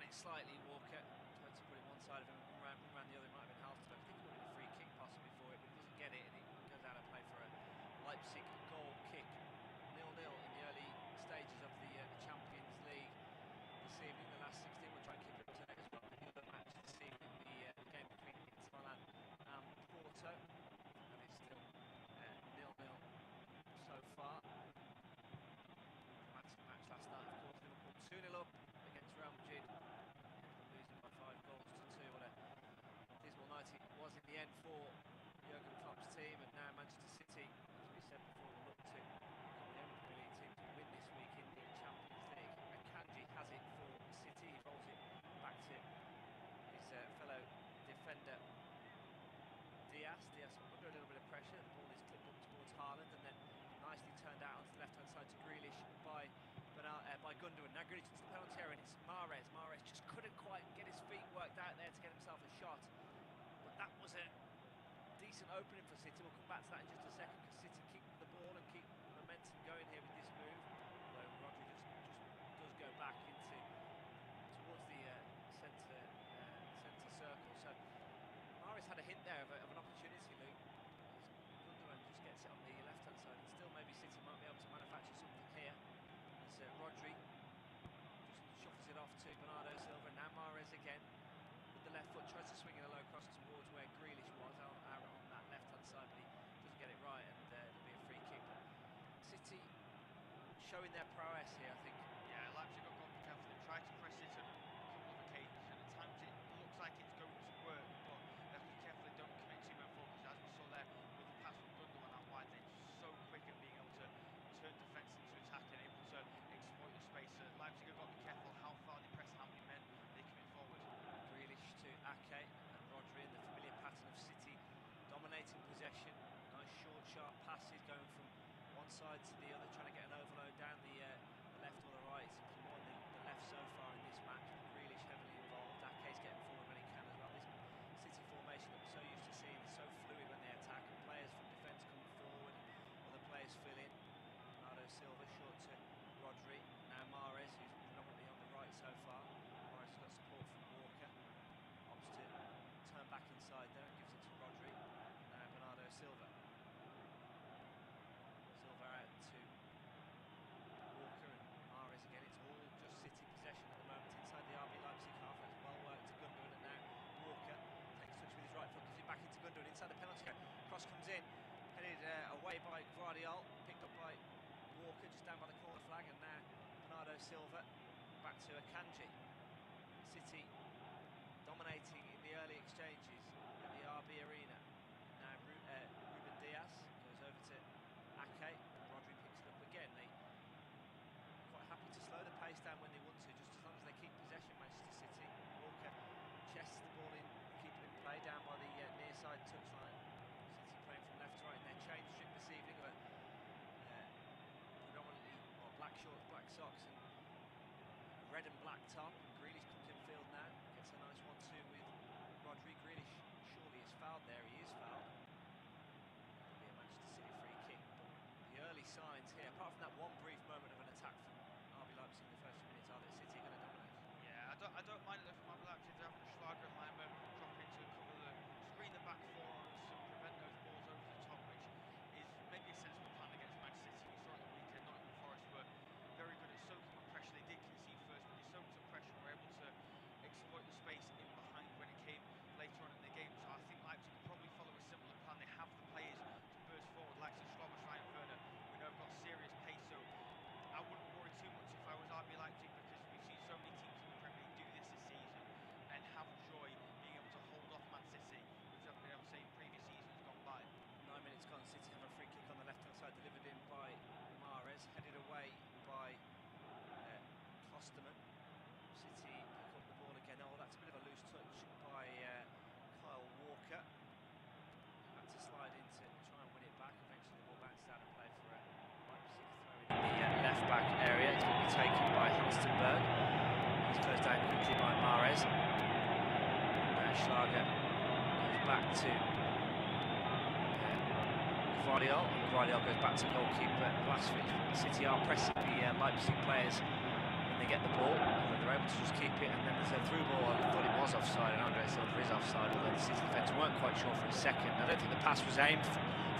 it slightly. Walker tried to put it one side of him and ran the other. It might have been Halfter. I think he wanted a free kick possibly for it, but he doesn't get it, and it goes out of play for a Leipzig goal kick. 0-0 in the early stages of the Champions League this evening. The last 16 will try and keep it up to next one. The other match this evening, the game between Inter Milan and Porto, and it's still 0-0 so far. Dramatic match last night, of course. Liverpool 2-0 up against Real Madrid, losing by 5 goals to 2. What a dismal night it was in the end for Jurgen Klopp's team, and now Manchester City, as we said before, will look to become the only Premier League team to win this week in the Champions League. Akanji has it for City. He rolls it back to his fellow defender Diaz. Diaz under a little bit of pressure. The ball is clipped up towards Haaland, and then nicely turned out onto the left-hand side to Grealish by Gundogan. Now Grealish into the penalty area, and it's Mahrez. Mahrez just couldn't quite get his feet worked out there to get himself a shot. But that was a decent opening for City. We'll come back to that in just a second, because City keep the ball and keep momentum going here with this move. Although Rodri just does go back towards the centre circle. So Mahrez had a hint there of an opportunity, Luke. Gundogan just gets it on the left-hand side, and still maybe City might be able to manufacture something here. As Rodri just shuffles it off to Bernardo Silva. Now Mahrez again with the left foot, tries to swing in a low cross towards where Grealish was out on that left-hand side, but he doesn't get it right, and it'll be a free kick. But City showing their prowess here, I think. Yeah, Leipzig have got to be careful. They've tried to press it on a couple of occasions, and at times it looks like it's going to work, but they have to be careful they don't commit too much focus. As we saw there with the pass from Gundogan out wide, they're so quick at being able to turn defence into attack and able to exploit the space. So Leipzig have got to be careful how far they press, how many men they commit forward. Grealish to Ake and Rodri in the familiar pattern of City dominating possession. Nice short, sharp passes going from one side to the other, trying to get an overload down the left or the right. It's more on the left so far in this match. Grealish heavily involved. Ake's getting forward when he can as well. This City formation that we're so used to seeing is so fluid when they attack, and players from defence come forward and other players fill in. Bernardo Silva short to Rodri. Now Mahrez, who's predominantly on the right so far. Mahrez has got support from Walker. Opts to turn back inside there and gives it to Rodri. Now Bernardo Silva. Silva out to Walker and Mahrez again. It's all just City possession at the moment inside the RB Leipzig half. That's well worked to Gundogan, and now Walker takes touch with his right foot, gives it back into Gundogan inside the penalty area. Cross comes in, headed away by Guardiola, picked up by Walker just down by the corner flag, and now Bernardo Silva back to Akanji. City dominating in the early exchanges at the RB Arena. Now Ruben Diaz goes over to Ake, and Rodri picks it up again. They quite happy to slow the pace down when they want to, just as long as they keep possession. Manchester City. Walker chests the ball in, keeping it in play down by the near side touchline. City playing from left to right in their change strip this evening of a predominantly black shorts, black socks, and red and black top. And Grealish comes in field now, gets a nice 1-2 with Rodri. Grealish surely is fouled there. He is fouled. It'll be a Manchester City free kick. But the early signs here, apart from that one brief moment of an attack from RB Leipzig in the first few minutes, are that City going to dominate? Yeah, I don't mind it from RB Leipzig. They're having Schlager and Leimer drop into a cover the screen the back four on us to prevent those balls over the top, which is maybe a sensible plan against Manchester City. We saw it the weekend. Nottingham Forest were very good at soaking up pressure. They did concede first, but they soaked up pressure and were able to exploit the space in behind when it came later on in the game. So I think Leipzig could probably follow a similar plan. They have the players to burst forward, like Schwab, and Werner. We know have got serious pace, so I wouldn't worry too much if I was RB Leipzig, because we've seen so many teams in the Premier League do this season and have joy being able to hold off Man City, which I've been able to say in previous seasons gone by. 9 minutes gone. City have a free kick on the left-hand side, delivered in by Mahrez, headed away by Klosterman. City pick up the ball again. Oh, that's a bit of a loose touch by Kyle Walker. Had to slide in to try and win it back. Eventually the ball bounced out and play for a Leipzig throw in the left-back area. It's going to be taken by Halstenberg. He's closed down quickly by Mahrez. Now Schlager goes back to Guardiola. Guardiola goes back to goalkeeper Blasvik. City are pressing the Leipzig players in when they get the ball, and they're able to just keep it, and then there's a through ball. I thought it was offside, and Andre Silva is offside, although the City defence weren't quite sure for a second. I don't think the pass was aimed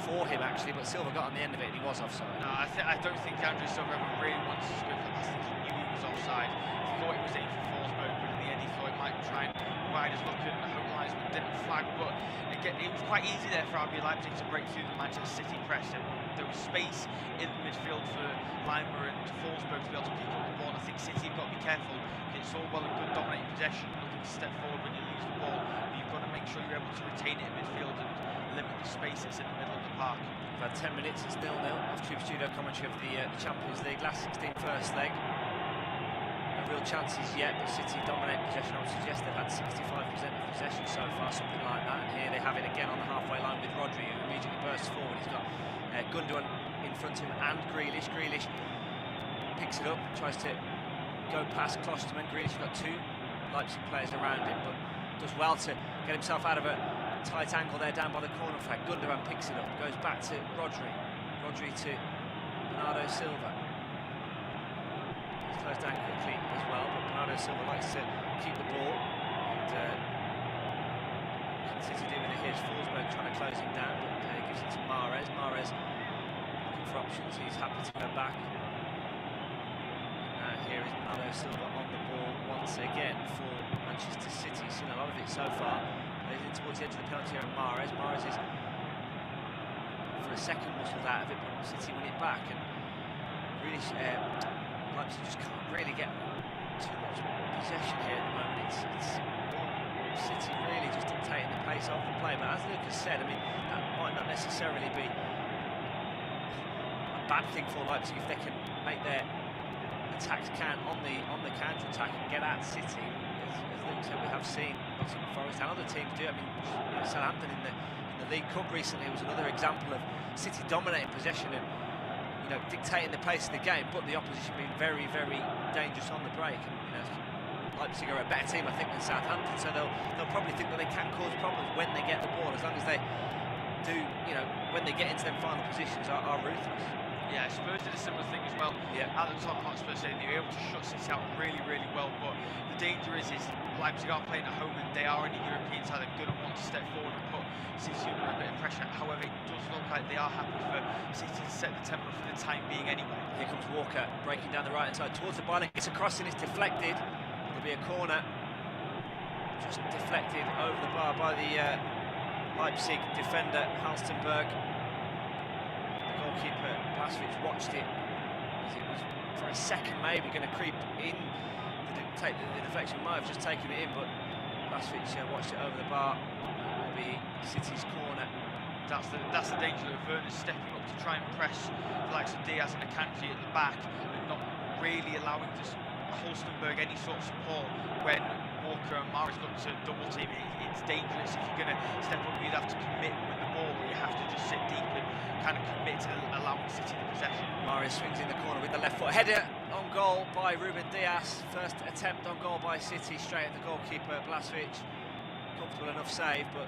for him actually, but Silva got on the end of it and he was offside. No, I don't think Andre Silva ever really wanted to go for the pass. I think he knew he was offside. He thought it was aimed for Forsberg, but in the end he thought he might try and ride his luck, and I hope linesman didn't flag. But again, it was quite easy there for RB Leipzig to break through the Manchester City press. There was space in the midfield for Lima and Forsberg to be able to pick up the ball. And I think City have got to be careful. It's all well and good dominating possession, looking to step forward when you lose the ball, but you've got to make sure you're able to retain it in midfield and limit the spaces in the middle of the park. We've had 10 minutes, it's 0-0. Off-Tube Studio commentary of the Champions League, last 16 first leg. No real chances yet, but City dominate possession. I would suggest they've had 65% of possession so far, something like that. And here they have it again on the halfway line with Rodri, who immediately bursts forward. He's got Gundogan in front of him and Grealish. Grealish picks it up, tries to go past Klosterman. Grealish has got two Leipzig players around him, but does well to get himself out of a tight angle there down by the corner flag. Gundogan picks it up, goes back to Rodri. Rodri to Bernardo Silva. He's closed down quickly as well, but Bernardo Silva likes to keep the ball and City do with it. Here's Forsberg trying to close him down, but gives it to Mahrez. Mahrez looking for options. He's happy to go back. Here is Bernardo Silva on the ball once again for Manchester City. Seen a lot of it so far. Plays in towards the edge of the penalty area. Mahrez is for a second muscled out of it, but City win it back. And really, Leipzig just can't really get too much possession here at the moment. It's City really just dictating the pace of the play. But as Lucas said, I mean, that might not necessarily be a bad thing for Leipzig if they can make their attacks count on the counter-attack and get at City. As Luke said, we have seen Nottingham Forest and other teams do. I mean, Southampton in the League Cup recently was another example of City dominating possession and dictating the pace of the game, but the opposition being very, very dangerous on the break. And, Leipzig are a better team, I think, than Southampton, so they'll probably think that they can cause problems when they get the ball, as long as they do, when they get into them final positions, are ruthless. Yeah, Spurs did a similar thing as well. Yeah. At the Tottenham Hotspur Stadium, they were able to shut City out really, really well. But the danger is Leipzig are playing at home and they are in the European side. They're going to want to step forward and put City under a bit of pressure. However, it does look like they are happy for City to set the tempo for the time being anyway. Here comes Walker breaking down the right hand side towards the byline. It's a crossing, it's deflected. There'll be a corner. Just deflected over the bar by the Leipzig defender, Halstenberg. Goalkeeper Blaswich watched it as it was for a second maybe going to creep in. The deflection might have just taken it in, but Blaswich watched it over the bar. It will be City's corner. That's the danger of Werner stepping up to try and press the likes of Diaz and Akanji at the back and not really allowing Halstenberg any sort of support when Walker and Mahrez look to double team. It's dangerous. If you're going to step up, you'd have to commit with the ball, or you have to just sit deep and kind of commit to allowing City the possession. Mahrez swings in the corner with the left foot. Header on goal by Ruben Diaz. First attempt on goal by City, straight at the goalkeeper Blaswich. Comfortable enough save, but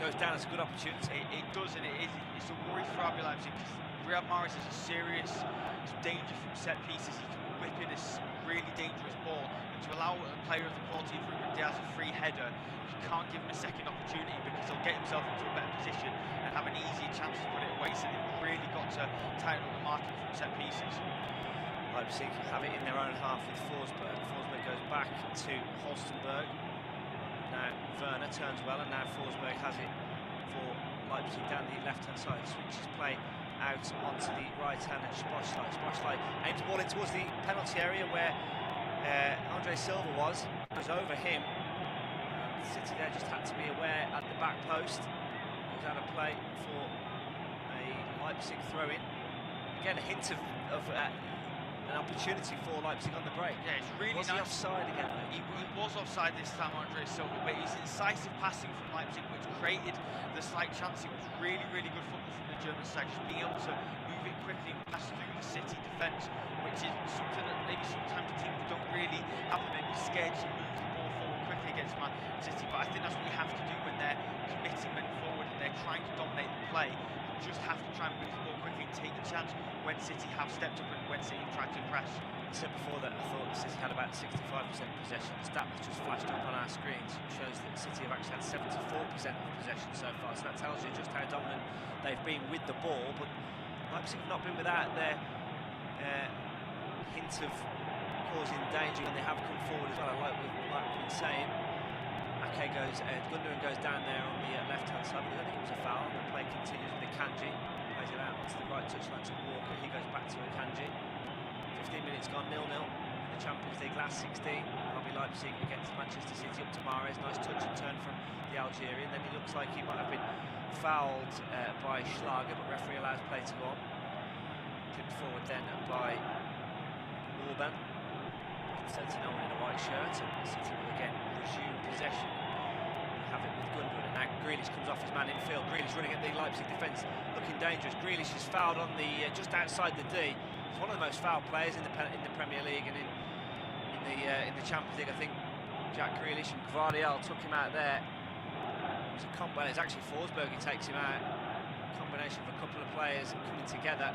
goes down as a good opportunity. It does, and it's a worry for RB Leipzig because Riyad Mahrez is a serious danger from set pieces. He can whip in this really dangerous ball, and to allow a player of the quality of Ruben Diaz a free header, you can't give him a second opportunity because he'll get himself into a better position and have an easier chance to put it away. So they've really got to tighten up the marking from set pieces. Leipzig have it in their own half with Forsberg. Forsberg goes back to Halstenberg. Now Werner turns well, and now Forsberg has it for Leipzig down the left-hand side. Switches play out onto the right-hand and Szoboszlai aims the ball in towards the penalty area where Andre Silva was. Goes over him. And City there just had to be aware at the back post. Goes out of play for a Leipzig throw-in. Again, a hint of an opportunity for Leipzig on the break. Yeah, it's really was nice. He offside again? He was offside this time, Andre Silva, but his incisive passing from Leipzig, which created the slight chance. It was really, really good football from the German side, just being able to move it quickly and pass through the City defence, which is something that maybe sometimes teams don't really have. They may be scared to move the ball forward quickly against Man City, but I think that's what you have to do when they're committing men forward and they're trying to dominate the play. just have to try and move the ball quickly and take the chance when City have stepped up and when City have tried to press. I said before that I thought City had about 65% possession. The stat that's just flashed up on our screens shows that City have actually had 74% of possession so far, so that tells you just how dominant they've been with the ball. But Leipzig have not been without their hint of causing danger, and they have come forward as well. Like we've been saying, Gundogan goes down there on the left-hand side, but I don't think it was a foul. The play continues with Akanji, plays it out onto the right touchline to Walker. He goes back to Akanji. 15 minutes gone, 0-0 in the Champions League last 16. RB Leipzig against Manchester City, up to Mahrez. Nice touch and turn from the Algerian. Then he looks like he might have been fouled by Schlager, but referee allows play to go on. Clipped forward then by Orban. Instead no one in a white shirt, and City will again resume possession. They have it with Gundogan, and now Grealish comes off his man in field. Grealish running at the Leipzig defence, looking dangerous. Grealish is fouled on the just outside the D. He's one of the most fouled players in the Premier League and in the Champions League. I think Jack Grealish and Gvardiol took him out there. It was well, it's actually Forsberg who takes him out. A combination of a couple of players coming together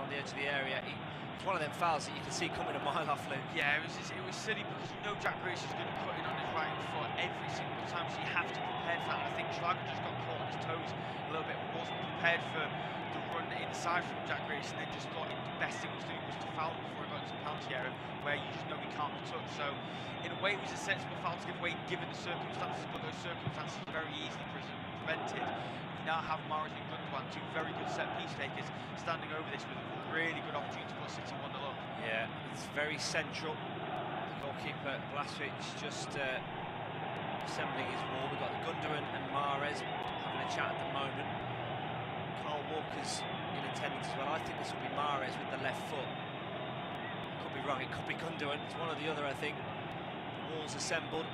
on the edge of the area. It's one of them fouls that you can see coming a mile off, Luke. Yeah, it was silly because you know Jack Grealish is going to cut in on his right foot every single time, so you have to prepare for that. And I think Schlager just got caught on his toes a little bit, wasn't prepared for the run inside from Jack Grealish, and then just thought the best thing was to do was to foul him before he got into the penalty area, where you just know he can't be touched. So in a way, it was a sensible foul to give away given the circumstances, but those circumstances are very easily prevented. You now have Mahrez and Gundogan, two very good set piece takers, standing over this with a really good opportunity to put City 1-0 up. Yeah, it's very central. The goalkeeper Blaswich just assembling his wall. We've got Gundogan and Mahrez having a chat at the moment. Carl Walker's in attendance as well. I think this will be Mahrez with the left foot. I could be wrong, it could be Gundogan. It's one or the other, I think. The wall's assembled.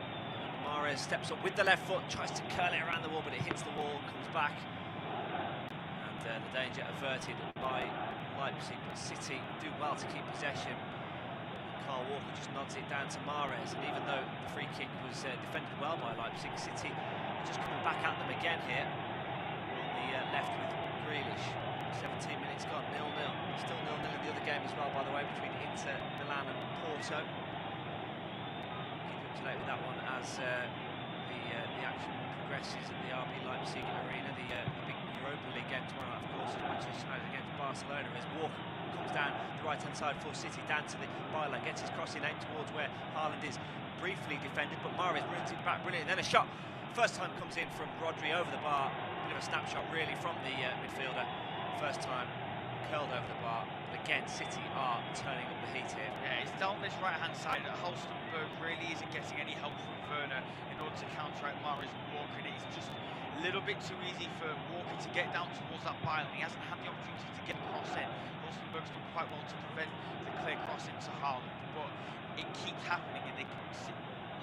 Mahrez steps up with the left foot, tries to curl it around the wall, but it hits the wall, comes back. And the danger averted by Leipzig, but City do well to keep possession. Carl Walker just nods it down to Mahrez, and even though the free kick was defended well by Leipzig, City are just coming back at them again here on the left with Grealish. 17 minutes gone, 0-0. Still 0-0 in the other game as well, by the way, between Inter Milan and Porto. Keep up to date with that one as the action progresses at the RB Leipzig arena. The big Europa League game tomorrow, of course, is Manchester United against Barcelona, as Walker comes down the right-hand side for City, down to the byline, gets his crossing aimed towards where Haaland is, briefly defended, but Mahrez brings it back brilliantly. Then a shot, first time comes in from Rodri over the bar, bit of a snapshot really from the midfielder, first time curled over the bar. But again, City are turning up the heat here. Yeah, it's down this right-hand side that Holstenberg really isn't getting any help from Werner in order to counteract Mahrez and Walker, and it's just a little bit too easy for Walker to get down towards that byline. He hasn't had the opportunity to get across in. Holstenberg's done quite well to prevent the clear cross into Haaland, but it keeps happening, and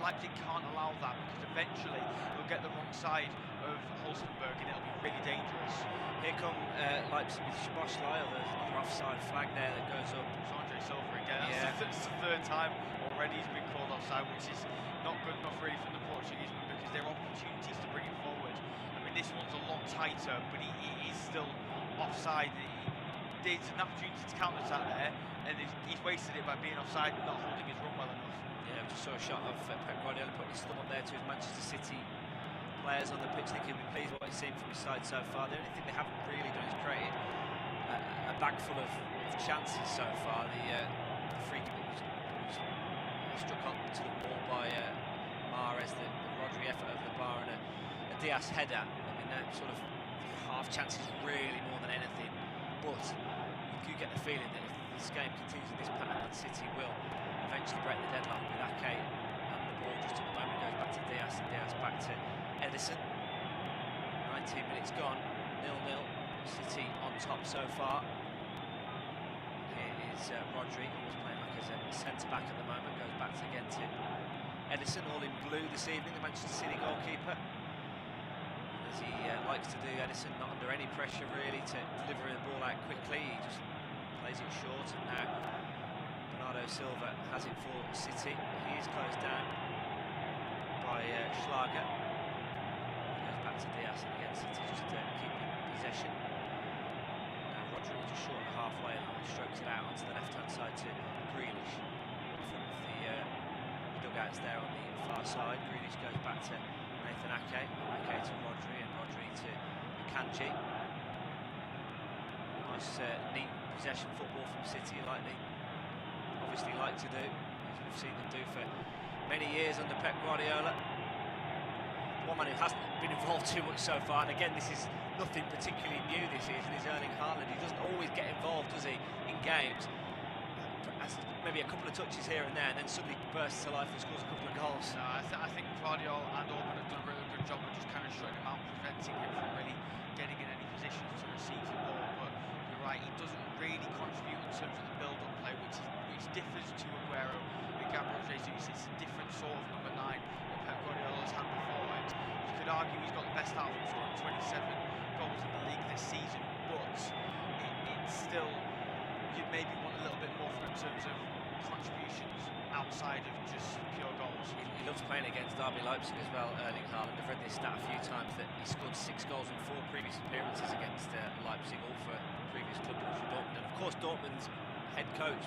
Leipzig can't allow that, because eventually they'll get the wrong side of Holstenberg and it'll be really dangerous. Here come Leipzig with Szoboszlai. There's another offside flag there that goes up. It's Andre Silva again. Yeah. That's the third time already he's been called offside, which is not good enough really from the Portuguese, because there are opportunities to bring it forward. I mean, this one's a lot tighter, but he is still offside. There's an opportunity to counter-attack there, and he's wasted it by being offside and not holding his run well enough. Yeah, we just saw a shot of Pep Guardiola putting his thumb up there to his Manchester City players on the pitch. I think he'll be pleased with what he's seen from his side so far. The only thing they haven't really done is created a bag full of chances so far. The free kick that was struck onto the wall by Mahrez, the Rodri effort over the bar, and a Diaz header. I mean, they're sort of half chances really more than anything. But you do get the feeling that if this game continues in this pattern, that City will eventually break the deadlock with Ake, and the ball just at the moment goes back to Diaz, and Diaz back to Edison. 19 minutes gone, 0-0. City on top so far. Here is Rodri, always playing like as a centre-back at the moment, goes back again to Edison, all in blue this evening, the Manchester City goalkeeper. As he likes to do, Edison not under any pressure really to deliver the ball out quickly, he just plays it short, and now Bernardo Silva has it for City. He is closed down by Schlager. He goes back to Diaz, and again City just keeping possession. it out onto the left-hand side to Grealish. In front of the dugouts there on the far side. Grealish goes back to Nathan Ake. Ake to Rodri, and Rodri to Akanji. Nice neat possession football from City, like they obviously like to do, as we've seen them do for many years under Pep Guardiola. One man who hasn't been involved too much so far, and again this is nothing particularly new this season, is Erling Haaland. He doesn't always get involved, does he, in games? Has maybe a couple of touches here and there, and then suddenly bursts to life and scores a couple of goals. No, I think Guardiola and Orban have done a really good job of just kind of shutting him out, preventing him from really getting in any positions to receive the ball. But you're right, he doesn't really contribute in terms of the build-up play, which differs to Aguero and Gabriel Jesus. It's a different sort of number 9 that Pep Guardiola's had before. And you could argue he's got the best out of him, scoring 27 goals in the league this season, but it's still, you'd maybe want a little bit more from him in terms of contributions outside of just pure goals. He loves playing against Leipzig as well, Erling Haaland. I've read this stat a few times that he scored 6 goals in 4 previous appearances against Leipzig, all for previous club Borussia Dortmund. And of course Dortmund's head coach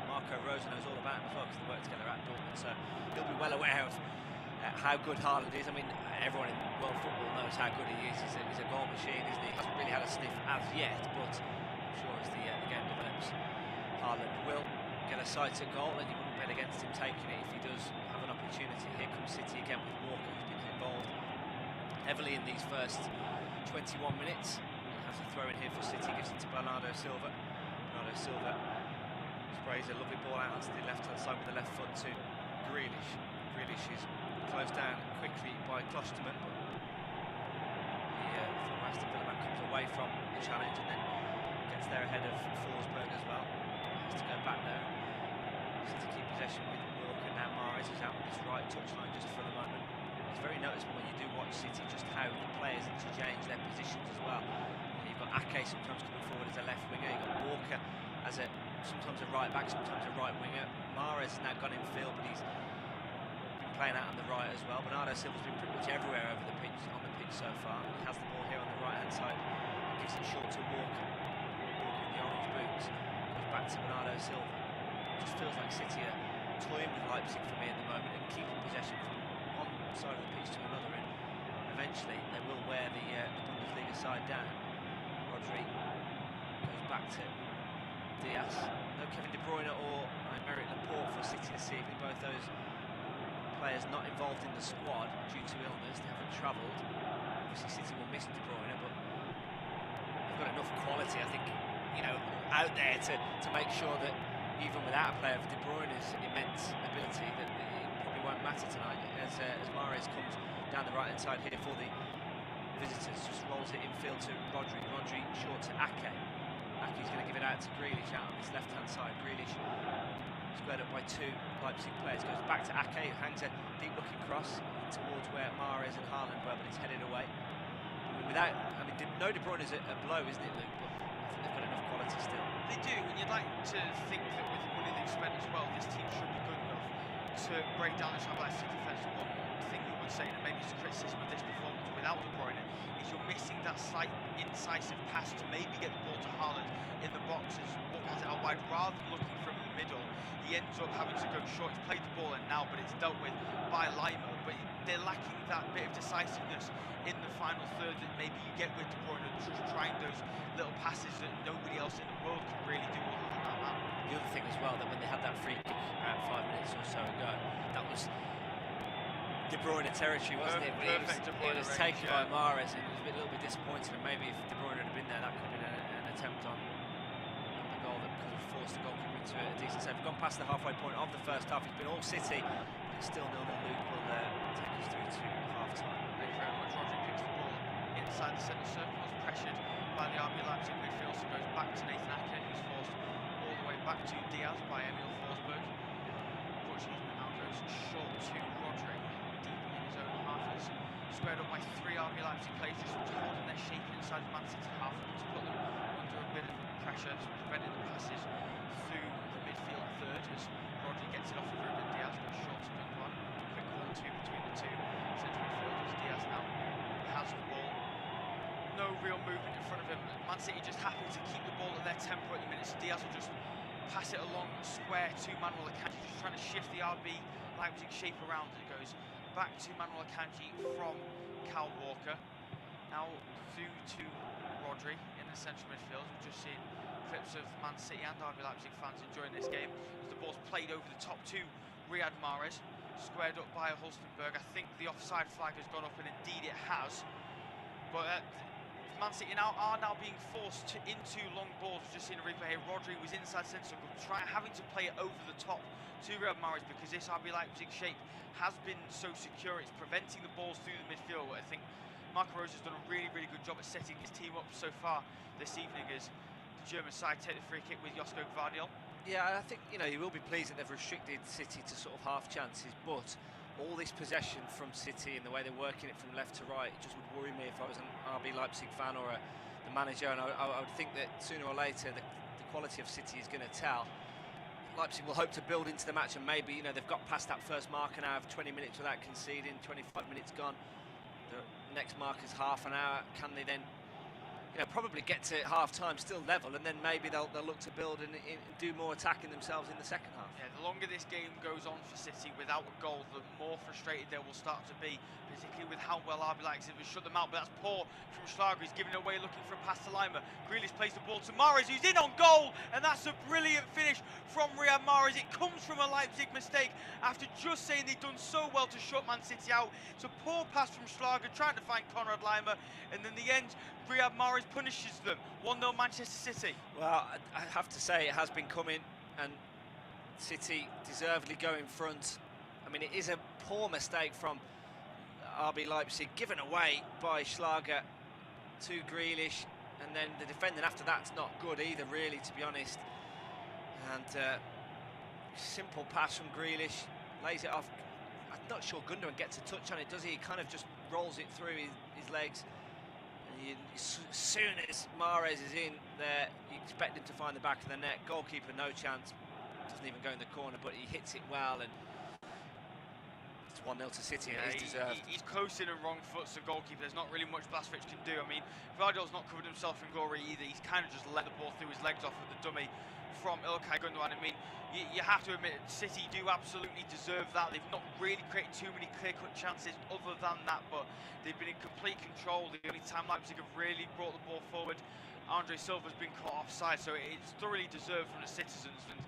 Marco Rose knows all about him as well, because they work together at Dortmund, so he'll be well aware of how good Haaland is. I mean, everyone in world football knows how good he is. He's a goal machine, isn't he? He hasn't really had a sniff as yet, but I'm sure as the game develops, Haaland will get a sight at goal, and you wouldn't bet against him taking it if he does have an opportunity. Here comes City again with Walker, who's been involved heavily in these first 21 minutes. He has a throw in here for City, gives it to Bernardo Silva. Bernardo Silva sprays a lovely ball out onto the left-hand side with the left foot to Grealish. Grealish is closed down quickly by Klosterman, but the former Aston Villa man comes away from the challenge and then gets there ahead of Forsberg as well. Has to go back there. City keep possession with Walker. Now Mahrez is out on his right touchline just for the moment. It's very noticeable when you do watch City just how the players interchange their positions as well. You've got Ake sometimes coming forward as a left winger. You've got Walker as sometimes a right back, sometimes a right winger. Mahrez has now gone in field, but he's been playing out on the right as well. Bernardo Silva's been pretty much everywhere over the pitch, on the pitch so far. He has the ball here on the right hand side and gives it short to Walker. Walker in the orange boots goes back to Bernardo Silva. It just feels like City are toying with Leipzig for me at the moment and keeping possession from one side of the pitch to another, and eventually they will wear the Bundesliga side down. Rodri goes back to Diaz. No Kevin De Bruyne or Aymeric Laporte for City this evening. Both those players not involved in the squad due to illness. They haven't travelled. Obviously City will miss De Bruyne, but they've got enough quality, I think, out there to make sure that even without a player of De Bruyne's immense ability, that it probably won't matter tonight. As Mahrez comes down the right hand side here for the visitors, just rolls it infield to Rodri. Rodri short to Ake. Ake's going to give it out to Grealish out on this left hand side. Grealish squared up by 2 Leipzig players, goes back to Ake, who hangs a deep looking cross towards where Mahrez and Haaland were, but it's headed away. No De Bruyne is a blow, isn't it, Luke? But I think they've got enough quality still. They do, and you'd like to think that with the money they've spent as well, this team should be good enough to break down this Leipzig defence. One thing you would say, and maybe it's a criticism of this performance without De Bruyne, is you're missing that slight incisive pass to maybe get the ball to Haaland in the boxes. Walker has it out wide rather than looking from the middle. He ends up having to go short. He's played the ball in now, but it's dealt with by Lima. But they're lacking that bit of decisiveness in the final third that maybe you get with De Bruyne, just trying those little passes that nobody else in the world can really do other than that man. The other thing as well, that when they had that free kick about 5 minutes or so ago, that was De Bruyne territory, wasn't it? It was taken by Mahrez, and it was a little bit disappointing. And maybe if De Bruyne had been there, that could have been an attempt on the goal that could have forced the goalkeeper into a decent save. We've gone past the halfway point of the first half. It's been all City, but it's still 0-0. Luke will take us through to half time. Thank you very much. Rodri picks the ball inside the centre circle, is pressured by the RB Leipzig midfield, so goes back to Nathan Ake, who's forced all the way back to Diaz by Emil Forsberg. Portuguese now goes short to Rodri, deep in his own half. He's squared up by 3 RB Leipzig players, just holding their shape inside the Man City half to put them under a bit of pressure, preventing the passes through the midfield third as Rodri gets it off of Ruben Diaz, goes short to Gundogan. Quick 1-2 between the 2 centre midfielders. Diaz now has the ball. No real movement in front of him. Man City just happy to keep the ball at their tempo at the minute. So Diaz will just pass it along square to Manuel Akanji, just trying to shift the RB Leipzig shape around. It goes back to Manuel Akanji from Cal Walker. Now through to Rodri in the central midfield. We've just seen clips of Man City and RB Leipzig fans enjoying this game as the ball's played over the top to Riyad Mahrez, squared up by Hulstenberg. I think the offside flag has gone up, and indeed it has. But Man City are now being forced into long balls. We've just seen a replay here. Rodri was inside centre circle, having to play it over the top to Riyad Mahrez because this RB Leipzig shape has been so secure. It's preventing the balls through the midfield. I think Marco Rose has done a really, really good job at setting his team up so far this evening as the German side take the free kick with Josko Gvardiol. Yeah, I think, you know, he will be pleased that they've restricted City to sort of half chances, but all this possession from City and the way they're working it from left to right, it just would worry me if I was an RB Leipzig fan or the manager, and I would think that sooner or later the quality of City is going to tell. Leipzig will hope to build into the match, and maybe, you know, they've got past that first marker now of 20 minutes without conceding, 25 minutes gone. The next marker's half an hour. Can they then, you know, probably get to half-time still level, and then maybe they'll look to build and do more attacking themselves in the second half. Yeah, the longer this game goes on for City without a goal, the more frustrated they will start to be, particularly with how well RB Leipzig have shut them out. But that's poor from Schlager. He's giving it away, looking for a pass to Lima. Grealish plays the ball to Mahrez, who's in on goal, and that's a brilliant finish from Riyad Mahrez. It comes from a Leipzig mistake after just saying they've done so well to shut Man City out. It's a poor pass from Schlager, trying to find Konrad Lima, and in the end, Riyad Mahrez punishes them. 1-0 Manchester City. Well, I have to say it has been coming, and City deservedly go in front. I mean, it is a poor mistake from RB Leipzig, given away by Schlager to Grealish, and then the defending after that's not good either, really, to be honest. And simple pass from Grealish, lays it off. I'm not sure Gundogan gets a touch on it, does he? He kind of just rolls it through his legs. And as soon as Mahrez is in there, you expect him to find the back of the net. Goalkeeper, no chance. Doesn't even go in the corner, but he hits it well, and it's 1-0 to City. Yeah, it is deserved. He's close in and wrong foot's the goalkeeper. There's not really much Blasvich can do. I mean, Gvardiol's not covered himself in glory either. He's kind of just let the ball through his legs off with the dummy from Ilkay Gundogan. I mean, you have to admit, City do absolutely deserve that. They've not really created too many clear-cut chances other than that, but they've been in complete control. The only time Leipzig have really brought the ball forward, Andre Silva's been caught offside, so it's thoroughly deserved from the citizens. And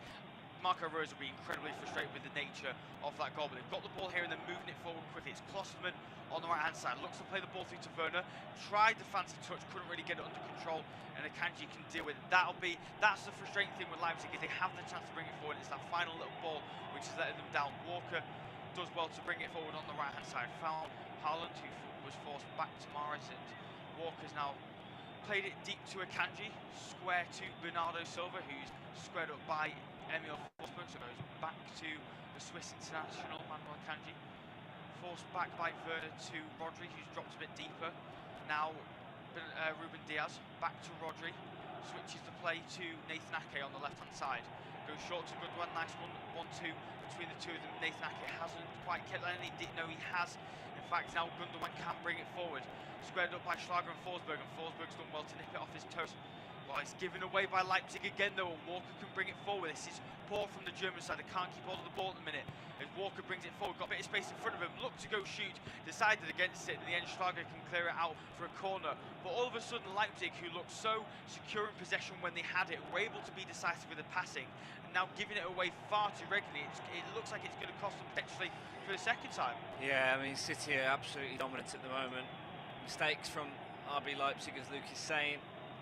Marco Rose will be incredibly frustrated with the nature of that goal, but they've got the ball here and they're moving it forward quickly. It's Klosterman on the right-hand side, looks to play the ball through to Werner, tried the fancy touch, couldn't really get it under control, and Akanji can deal with it. That's the frustrating thing with Leipzig, is they have the chance to bring it forward. It's that final little ball which is letting them down. Walker does well to bring it forward on the right-hand side. Found Haaland, who was forced back to Mahrez, and Walker's now played it deep to Akanji, square to Bernardo Silva, who's squared up by Emil Forsberg, so goes back to the Swiss international, Manuel Akanji. Forced back by Werner to Rodri, who's dropped a bit deeper. Now Ruben Diaz, back to Rodri, switches the play to Nathan Ake on the left-hand side. Goes short to Gundogan, nice 1-2 between the two of them. Nathan Ake hasn't quite kept that in, he didn't know he has. In fact, now Gundogan can bring it forward. Squared up by Schlager and Forsberg's done well to nip it off his toes. Well, it's given away by Leipzig again, though, and Walker can bring it forward. This is poor from the German side. They can't keep hold of the ball at the minute. As Walker brings it forward, got a bit of space in front of him, looked to go shoot, decided against it. In the end, Schlager can clear it out for a corner. But all of a sudden, Leipzig, who looked so secure in possession when they had it, were able to be decisive with the passing, and now giving it away far too regularly. It looks like it's going to cost them potentially for the second time. Yeah, I mean, City are absolutely dominant at the moment. Mistakes from RB Leipzig, as Luke is saying.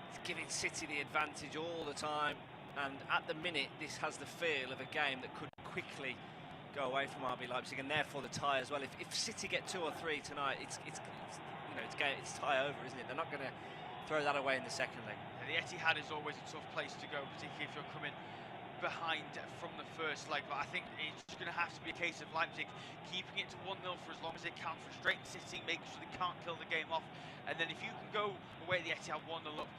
It's giving City the advantage all the time, and at the minute this has the feel of a game that could quickly go away from RB Leipzig, and therefore the tie as well. If City get 2 or 3 tonight, it's tie over, isn't it? They're not going to throw that away in the second leg. The Etihad is always a tough place to go, particularly if you're coming behind from the first leg, but I think it's going to have to be a case of Leipzig keeping it to 1-0 for as long as they can, frustrating City, making sure they can't kill the game off, and then if you can go away at the Etihad 1-0 up,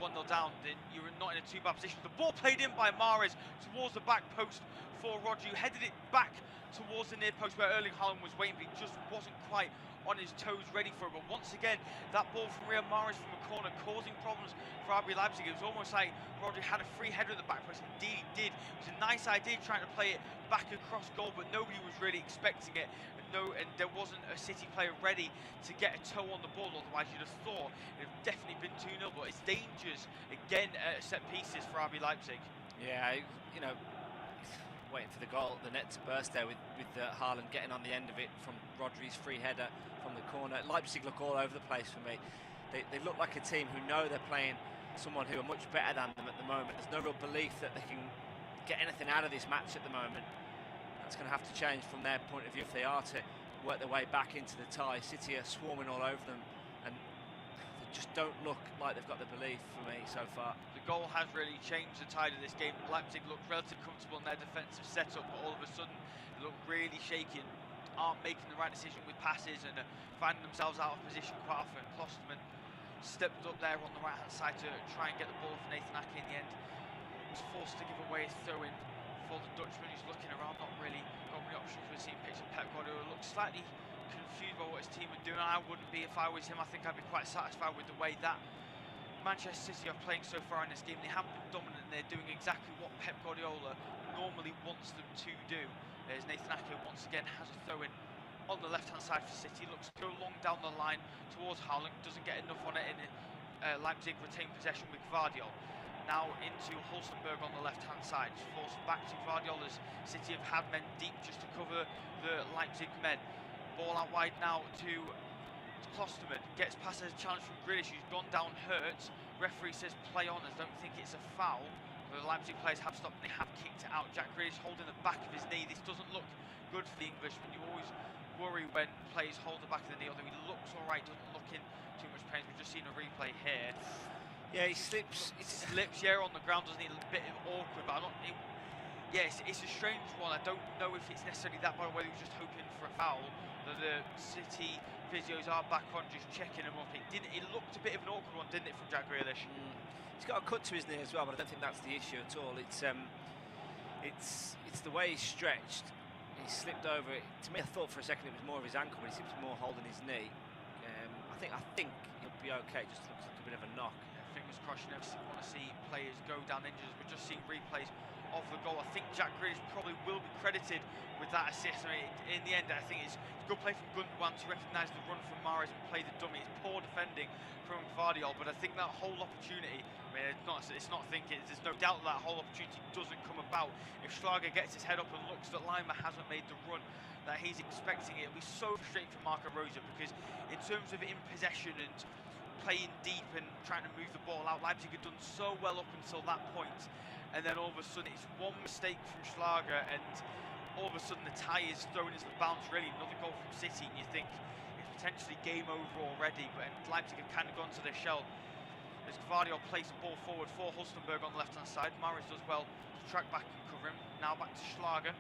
1-0 down, then you're not in a too bad position. The ball played in by Mahrez towards the back post for Rodri, who headed it back towards the near post where Erling Haaland was waiting, but he just wasn't quite on his toes, ready for it. But once again, that ball from Riyad Mahrez from a corner causing problems for RB Leipzig. It was almost like Rodri had a free header at the back post. Indeed, he did. It was a nice idea trying to play it back across goal, but nobody was really expecting it. And there wasn't a City player ready to get a toe on the ball, otherwise you'd have thought it would have definitely been 2-0, but it's dangerous again at set pieces for RB Leipzig. Yeah, you know, waiting for the goal, the net to burst there with Haaland getting on the end of it from Rodri's free header from the corner. Leipzig look all over the place for me. They look like a team who know they're playing someone who are much better than them at the moment. There's no real belief that they can get anything out of this match at the moment. That's going to have to change from their point of view if they are to work their way back into the tie. City are swarming all over them and they just don't look like they've got the belief for me so far. The goal has really changed the tide of this game. Leipzig looked relatively comfortable in their defensive setup, but all of a sudden they look really shaky and aren't making the right decision with passes and finding themselves out of position quite often. Klosterman stepped up there on the right hand side to try and get the ball for Nathan Ake. In the end was forced to give away a throw-in for the Dutchman, who's looking around, not really got many options. We've seen pictures of Pep Guardiola look slightly confused by what his team are doing. I wouldn't be if I was him. I think I'd be quite satisfied with the way that Manchester City are playing so far in this game. They haven't been dominant, they're doing exactly what Pep Guardiola normally wants them to do. As Nathan Ake once again has a throw-in on the left-hand side for City, looks to go long down the line towards Haaland, doesn't get enough on it, in Leipzig retain possession with Gvardiol. Now into Hulstenberg on the left-hand side, forced back to Gvardiol as City have had men deep just to cover the Leipzig men. Ball out wide now to Klosterman, gets past a challenge from Grealish, who's gone down hurt. Referee says play on, as don't think it's a foul. The Leipzig players have stopped and they have kicked it out. Jack Grealish holding the back of his knee. This doesn't look good for the Englishman. You always worry when players hold the back of the knee, although he looks alright, doesn't look in too much pain. We've just seen a replay here. Yeah, he slips. He slips, yeah, on the ground, doesn't he? A bit awkward, but I'm not. Yes, it's a strange one. I don't know if it's necessarily that bad, or whether he was just hoping for a foul. The City physios are back on, just checking him up. It looked a bit of an awkward one, didn't it, from Jack Grealish? He's got a cut to his knee as well, but I don't think that's the issue at all. It's the way he's stretched. He slipped over it. To me, I thought for a second it was more of his ankle, but he seems more holding his knee. I think he'll be okay. Just looks like a bit of a knock. Fingers crossed. You never want to see players go down injured. We're just seeing replays of the goal. I think Jack Grealish probably will be credited with that assist. I mean, in the end, I think it's a good play from Gundogan to recognise the run from Mahrez and play the dummy. It's poor defending from Gvardiol, but I think that whole opportunity, I mean, it's not thinking. There's no doubt that whole opportunity doesn't come about. If Schlager gets his head up and looks that Lima hasn't made the run that he's expecting, it'll be so frustrating for Marco Rose, because in terms of in possession and playing deep and trying to move the ball out, Leipzig had done so well up until that point, and then all of a sudden it's one mistake from Schlager and all of a sudden the tie is thrown into the bounce. Really, another goal from City and you think it's potentially game over already, but Leipzig have kind of gone to their shell as Gvardiol plays the ball forward for Hulstenberg on the left hand side. Mahrez does well to track back and cover him. Now back to Schlager.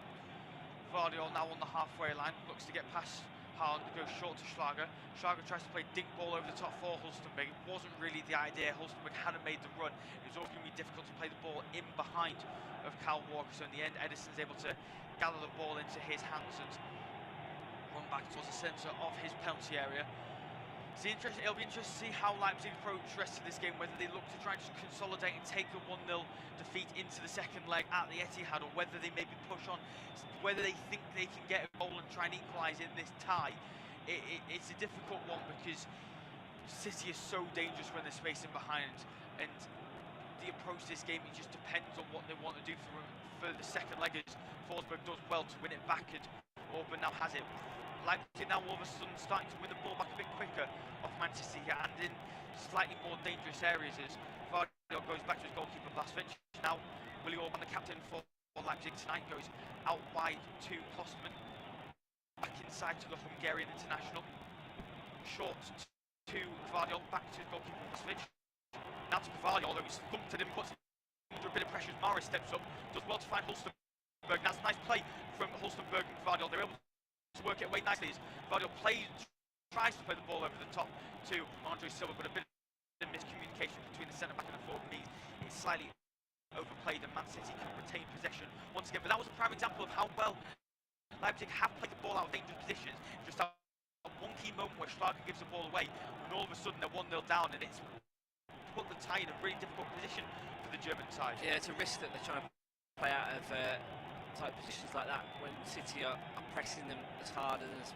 Gvardiol now on the halfway line, looks to get past Haaland, goes short to Schlager. Schlager tries to play dink ball over the top for Hulstenberg. It wasn't really the idea. Hulstenberg hadn't made the run. It was always going to be difficult to play the ball in behind of Kyle Walker. So in the end, Ederson's able to gather the ball into his hands and run back towards the centre of his penalty area. It'll be interesting to see how Leipzig approach the rest of this game, whether they look to try and just consolidate and take a 1-0 defeat into the second leg at the Etihad, or whether they maybe push on, whether they think they can get a goal and try and equalise in this tie. It's a difficult one because City is so dangerous when they're spacing behind, and the approach to this game, it just depends on what they want to do for the second leg. As Forsberg does well to win it back, and Orban now has it. Leipzig now all of a sudden starting to win the ball back a bit quicker off Manchester City and in slightly more dangerous areas as Gvardiol goes back to his goalkeeper Blažević. Now Willi Orban, the captain for Leipzig tonight, goes out wide to Klosterman, back inside to the Hungarian international, short to Gvardiol, back to his goalkeeper Blažević. Now to Gvardiol, though he's thumped at him, puts under a bit of pressure as Mahrez steps up, does well to find Hulstenberg. That's a nice play from Hulstenberg and Gvardiol. They're able to work it away nicely as Gvardiol tries to play the ball over the top to Andre Silva, but a bit of miscommunication between the centre back and the forward. It's slightly overplayed and Man City can retain possession once again. But that was a prime example of how well Leipzig have played the ball out of dangerous positions. Just had one key moment where Schlager gives the ball away, and all of a sudden they're 1-0 down, and it's put the tie in a really difficult position for the German side. Yeah, it's a risk that they're trying to play out of tight positions like that when City are pressing them as hard and as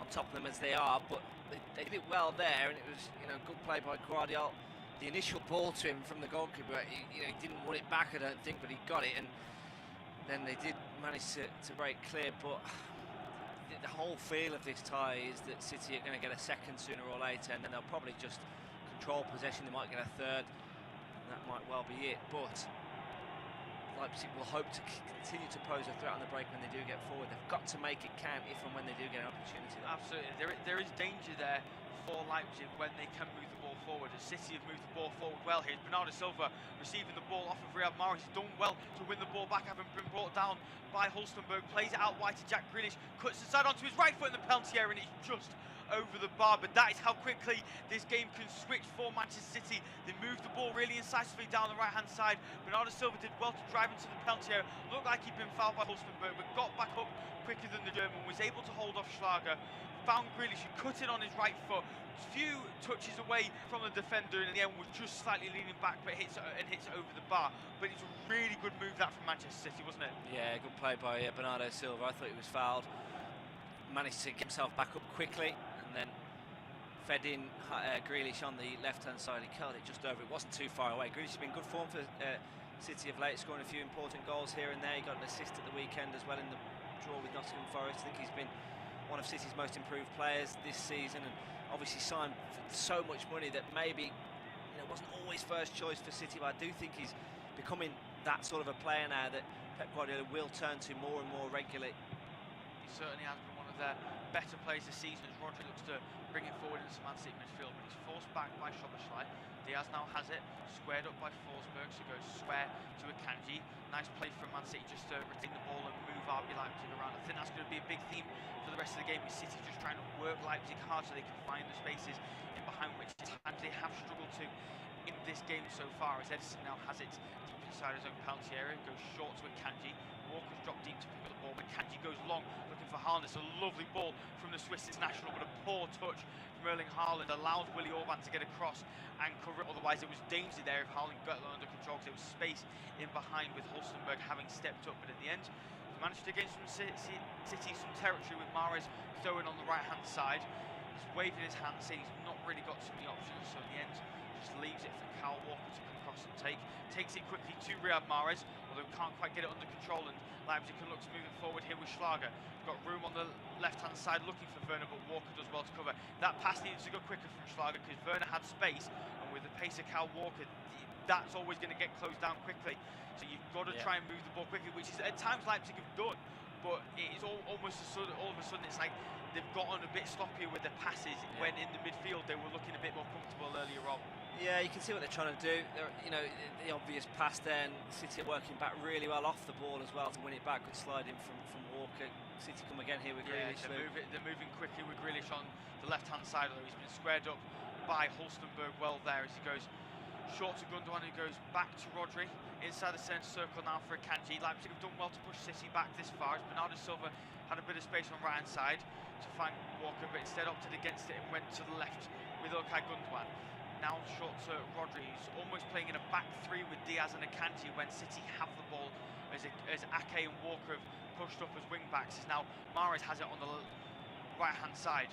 on top of them as they are. But they did it well there, and it was, you know, good play by Guardiola. The initial ball to him from the goalkeeper, he didn't want it back, I don't think, but he got it, and then they did manage to break clear. But the whole feel of this tie is that City are going to get a second sooner or later, and then they'll probably just control possession. They might get a third, and that might well be it. But Leipzig will hope to continue to pose a threat on the break when they do get forward. They've got to make it count if and when they do get an opportunity. Absolutely, there is danger there for Leipzig when they can move the ball forward. As City have moved the ball forward well here. Bernardo Silva receiving the ball off of Riyad Mahrez. He's done well to win the ball back, having been brought down by Hulstenberg. Plays it out wide to Jack Grealish. Cuts the side onto his right foot in the penalty area, and it's just over the bar. But that is how quickly this game can switch for Manchester City. They moved the ball really incisively down the right-hand side. Bernardo Silva did well to drive into the penalty area. Looked like he'd been fouled by Hulstenberg, but got back up quicker than the German. Was able to hold off Schlager. Found Grealish, who cut in on his right foot. Few touches away from the defender, and in the end was just slightly leaning back, but hits it over the bar. But it's a really good move that from Manchester City, wasn't it? Yeah, good play by Bernardo Silva. I thought he was fouled. Managed to get himself back up quickly, and then fed in Grealish on the left-hand side. He curled it just over. It wasn't too far away. Grealish has been good form for City of late, scoring a few important goals here and there. He got an assist at the weekend as well in the draw with Nottingham Forest. I think he's been one of City's most improved players this season, and obviously signed for so much money that maybe, you know, wasn't always first choice for City, but I do think he's becoming that sort of a player now that Pep Guardiola will turn to more and more regularly. He certainly has been one of their better players this season as Rodri looks to bring it forward into Man City midfield, but he's forced back by Szoboszlai. Diaz now has it, squared up by Forsberg, so goes square to Akanji. Nice play from Man City just to retain the ball and move RB Leipzig around. I think that's going to be a big theme for the rest of the game, with City just trying to work Leipzig hard so they can find the spaces in behind, which times they have struggled to in this game so far, as Edison now has it deep inside his own penalty area. Goes short to Akanji. Walker's dropped deep to pick up the ball, but Akanji goes long looking for Haaland. It's a lovely ball from the Swiss international, but a poor touch from Erling Haaland allows Willy Orban to get across and cover it. Otherwise it was danger there if Haaland got it under control, because there was space in behind with Hulstenberg having stepped up. But in the end, he managed to gain some City some territory with Mahrez throwing on the right hand side. He's waving his hand saying he's not really got too many options, so in the end just leaves it for Kyle Walker to come across and takes it quickly to Riyad Mahrez, although can't quite get it under control, and Leipzig can look to move it forward here with Schlager. Got room on the left-hand side looking for Werner, but Walker does well to cover. That pass needs to go quicker from Schlager because Werner had space, and with the pace of Kyle Walker, that's always going to get closed down quickly. So you've got to try and move the ball quickly, which is at times Leipzig have done, but it is all of a sudden it's like they've gotten a bit sloppier with their passes when in the midfield they were looking a bit more comfortable earlier on. Yeah, you can see what they're trying to do. You know, the obvious pass there, and City are working back really well off the ball as well to win it back. Good slide in from Walker. City come again here with Grealish. They're moving quickly with Grealish on the left-hand side, although he's been squared up by Hulstenberg well there as he goes short to Gundogan, who goes back to Rodri. Inside the centre circle now for Akanji. Leipzig have done well to push City back this far, as Bernardo Silva had a bit of space on the right-hand side to find Walker, but instead opted against it and went to the left with Ilkay Gundogan. Now short to Rodri, who's almost playing in a back three with Diaz and Akanji when City have the ball, as Ake and Walker have pushed up as wing-backs. As now Mahrez has it on the right-hand side.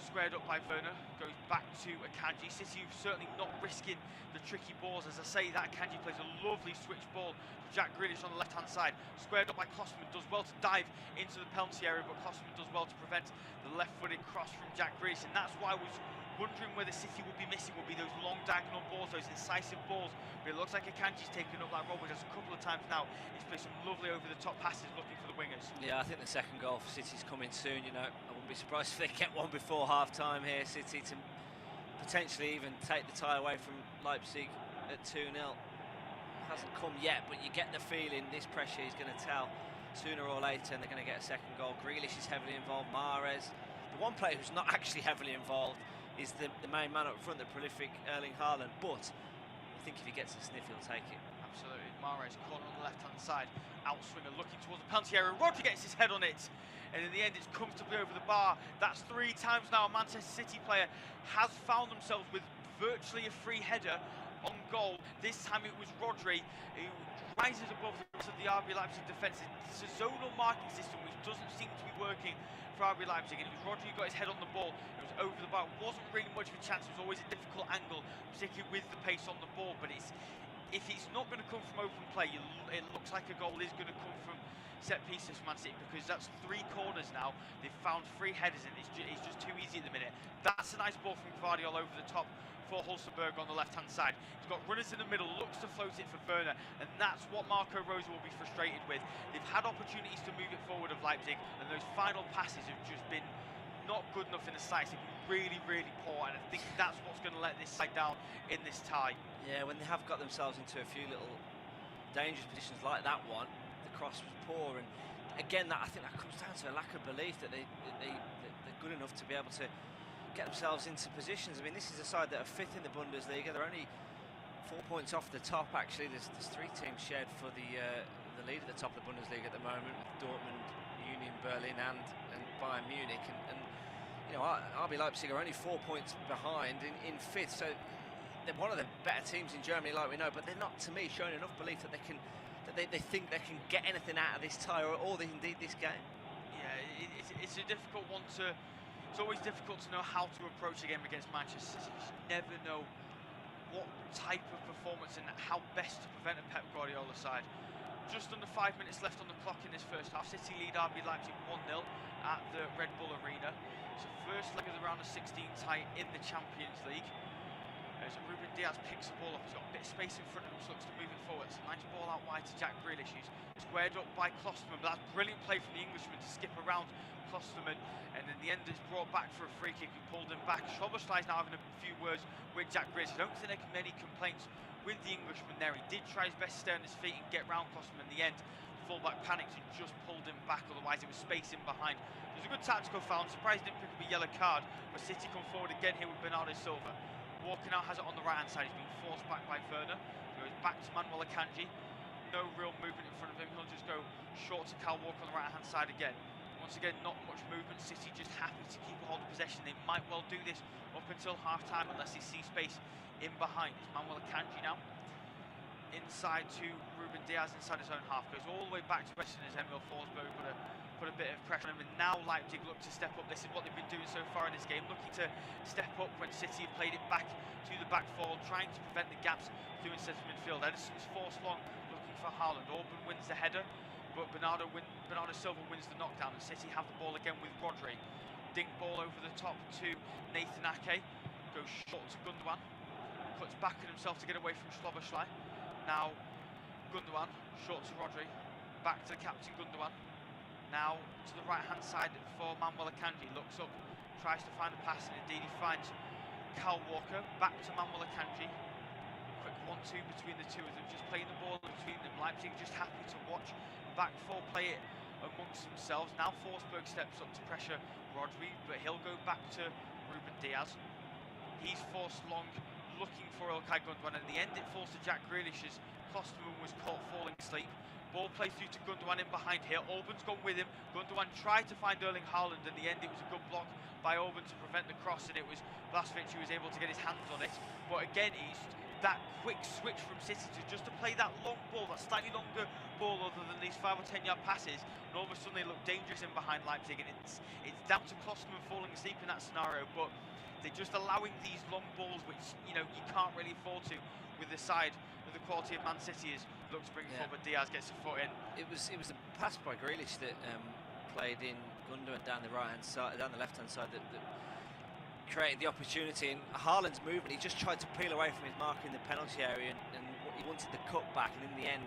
Squared up by Werner, goes back to Akanji. City certainly not risking the tricky balls. As I say, that Akanji plays a lovely switch ball to Jack Grealish on the left-hand side. Squared up by Klostermann, does well to dive into the penalty area, but Klostermann does well to prevent the left-footed cross from Jack Grealish, and that's why I was wondering whether City would be missing would be those long diagonal balls, those incisive balls. But it looks like Akanji's taken up that role, which has a couple of times now. He's played some lovely over-the-top passes looking for the wingers. Yeah, I think the second goal for City's coming soon. You know, I wouldn't be surprised if they get one before half-time here. City to potentially even take the tie away from Leipzig at 2-0. Hasn't come yet, but you get the feeling this pressure is going to tell sooner or later, and they're going to get a second goal. Grealish is heavily involved. Mahrez, the one player who's not actually heavily involved is the main man up front, the prolific Erling Haaland, but I think if he gets a sniff, he'll take it. absolutely. Mahrez corner on the left-hand side. Outswinger looking towards the penalty area. Rodri gets his head on it. And in the end, it's comfortably over the bar. That's 3 times now a Manchester City player has found themselves with virtually a free header on goal. This time it was Rodri who rises above the rest of the RB Leipzig defence. It's a zonal marking system which doesn't seem to be working for RB Leipzig, and it was Rodri who got his head on the ball. It was over the bar. It wasn't really much of a chance. It was always a difficult angle, particularly with the pace on the ball. But if it's not going to come from open play, it looks like a goal is going to come from set pieces for Man City, because that's 3 corners now. They've found 3 headers in. It's just too easy at the minute. That's a nice ball from Gvardiol over the top for Hulsenberg on the left-hand side. He's got runners in the middle, looks to float it for Werner, and that's what Marco Rose will be frustrated with. They've had opportunities to move it forward of Leipzig, and those final passes have just been not good enough in the slice. They've been really, really poor, and I think that's what's going to let this side down in this tie. Yeah, when they have got themselves into a few little dangerous positions like that one, the cross was poor, and again, I think that comes down to a lack of belief that they're good enough to be able to get themselves into positions. I mean, this is a side that are 5th in the Bundesliga. They're only 4 points off the top. Actually, there's 3 teams shared for the lead at the top of the Bundesliga at the moment, with Dortmund, Union Berlin, and Bayern Munich. And you know, RB Leipzig are only 4 points behind in 5th. So they're one of the better teams in Germany, like we know. But they're not, to me, showing enough belief that they can, they think they can get anything out of this tie, or indeed this game. Yeah, it's a difficult one to. It's always difficult to know how to approach a game against Manchester City. You never know what type of performance and how best to prevent a Pep Guardiola side. Just under 5 minutes left on the clock in this first half. City lead RB Leipzig 1-0 at the Red Bull Arena. So first leg of the round of 16 tie in the Champions League. As Ruben Diaz picks the ball up, he's got a bit of space in front of him, so looks to move it forward. It's a nice ball out wide to Jack Grealish, who's squared up by Klosterman, but that's brilliant play from the Englishman to skip around Klosterman, and in the end it's brought back for a free kick. He pulled him back. Schloberschlei is now having a few words with Jack Grealish. I don't think there can be any complaints with the Englishman there. He did try his best to stay on his feet and get round Klosterman. In the end, the fullback panicked and just pulled him back, otherwise it was space in behind. It was a good tactical foul. I'm surprised he didn't pick up a yellow card, but City come forward again here with Bernardo Silva. Walker now has it on the right-hand side. He's been forced back by Werner. Goes back to Manuel Akanji. No real movement in front of him. He'll just go short to Kyle Walker on the right-hand side again. Once again, not much movement. City just happy to keep a hold of possession. They might well do this up until half-time unless they see space in behind. It's Manuel Akanji now. Inside to Ruben Diaz inside his own half. Goes all the way back to Weston as Emil Forsberg put a bit of pressure on him, and now Leipzig look to step up. This is what they've been doing so far in this game, looking to step up when City have played it back to the back four, trying to prevent the gaps through in centre midfield. Ederson's forced long, looking for Haaland. Orban wins the header, but Bernardo Silva wins the knockdown, and City have the ball again with Rodri. Dink ball over the top to Nathan Ake, goes short to Gundogan, puts back on himself to get away from Schloberschlei. Now Gundogan, short to Rodri, back to the captain Gundogan. Now to the right-hand side for Manuel Akanji, looks up, tries to find a pass, and indeed he finds Kyle Walker. Back to Manuel Akanji. Quick 1-2 between the two of them, just playing the ball between them. Leipzig just happy to watch back four play it amongst themselves. Now Forsberg steps up to pressure Rodri, but he'll go back to Ruben Diaz. He's forced long, looking for Ilkay Gundogan. In the end, it falls to Jack Grealish as Klosterman was caught falling asleep. Ball plays through to Gundogan in behind here. Orban's gone with him. Gundogan tried to find Erling Haaland. In the end, it was a good block by Orban to prevent the cross, and it was Vlahovic who was able to get his hands on it. But again, it's that quick switch from City to just to play that long ball, that slightly longer ball, other than these 5 or 10 yard passes, and all of a sudden they look dangerous in behind Leipzig, and it's down to Klosterman falling asleep in that scenario. But they're just allowing these long balls, which you can't really afford to with the side of the quality of Man City is. Looks to bring it forward, Diaz gets a foot in. It was a pass by Grealish that played in Gundogan down the right-hand side, down the left-hand side that created the opportunity. And Haaland's movement, he just tried to peel away from his mark in the penalty area, and he wanted the cut back, and in the end,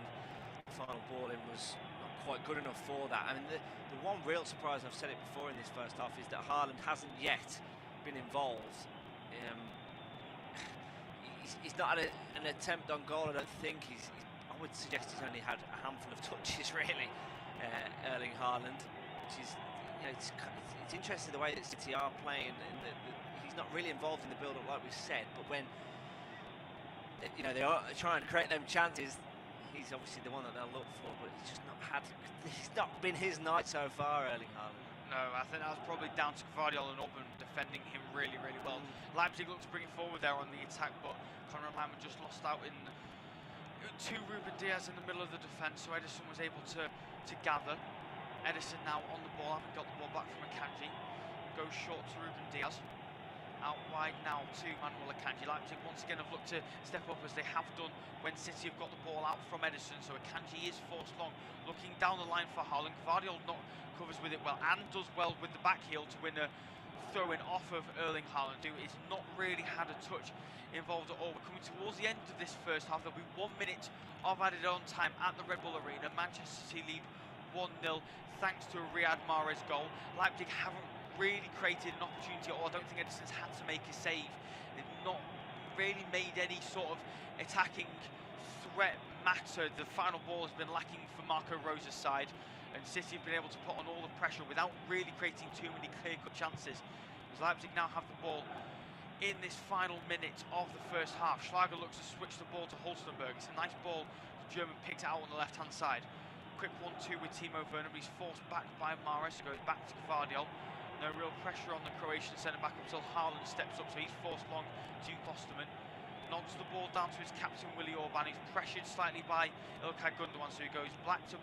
the final ball in was not quite good enough for that. I mean, the one real surprise, I've said it before in this first half, is that Haaland hasn't yet been involved. He's not had an attempt on goal, I don't think. I would suggest he's only had a handful of touches, really, Erling Haaland, which is, it's interesting the way that City are playing, and he's not really involved in the build-up like we've said, but when, they are trying to create them chances, he's obviously the one that they'll look for, but he's just not had. It's not been his night so far, Erling Haaland. No, I think that was probably down to Gvardiol and Orban defending him really, really well. Leipzig looked to bring it forward there on the attack, but Conrad Laimer just lost out in to Ruben Diaz in the middle of the defence, so Ederson was able to gather. Ederson now on the ball, having got the ball back from Akanji. Goes short to Ruben Diaz. Out wide now to Manuel Akanji. Leipzig once again have looked to step up as they have done when City have got the ball out from Ederson, so Akanji is forced long. Looking down the line for Haaland. Gvardiol not covers with it well and does well with the back heel to win a throw-in off of Erling Haaland, who is not really had a touch involved at all. We're coming towards the end of this first half. There'll be 1 minute of added on time at the Red Bull Arena. Manchester City lead 1-0 thanks to a Riyad Mahrez goal. Leipzig haven't really created an opportunity at all. I don't think Ederson's had to make a save. They've not really made any sort of attacking threat matter. The final ball has been lacking for Marco Rosa's side, and City have been able to put on all the pressure without really creating too many clear-cut chances. As Leipzig now have the ball in this final minute of the first half. Schlager looks to switch the ball to Hulstenberg. It's a nice ball. The German picked it out on the left-hand side. Quick 1-2 with Timo Werner, but he's forced back by Mahrez, so goes back to Gvardiol. No real pressure on the Croatian centre-back until Haaland steps up, so he's forced long to Klosterman. Nods the ball down to his captain, Willi Orban. He's pressured slightly by İlkay Gundogan, so he goes back to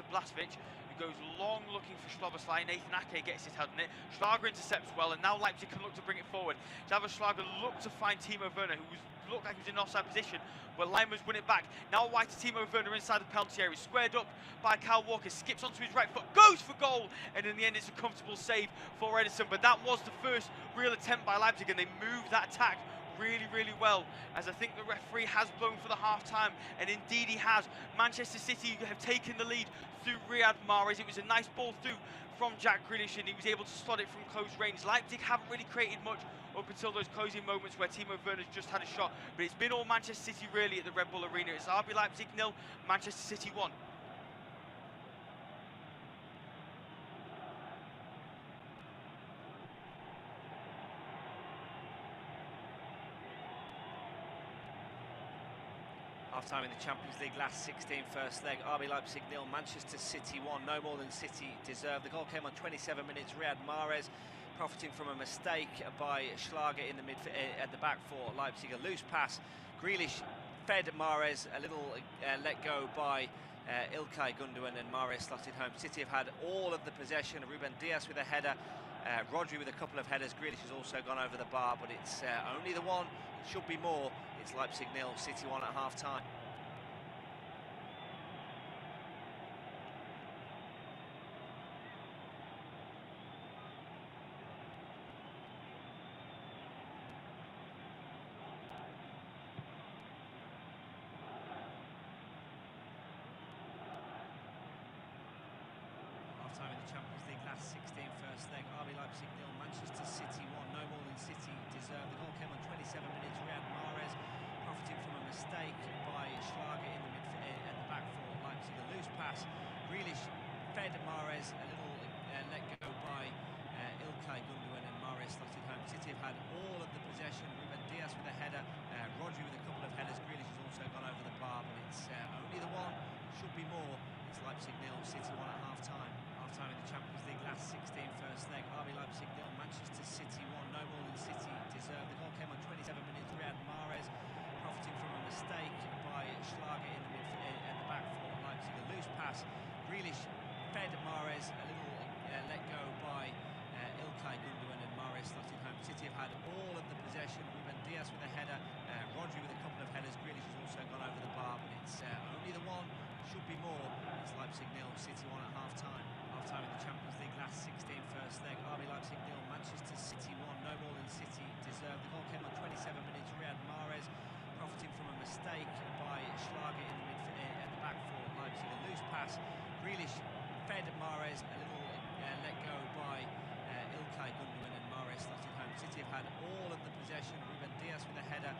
Blažević, who goes long looking for Szoboszlai. Nathan Ake gets his head on it. Schlager intercepts well, and now Leipzig can look to bring it forward. David Schlager looked to find Timo Werner, who looked like he was in offside position, but Leimer's win it back. Now wide to Timo Werner inside the penalty area, squared up by Kyle Walker, skips onto his right foot, goes for goal, and in the end it's a comfortable save for Ederson. But that was the first real attempt by Leipzig, and they moved that attack really well, as I think the referee has blown for the half-time, and indeed he has. Manchester City have taken the lead through Riyad Mahrez. It was a nice ball through from Jack Grealish, and he was able to slot it from close range. Leipzig haven't really created much up until those closing moments where Timo Werner's just had a shot, but it's been all Manchester City really at the Red Bull Arena. It's RB Leipzig 0, Manchester City 1. Half-time in the Champions League, last 16 first leg. RB Leipzig 0, Manchester City 1. No more than City deserved. The goal came on 27 minutes. Riyad Mahrez profiting from a mistake by Schlager in the at the back for Leipzig. A loose pass. Grealish fed Mahrez. A little let go by İlkay Gundogan, and Mahrez slotted home. City have had all of the possession. Ruben Diaz with a header. Rodri with a couple of headers. Grealish has also gone over the bar, but it's only the one. It should be more. It's Leipzig 0, City 1 at half-time. Half-time in the Champions League, last 16 first leg. RB Leipzig 0, Manchester City 1. No more than City deserved. The goal came on 27 minutes. Riyad Mahrez profiting from a mistake by Schlager in the at the back for Leipzig. A loose pass. Grealish fed Mahrez. A little let go by İlkay Gundogan, and Mahrez slotted home. City have had all of the possession. Ruben Diaz with a header. Rodri with a couple of headers. Grealish has also gone over the bar, but it's only the one. Should be more. It's Leipzig 0, City 1 at half-time. Half-time in the Champions League, last 16 first leg. RB Leipzig 0, Manchester City 1. No more than City deserved. The goal came on 27 minutes. Riyad Mahrez profiting from a mistake by Schlager in the at the back for Leipzig. A loose pass. Grealish fed Mahrez. A little let go by İlkay Gundogan, and Mahrez slotted home. City have had all of the possession. Ruben Diaz with a header. Rodri with a couple of headers. Grealish has also gone over the bar, but it's only the one. Should be more. It's Leipzig 0, City 1 at half-time. Half-time in the Champions League, last 16 first leg. RB Leipzig 0, Manchester City 1. No more than City deserved. The goal came on 27 minutes. Riyad Mahrez profiting from a mistake by Schlager in the at the back for Leipzig. A loose pass. Grealish fed Mahrez. A little let go by İlkay Gundogan, and Mahrez slotted home. City have had all of the possession. Ruben Diaz with a header.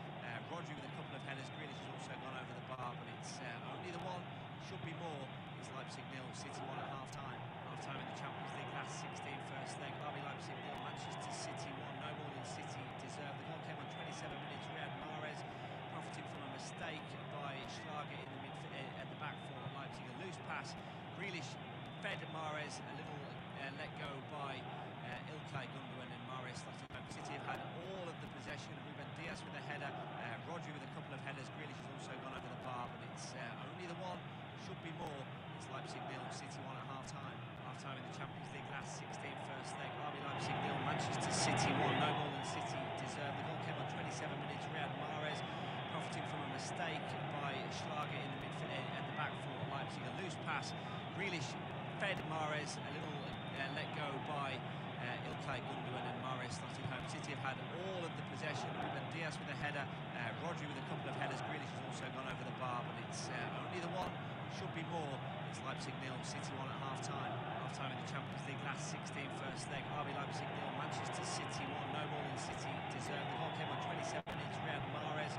Rodri with a couple of headers. Grealish has also gone over the bar, but it's only the one. Should be more. It's Leipzig 0, City 1 at half-time. Half-time in the Champions League, last 16 first leg. RB Leipzig 0, Manchester City 1. No more than City deserved. The goal came on 27 minutes. Riyad Mahrez profiting from a mistake by Schlager in the at the back for Leipzig. A loose pass. Grealish fed Mahrez, a little let go by Ilkay Gundogan, and Mahrez slotted home. City have had all of the possession. Ruben Dias with a header, Rodri with a couple of headers. Grealish has also gone over the bar, but it's only the one. Should be more. It's Leipzig 0, City 1 at half-time. Half-time in the Champions League last 16 first leg. RB Leipzig 0, Manchester City 1. No more than City deserved. The goal came on 27 minutes. Riyad Mahrez profiting from a mistake by Schlager in the midfield at the back for Leipzig. A loose pass. Grealish fed Mahrez, a little let go by Ilkay Gundogan, and Mahrez slotted home. City have had all of the possession. Ruben Dias with a header, Rodri with a couple of headers. Grealish has also gone over the bar, but it's only the one. Should be more. It's Leipzig 0, City 1 at half-time. Half-time in the Champions League last 16 first leg. RB Leipzig 0, Manchester City 1. No more than City deserved. The goal came on 27 minutes. Riyad Mahrez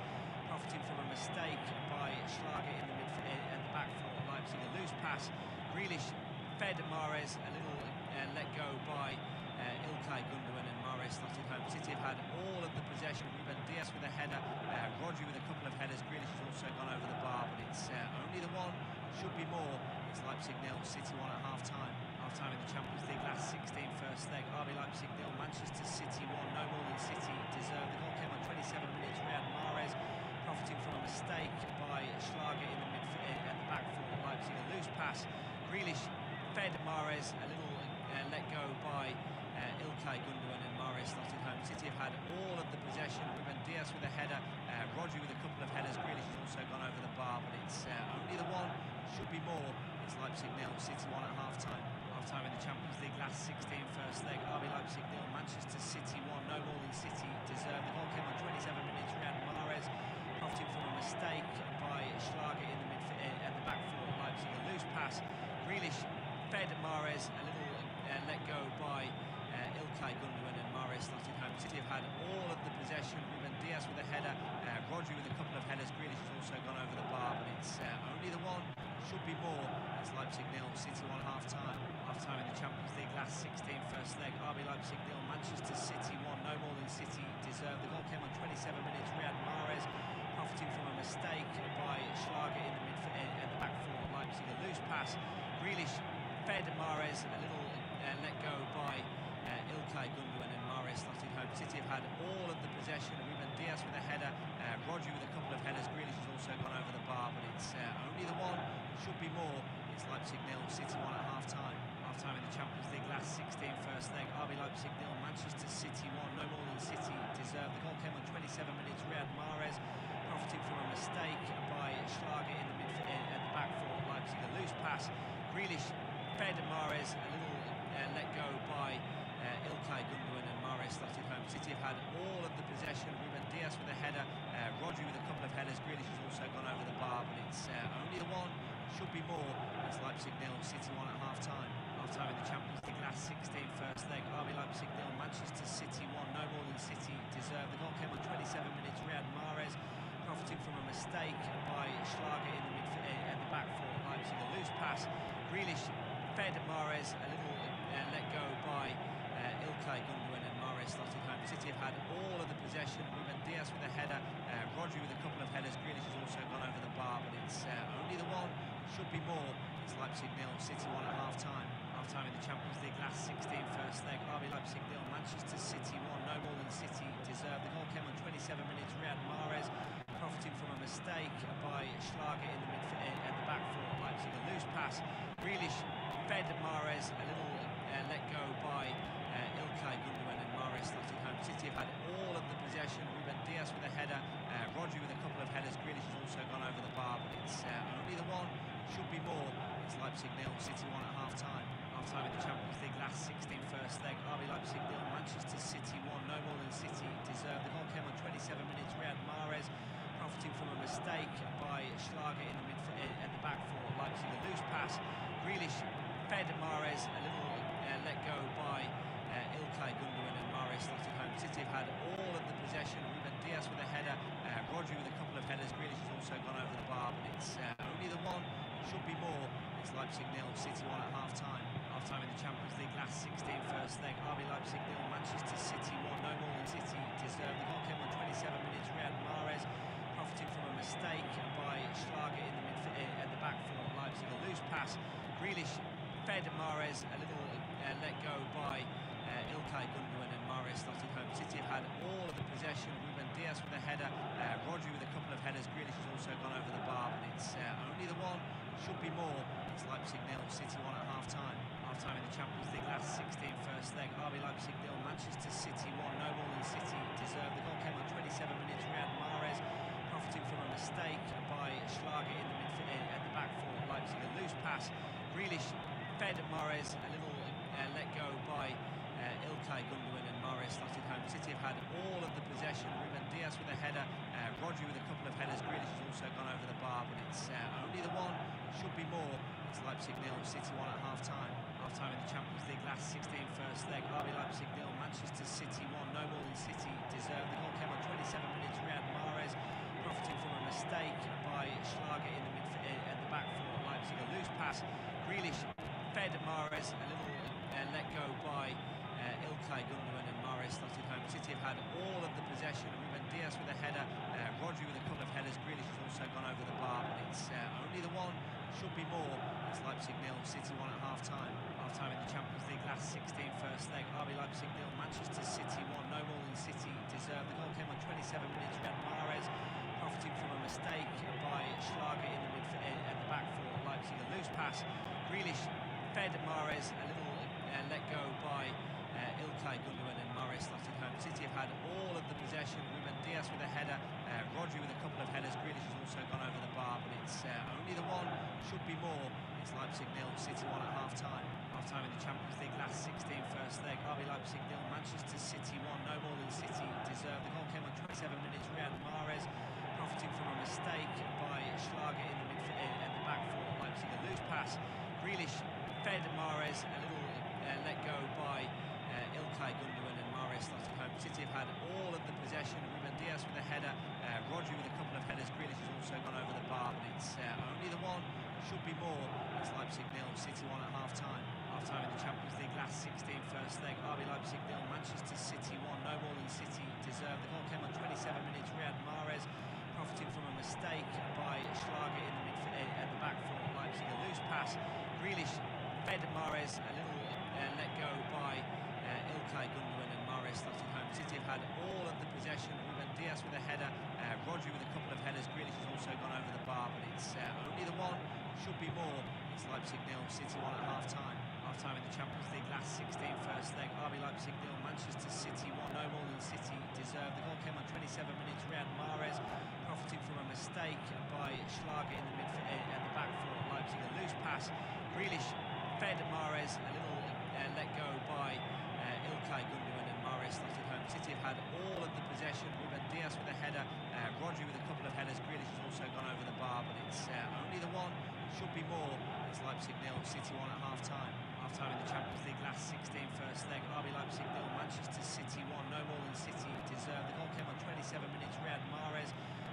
profiting from a mistake by Schlager in the midfield at the back for Leipzig. A loose pass. Grealish fed Mahrez, a little let go by Ilkay Gundogan, and Mahrez slotted home. City have had all of the possession. Ruben Dias with a header, Rodri with a couple of headers. Grealish has also gone over the bar, but it's only the one. Should be more. It's Leipzig 0, City 1 at half-time. Half-time in the Champions League last 16 first leg. RB Leipzig 0, Manchester City 1. No more than City deserved. The goal came on 27 minutes. Riyad Mahrez profiting from a mistake by Schlager in the midfield at the back for Leipzig. A loose pass. Grealish fed Mahrez, a little let go by Ilkay Gundogan, and Mahrez slotted home. City have had all of the possession. Ruben Dias with a header, Rodri with a couple of headers. Grealish has also gone over the bar, but it's only the one. Should be more. It's Leipzig 0, City 1 at half-time. Half-time in the Champions League last 16 first leg. RB Leipzig 0, Manchester City 1. No more than City deserved. The goal came on 27 minutes. Riyad Mahrez profiting from a mistake by Schlager in the midfield at the back for Leipzig. A loose pass. Grealish fed Mahrez, a little let go by Ilkay Gundogan, and Mahrez slotted home. City have had all of the possession. Ruben Dias with a header, Rodri with a couple of headers. Grealish has also gone over the bar, but it's only the one. Should be more. It's Leipzig 0, City 1 half-time. Half-time in the Champions League last 16 first leg. RB Leipzig 0, Manchester City 1. No more than City deserved. The goal came on 27 minutes. Riyad Mahrez profiting from a mistake by Schlager in the midfield at the back for Leipzig. A loose pass. Grealish fed Mahrez, a little let go by Ilkay Gundogan, and Mahrez slotted home. City have had all of the possession. Ruben Dias with a header, Rodri with a couple of headers. Grealish has also gone over the bar, but it's only the one. Should be more. It's Leipzig 0, City 1 at half-time. Half-time in the Champions League last 16 first leg. RB Leipzig 0, Manchester City 1. No more than City deserved. The goal came on 27 minutes. Riyad Mahrez profiting from a mistake by Schlager in the midfield at the back for Leipzig. A loose pass. Grealish fed Mahrez, a little let go by Ilkay Gundogan, and Mahrez slotted home. City have had all of the possession. Ruben Dias with a header, Rodri with a couple of headers. Grealish has also gone over the bar, but it's only the one. Should be more. It's Leipzig 0, City 1 at half-time. Half-time in the Champions League last 16 first leg. RB Leipzig 0, Manchester City 1. No more than City deserved. The goal came on 27 minutes. Riyad Mahrez profiting from a mistake by Schlager in the midfield at the back for Leipzig. A loose pass. Grealish fed Mahrez, a little let go by Ilkay Gundogan, and Mahrez slotted home. City have had all of the possession. Ruben Dias with a header, Rodri with a couple of headers. Grealish has also gone over the bar, but it's only the one. Should be more. It's Leipzig 0, City 1 at half-time. Half-time in the Champions League last 16 first leg. RB Leipzig 0, Manchester City 1. No more than City deserved. The goal came on 27 minutes. Riyad Mahrez profiting from a mistake by Schlager in the midfield at the back for Leipzig. A loose pass. Grealish fed Mahrez, a little let go by Ilkay Gundogan, and Mahrez slotted home. City have had all of the possession. Ruben Dias with a header, Rodri with a couple of headers. Grealish has also gone over the bar, but it's only the one. Should be more. It's Leipzig 0, City 1 at half-time. Half-time in the Champions League last 16 first leg. RB Leipzig 0, Manchester City 1. No more than City deserved. The goal came on 27 minutes. Riyad Mahrez profiting from a mistake by Schlager in the midfield at the back for Leipzig. A loose pass. Grealish fed Mahrez, a little let go by Ilkay Gundogan, and Mahrez slotted home. City have had all of the possession. Ruben Dias with a header, Rodri with a couple of headers. Grealish has also gone over the bar, but it's only the one. Should be more. It's Leipzig 0, City 1 at half-time. Half-time in the Champions League last 16 first leg. RB Leipzig 0, Manchester City 1. No more than City deserved. The goal came on 27 minutes. Riyad Mahrez profiting from a mistake by Schlager in the midfield at the back for Leipzig. A loose pass. Grealish fed Mahrez. A little let go by Ilkay Gundogan, and Mahrez slotted home. City have had all of the possession. Ruben Dias with a header. Rodri with a couple of headers. Grealish has also gone over the bar, but it's only the one. Should be more. It's Leipzig 0, City 1 at half-time. Half-time in the Champions League last 16 first leg. RB Leipzig 0, Manchester City 1. No more than City deserved. The goal came on 27 minutes. Riyad Mahrez profiting from a mistake by Schlager in the midfield at the back for Leipzig. A loose pass. Grealish fed Mahrez. A little let go by Ilkay Gundogan, and Mahrez slotted home. City have had all of the possession. Ruben Dias with a header. Rodri with a couple of headers. Grealish has also gone over the bar, but it's only the one. Should be more. It's Leipzig 0, City 1 at half-time. Half-time in the Champions League last 16 first leg. RB Leipzig 0, Manchester City 1. No more than City deserved. The goal came on 27 minutes. Riyad Mahrez profiting from a mistake by Schlager in the midfield at the back for Leipzig. A loose pass. Grealish fed Mahrez. A little let go by Ilkay Gundogan, and Mahrez slotted home. City have had all of the possession. Ruben Dias with a header. Rodri with a couple of headers. Grealish has also gone over the bar, but it's only the one. Should be more. It's Leipzig 0, City 1 at half-time. Half-time in the Champions League last 16 first leg. RB Leipzig 0, Manchester City 1. No more than City deserved. The goal came on 27 minutes. Riyad Mahrez profiting from a mistake by Schlager in the midfield at the back for Leipzig. A loose pass. Grealish fed Mahrez. A little let go by Ilkay Gundogan, and Mahrez slotted home. City have had all of the possession. Ruben Dias with a header. Rodri with a couple of headers. Grealish has also gone over the bar, but it's only the one. Should be more. It's Leipzig 0, City 1 at half-time. Half-time in the Champions League last 16 first leg. RB Leipzig 0, Manchester City 1. No more than City deserved. The goal came on 27 minutes. Riyad Mahrez profiting from a mistake by Schlager in the midfield at the back for Leipzig. A loose pass. Grealish fed Mahrez. A little let go by Ilkay Gundogan, and Mahrez slotted home. City have had all of the possession. Ruben Dias with a header. Rodri with a couple of headers. Grealish has also gone over the bar, but it's only the one. Should be more. It's Leipzig 0, City 1 at half-time. Half-time in the Champions League last 16 first leg. RB Leipzig 0, Manchester City 1. No more than City deserved. The goal came on 27 minutes. Riyad Mahrez profiting from a mistake by Schlager in the midfield at the back for Leipzig. A loose pass. Grealish fed Mahrez. A little let go by Ilkay Gundogan, and Mahrez slotted home. City have had all of the possession. Ruben Dias with a header. Rodri with a couple of headers. Grealish has also gone over the bar, but it's only the one. Should be more. It's Leipzig 0, City 1 at half-time. Half-time in the Champions League last 16 first leg. RB Leipzig 0, Manchester City 1. No more than City deserved. The goal came on 27 minutes. Riyad Mahrez profiting from a mistake by Schlager in the midfield at the back for Leipzig. A loose pass. Grealish fed Mahrez. A little let go by Ilkay Gundogan, and Mahrez slotted home. City have had all of the possession. Ruben Dias with a header. Rodri with a couple of headers. Grealish has also gone over the bar, but it's only the one. Should be more. It's Leipzig 0, City 1 at half-time. Half-time in the Champions League last 16 first leg. RB Leipzig 0, Manchester City 1. No more than City deserved. The goal came on 27 minutes. Riyad Mahrez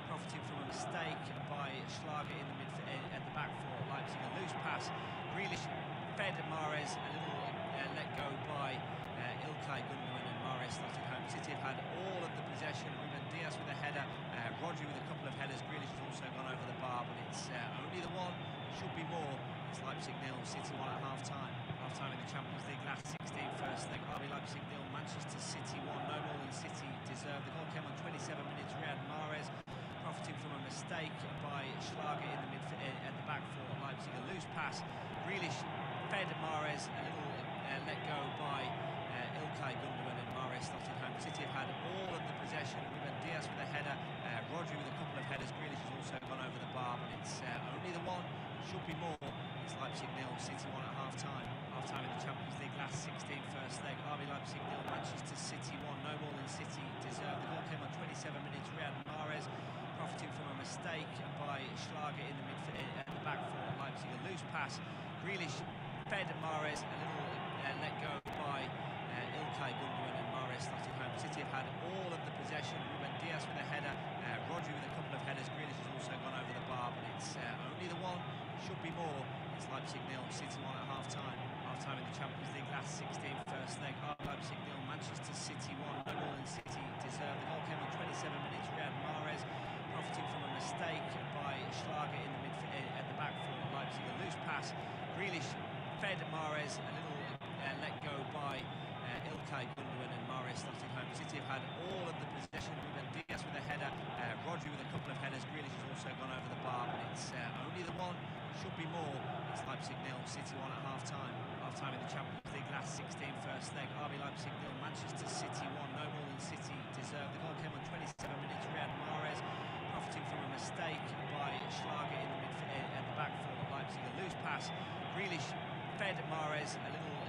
profiting from a mistake by Schlager in the midfield at the back for Leipzig. A loose pass. Grealish fed Mahrez. A little let go by Ilkay Gundogan, and Mahrez slotted home. City have had all of the possession. Ruben Dias with a header. Rodri with a couple of headers. Grealish has also gone over the bar, but it's only the one. Should be more. It's Leipzig 0, City 1 at half-time. Half-time in the Champions League last 16 first leg. RB Leipzig 0, Manchester City 1. No more than City deserved. The goal came on 27 minutes. Riyad Mahrez profiting from a mistake by Schlager in the midfield at the back for Leipzig. A loose pass. Grealish fed Mahrez. A little let go by Ilkay Gundogan, and Mahrez slotted home. City have had all of the possession. Ruben Dias with a header. Rodri with a couple of headers. Grealish has also gone over the bar, but it's only the one. Should be more. It's Leipzig 0, City 1 at half-time. Half-time in the Champions League last 16 first leg. RB Leipzig 0, Manchester City 1. No more than City deserved. The goal came on 27 minutes. Riyad Mahrez profiting from a mistake by Schlager in the midfield at the back for Leipzig. A loose pass. Grealish fed Mahrez. A little let go by Ilkay Gundogan, and Mahrez slotted home. City have had all of the possession. Ruben Dias with a header. Rodri with a couple of headers. Grealish has also gone over the bar, but it's only the one. Should be more. It's Leipzig 0, City 1 at half-time. Half-time in the Champions League last 16 first leg. RB Leipzig 0, Manchester City 1. No more than City deserved. The goal came on 27 minutes. Riyad Mahrez profiting from a mistake by Schlager in the midfield at the pass. Grealish fed Mahrez, a little let go by Ilkay Gundogan, and Mahrez slotted home. City have had all of the possession. Ruben Diaz with a header, Rodri with a couple of headers. Grealish has also gone over the bar, but it's only the one. Should be more. It's Leipzig 0, City 1 at half-time. Half-time in the Champions League, last 16 first leg. RB Leipzig 0, Manchester City 1. No more than City deserved. The goal came on 27 minutes. Riyad Mahrez profiting from a mistake by Schlager in the midfield at the back for Leipzig. A loose pass. Grealish fed Mahrez, a little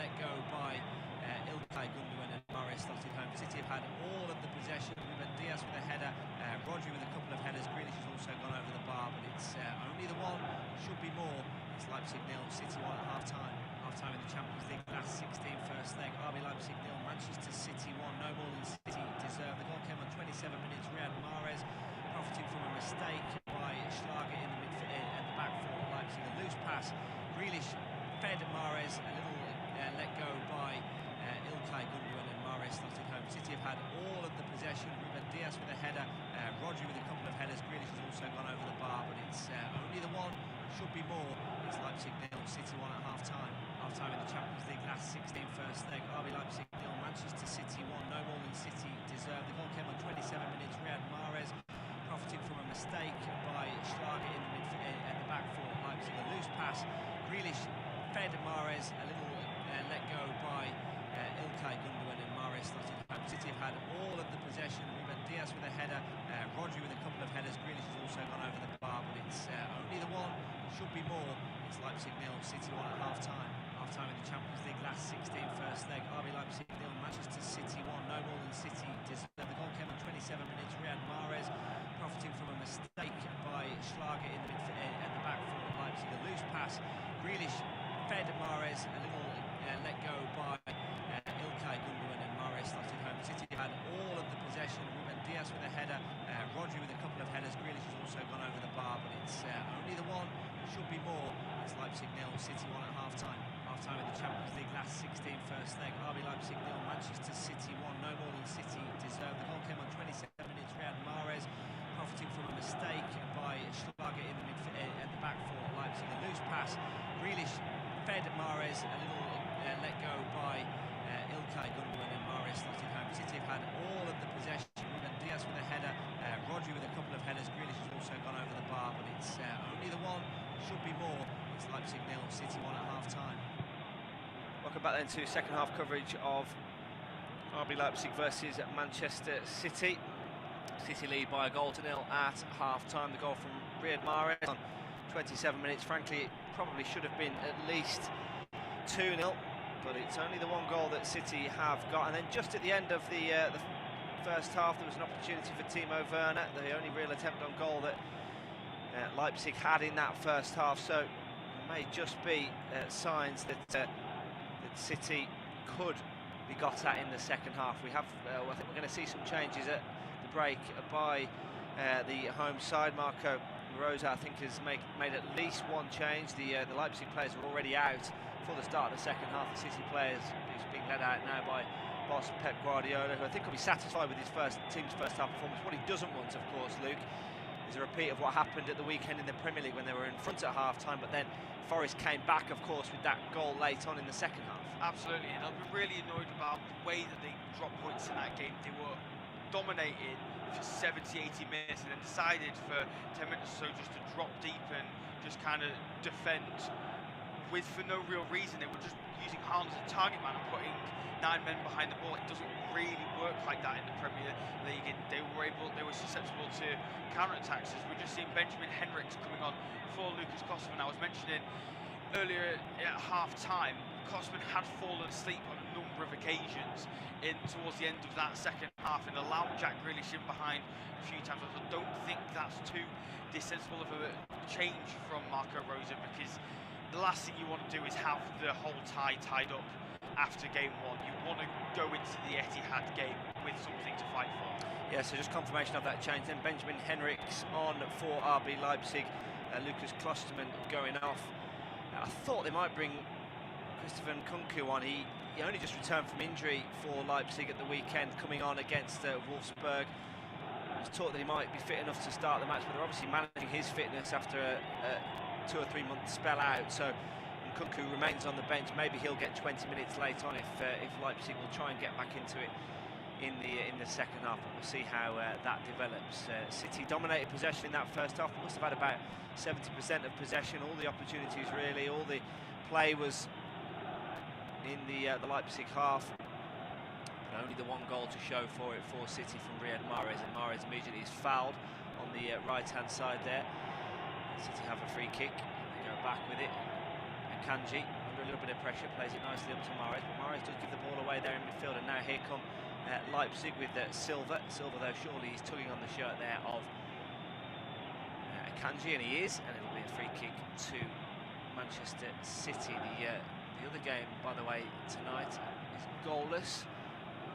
let go by Ilkay Gundogan, and Mahrez slotted home. City have had all of the possession. Ruben Diaz with a header, Rodri with a couple of headers. Grealish has also gone over the bar, but it's only the one. Should be more. It's Leipzig 0, City 1 at half-time. Half-time in the Champions League, last 16 first leg. RB Leipzig 0, Manchester City 1. No more than City deserved. The goal came on 27 minutes. Riyad Mahrez profiting from a mistake by Schlager in the midfield at the back for Leipzig. A loose pass. Grealish fed Mahrez, a little let go by Ilkay Gundogan, and Mahrez slotted home. City have had all of the possession. Ruben Diaz with a header, Rodri with a couple of headers. Grealish has also gone over the bar, but it's only the one. Should be more. It's Leipzig 0, City 1 at half-time. Half-time in the Champions League, last 16 first leg. RB Leipzig 0, Manchester City 1. No more than City deserved. The goal came on 27 minutes. Riyad Mahrez profiting from a mistake by Schlager in the midfield at the back for Leipzig. A loose pass. Grealish fed Mahrez, a little let go by Ilkay Gundogan, and Mahrez slotted home. City have had all of the possession. Ruben Diaz with a header, Rodri with a couple of headers. Grealish has also gone over the bar, but it's only the one. Should be more. It's Leipzig 0, City 1 at half-time. Half-time in the Champions League, last 16 first leg. RB Leipzig 0, Manchester City 1. No more than City deserved. The goal came on 27 minutes. Riyad Mahrez profiting from a mistake by Schlager in the midfield at the back for Leipzig. A loose pass. Grealish fed Mahrez, a little let go by Ilkay Gundogan, and Mahrez slotted home. City have had all of the possession. Ruben Diaz with a header, Rodri with a couple of headers. Grealish has also gone over the bar, but it's only the one. Should be more. It's Leipzig 0, City 1 at half-time. Half-time in the Champions League, last 16 first leg. RB Leipzig 0, Manchester City 1. No more than City deserved. The goal came on 27 minutes. Riyad Mahrez profiting from a mistake by Schlager in the midfield at the back for Leipzig. A loose pass. Grealish fed Mahrez, a little let go by Ilkay Gundogan, and Mahrez slotted home. City have had all of the possession. Ruben Diaz with a header, Rodri with a couple of headers. Grealish has also gone over the bar, but it's only the one. Should be more. It's Leipzig 0, City 1 at half-time. Welcome back then to second half coverage of RB Leipzig versus Manchester City. City lead by a goal to nil at half-time. The goal from Riyad Mahrez on 27 minutes. Frankly, it probably should have been at least 2-0, but it's only the one goal that City have got. And then just at the end of the first half, there was an opportunity for Timo Werner, the only real attempt on goal that Leipzig had in that first half. So it may just be signs that City could be got at in the second half. I think we're going to see some changes at the break by the home side. Marco Rosa, I think, has made at least one change. The Leipzig players are already out for the start of the second half. The City players is being led out now by boss Pep Guardiola, who I think will be satisfied with his team's first half performance. What he doesn't want, of course, Luke, is a repeat of what happened at the weekend in the Premier League when they were in front at half-time, but then Forest came back, of course, with that goal late on in the second half. Absolutely, and I've been really annoyed about the way that they dropped points in that game. They were dominated for 70-80 minutes and then decided for 10 minutes or so just to drop deep and just kind of defend for no real reason. They were just using Haaland as a target man and putting 9 men behind the ball. It doesn't really work like that in the Premier League, and they were susceptible to counter-attacks. As we're just seeing Benjamin Henrichs coming on for Lucas Kossman. I was mentioning earlier at half-time, Kossman had fallen asleep on a number of occasions towards the end of that second half and allowed Jack Grealish in behind a few times. I don't think that's too distasteful of a change from Marco Rosa, because the last thing you want to do is have the whole tie tied up after game one. You want to go into the Etihad game with something to fight for. Yeah, so just confirmation of that change. Then Benjamin Henrichs on for RB Leipzig. Lucas Klosterman going off. I thought they might bring Christopher Nkunku on. He only just returned from injury for Leipzig at the weekend, coming on against Wolfsburg. It was thought that he might be fit enough to start the match, but they're obviously managing his fitness after a 2 or 3 month spell out. So Nkunku remains on the bench. Maybe he'll get 20 minutes late on if Leipzig will try and get back into it in the second half. But we'll see how that develops. City dominated possession in that first half. Must have had about 70% of possession. All the opportunities, really, all the play was in the Leipzig half. But only the one goal to show for it for City from Riyad Mahrez, and Mahrez immediately is fouled on the right-hand side there. City have a free kick, and they go back with it. Kanji, under a little bit of pressure, plays it nicely up to Mahrez, but Mahrez does give the ball away there in midfield, and now here come Leipzig with Silva. Silva, though, surely he's tugging on the shirt there of Kanji, and he is, and it'll be a free kick to Manchester City. The other game, by the way, tonight is goalless.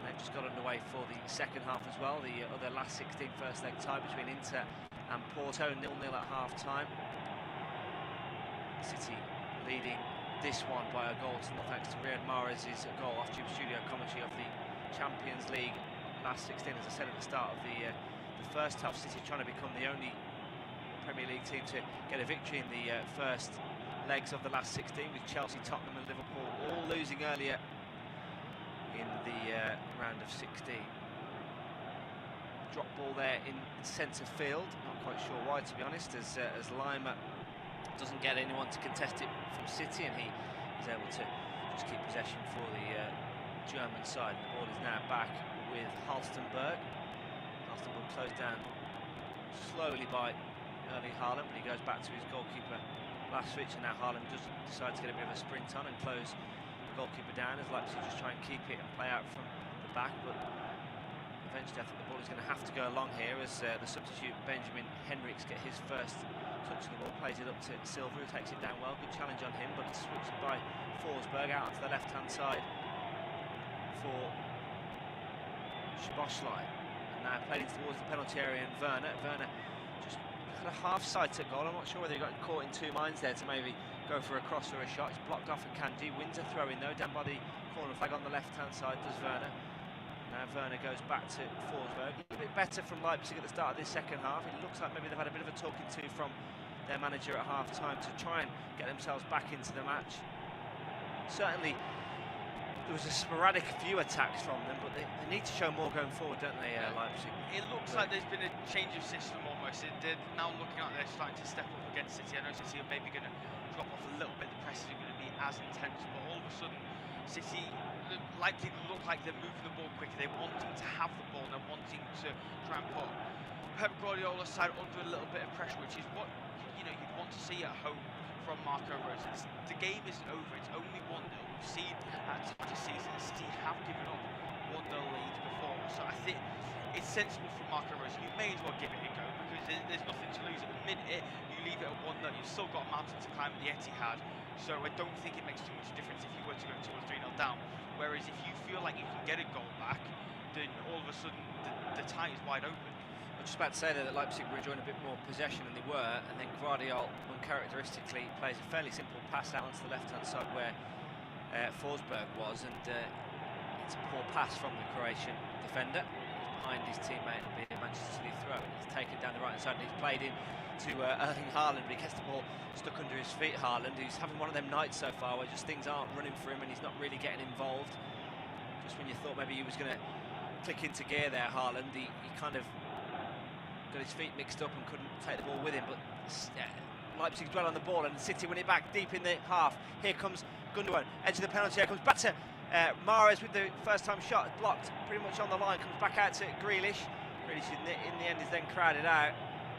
They've just got underway for the second half as well. The other last 16 first leg tie between Inter and Porto, 0-0 at half-time. City leading this one by a goal to nil thanks to Riyad Mahrez's goal off Tube Studio commentary of the Champions League last 16. As I said at the start of the first half, City trying to become the only Premier League team to get a victory in the first legs of the last 16, with Chelsea, Tottenham and Liverpool all losing earlier in the round of 16. Drop ball there in centre field, not quite sure why, to be honest, as Lima doesn't get anyone to contest it from City, and he is able to just keep possession for the German side. The ball is now back with Halstenberg. Halstenberg closed down slowly by Erling Haaland, but he goes back to his goalkeeper Leipzig, and now Haaland just decides to get a bit of a sprint on and close the goalkeeper down as Leipzig just try and keep it and play out from the back. But eventually I think the ball is going to have to go along here as the substitute Benjamin Henrichs get his first touch of the ball, plays it up to Silva, who takes it down well. Good challenge on him, but it's switched by Forsberg out to the left-hand side for Szoboszlai. And now played into towards the penalty area, and Werner just had a half-sighted goal. I'm not sure whether he got caught in two minds there to maybe go for a cross or a shot. It's blocked off at Kanji. Wins a throw-in though, down by the corner flag on the left-hand side, does Werner. Now Werner goes back to Forsberg. A little bit better from Leipzig at the start of this second half. It looks like maybe they've had a bit of a talking to from their manager at half-time to try and get themselves back into the match. Certainly there was a sporadic few attacks from them, but they need to show more going forward, don't they, Leipzig? It looks like there's been a change of system almost. They're now looking like they're starting to step up against City. I know City are maybe going to drop off a little bit. The press isn't going to be as intense, but all of a sudden City likely look like they're moving the ball quicker. They're wanting to have the ball. They're wanting to try and put Pep Guardiola's side under a little bit of pressure, which is what you'd want to see at home from Marco Rose. The game isn't over. It's only 1-0. We've seen at times this season City have given up 1-0 leads before. So I think it's sensible from Marco Rose. You may as well give it a go because there's nothing to lose. At the minute you leave it at 1-0, you've still got a mountain to climb at the Etihad. So I don't think it makes too much difference if you were to go 2 or 3-0 down. Whereas if you feel like you can get a goal back, then all of a sudden the tie is wide open. I was just about to say that Leipzig were enjoying a bit more possession than they were, and then Guardiola uncharacteristically plays a fairly simple pass out onto the left-hand side where Forsberg was, and it's a poor pass from the Croatian defender. He's behind his teammate, it'll be a Manchester City throw. He's taken down the right-hand side and he's played in to Erling Haaland, but he gets the ball stuck under his feet. Haaland, who's having one of them nights so far where just things aren't running for him and he's not really getting involved. Just when you thought maybe he was going to click into gear there, Haaland, he kind of got his feet mixed up and couldn't take the ball with him. But Leipzig dwell on the ball and City win it back deep in the half. Here comes Gundogan, edge of the penalty area, comes back to Mahrez with the first-time shot, blocked pretty much on the line, comes back out to Grealish. Grealish in the end is then crowded out.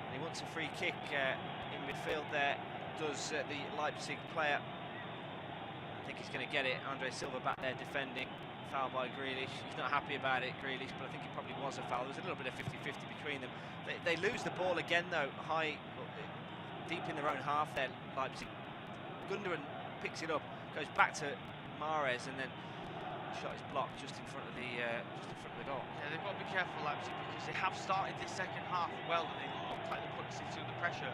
He wants a free kick in midfield there, does the Leipzig player. I think he's going to get it. Andre Silva back there defending. Foul by Grealish. He's not happy about it, Grealish, but I think it probably was a foul. There was a little bit of 50-50 between them. They lose the ball again, though, deep in their own half there, Leipzig. Gundogan picks it up, goes back to Mahrez, and then the shot is blocked just in front of the goal. Yeah, they've got to be careful, Leipzig, because they have started this second half well, and they look like they're putting City under pressure,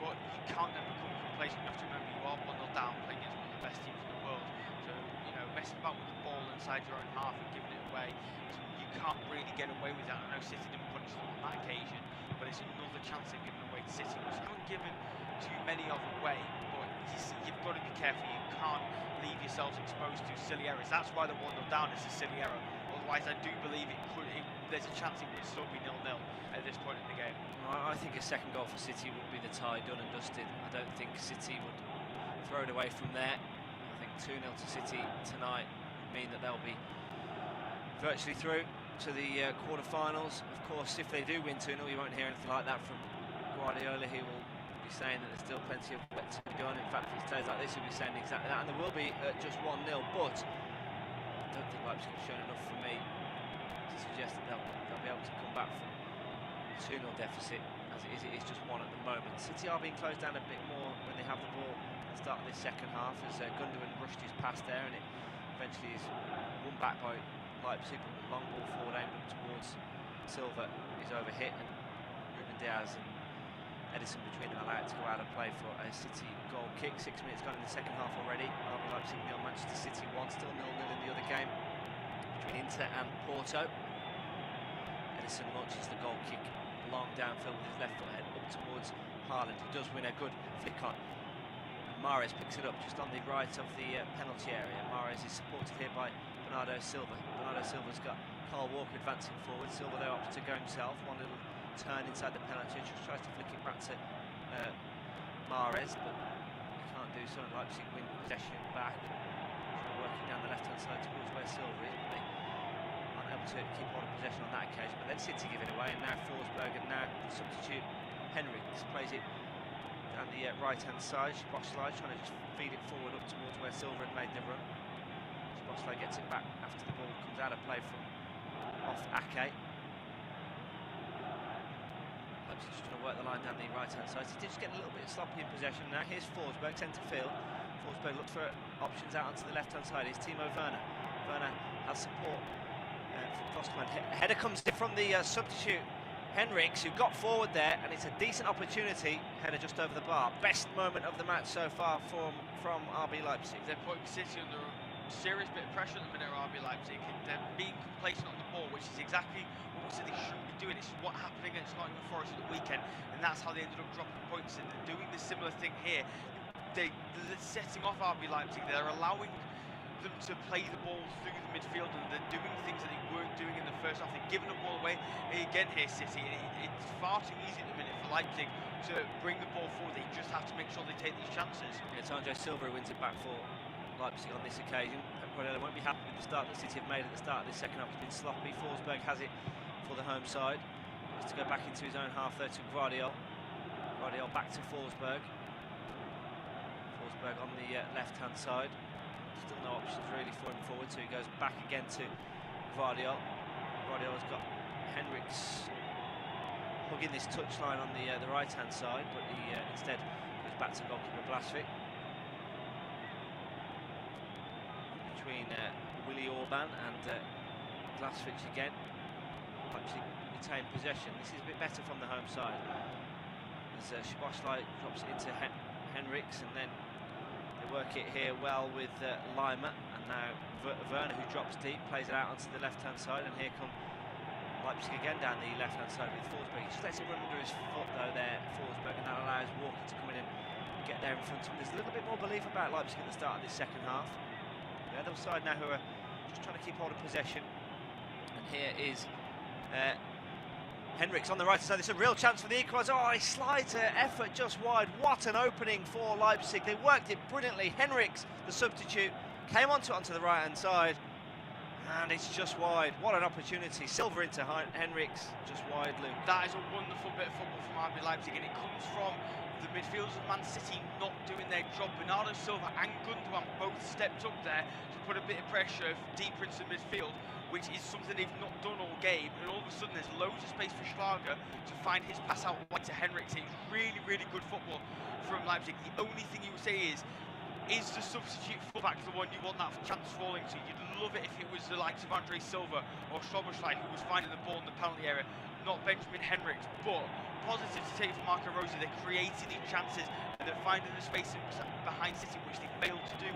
but you can't then become complacent. You have to remember you are 1-0 down, playing against one of the best teams in the world. So, messing about with the ball inside your own half and giving it away, you can't really get away with that. I know City didn't punish them on that occasion, but it's another chance they've given away to City, which haven't given too many of away, but you've got to be careful. You can't leave yourselves exposed to silly errors. That's why the 1-0 down is a silly error. Otherwise, I do believe there's a chance it would still be 0-0 at this point in the game. I think a second goal for City would be the tie done and dusted. I don't think City would throw it away from there. I think 2-0 to City tonight would mean that they'll be virtually through to the quarter-finals. Of course, if they do win 2-0, you won't hear anything like that from Guardiola. He will be saying that there's still plenty of work to be done. In fact, if it stays like this, he'll be saying exactly that. And there will be just 1-0, but I don't think Leipzig have shown enough for me to suggest that they'll be able to come back from 2-0 deficit. As it is just 1 at the moment. City are being closed down a bit more when they have the ball at the start of this second half, as Gundogan rushed his pass there, and it eventually is won back by Leipzig. Long ball forward aimed up towards Silva is overhit, and Ruben Diaz and Edison between them allowed to go out of play for a City goal kick. 6 minutes gone in the second half already. RB Leipzig 0, Manchester City 1, still 0-0 in the other game between Inter and Porto. Edison launches the goal kick long downfield with his left foot head up towards Haaland, who does win a good flick on. And Mahrez picks it up just on the right of the penalty area. Mahrez is supported here by Bernardo Silva. Bernardo Silva's got Carl Walker advancing forward. Silva though opts to go himself. One little turn inside the penalty, just tries to flick it back to Mahrez, but he can't do so. And Leipzig win possession back, working down the left-hand side towards where Silva is, but they aren't able to keep hold of possession on that occasion. But then City give it away, and now Forsberg, and now substitute Henriks plays it down the right-hand side. Szoboszlai trying to just feed it forward up towards where Silva had made the run. Szoboszlai gets it back after the ball comes out of play from off Ake. Leipzig just trying to work the line down the right-hand side. City just getting a little bit sloppy in possession. Now here's Forsberg, centre field. Forsberg looked for options out onto the left-hand side. It's Timo Werner. Werner has support from Klostermann. Header comes in from the substitute Henriks, who got forward there, and it's a decent opportunity. Header just over the bar. Best moment of the match so far from RB Leipzig. They're putting City under a serious bit of pressure at the minute, RB Leipzig. They're being complacent on the ball, which is exactly what we said they shouldn't be doing. It's what happened against Nottingham Forest at the weekend, and that's how they ended up dropping points. And they're doing the similar thing here. They're setting off RB Leipzig. They're allowing them to play the ball through the midfield, and they're doing things that they weren't doing in the first half. They're giving the ball away again here, City. It's far too easy at the minute for Leipzig to bring the ball forward. They just have to make sure they take these chances. It's Andre Silva who wins it back for Leipzig on this occasion. Pep Guardiola won't be happy with the start that City have made at the start of this second half. It's been sloppy. Forsberg has it for the home side. Has to go back into his own half there to Guardiola. Guardiola back to Forsberg. Forsberg on the left-hand side. Still no options really for him forward, so he goes back again to Guardiola. Guardiola's got Henriks hugging this touchline on the right-hand side, but he instead goes back to goalkeeper Blasvik. Between Willy Orban and Blasvik again. Leipzig retain possession. This is a bit better from the home side. As Szoboszlai drops it into Henriks, and then they work it here well with Lima, and now Werner, who drops deep, plays it out onto the left-hand side, and here come Leipzig again down the left-hand side with Forsberg. He just lets it run under his foot though there, Forsberg, and that allows Walker to come in and get there in front of him. There's a little bit more belief about Leipzig at the start of this second half. The other side now who are just trying to keep hold of possession, and here is Henriks on the right side. It's a real chance for the equaliser. Oh, he slides effort just wide. What an opening for Leipzig. They worked it brilliantly. Henriks, the substitute, came onto the right-hand side, and it's just wide. What an opportunity. Silva into Henriks, just wide, Luke. That is a wonderful bit of football from RB Leipzig, and it comes from the midfielders of Man City not doing their job. Bernardo Silva and Gundogan both stepped up there to put a bit of pressure deeper into midfield, which is something they've not done all game, and all of a sudden there's loads of space for Schlager to find his pass out wide to Henriks. It's really, really good football from Leipzig. The only thing you would say is the substitute fullback the one you want that chance falling to? You'd love it if it was the likes of Andre Silva or Szoboszlai who was finding the ball in the penalty area, not Benjamin Henriks. But positive to take from Marco Rose, they're creating these chances and they're finding the space behind City, which they failed to do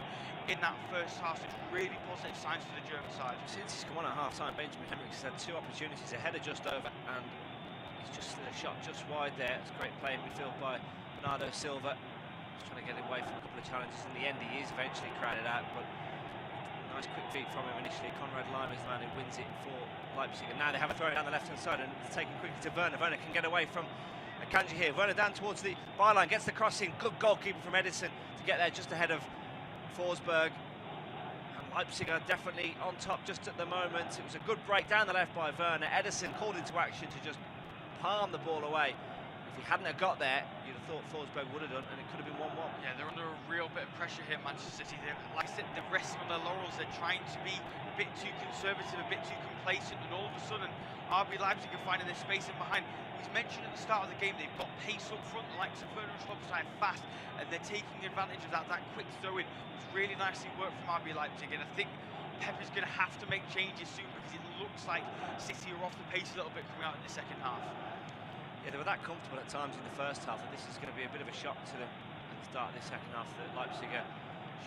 in that first half. So it's really positive signs for the German side. Since he's come on at half-time, Benjamin Henriks has had 2 opportunities, a header just over, and he's just slid a shot just wide there. It's great play in midfield by Bernardo Silva is trying to get away from a couple of challenges. In the end, he is eventually crowded out, but nice quick feet from him initially. Conrad Lima is the man who wins it for Leipzig, and now they have a throw down the left-hand side, and it's taken quickly to Werner. Werner can get away from Akanji here. Werner down towards the byline, gets the cross in. Good goalkeeper from Edison to get there just ahead of Forsberg. And Leipzig are definitely on top just at the moment. It was a good break down the left by Werner. Edison called into action to just palm the ball away. If he hadn't have got there, you'd have thought Forsberg would have done, and it could have been 1-1. Yeah, they're under a real bit of pressure here, Manchester City. Like I said, they're resting on their laurels. They're trying to be a bit too conservative, a bit too complacent, and all of a sudden, RB Leipzig are finding their space in behind. He's mentioned at the start of the game they've got pace up front, the likes of Werner and Schlotterstein fast, and they're taking advantage of that. That quick throw-in was really nicely worked from RB Leipzig, and I think Pep is going to have to make changes soon because it looks like City are off the pace a little bit coming out in the second half. Yeah, they were that comfortable at times in the first half that this is going to be a bit of a shock to them at the start of the second half, that Leipzig are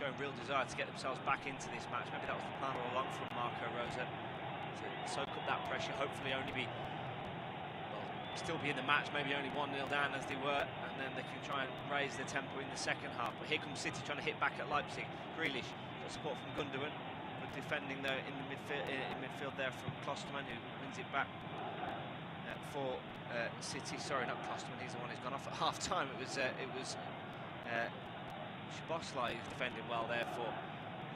showing real desire to get themselves back into this match. Maybe that was the plan all along from Marco Rosa, to soak up that pressure, hopefully only be, well, still be in the match, maybe only 1-0 down as they were, and then they can try and raise the tempo in the second half. But here comes City trying to hit back at Leipzig. Grealish got support from Gundogan, but defending though in the midfield there from Klosterman, who wins it back for City. Sorry, not Klosterman, he's the one who's gone off at half-time. It was Szoboszlai who's defending well there for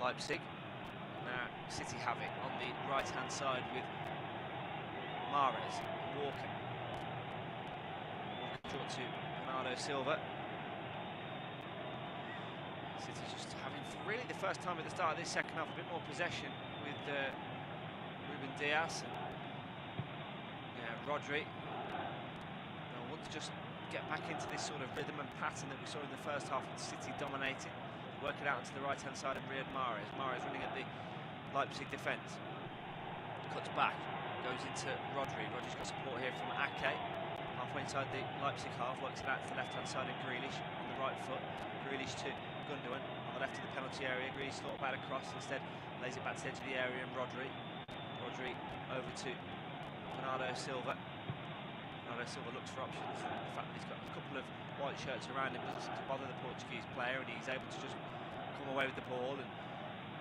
Leipzig. Now City have it on the right-hand side with Mahrez, Walker short to Bernardo Silva. City just having, for really the first time at the start of this second half, a bit more possession with Ruben Dias and Rodri. They'll want to just get back into this sort of rhythm and pattern that we saw in the first half with City dominating. Work it out onto the right-hand side of Riyad Mahrez. Mahrez running at the Leipzig defence. Cuts back, goes into Rodri. Rodri's got support here from Ake. Halfway inside the Leipzig half, works it out to the left-hand side of Grealish on the right foot. Grealish to Gundogan on the left of the penalty area. Grealish thought about a cross, instead lays it back to the edge of the area, and Rodri over to Bernardo Silva. Bernardo Silva looks for options. The fact that he's got a couple of white shirts around him doesn't bother the Portuguese player, and he's able to just come away with the ball and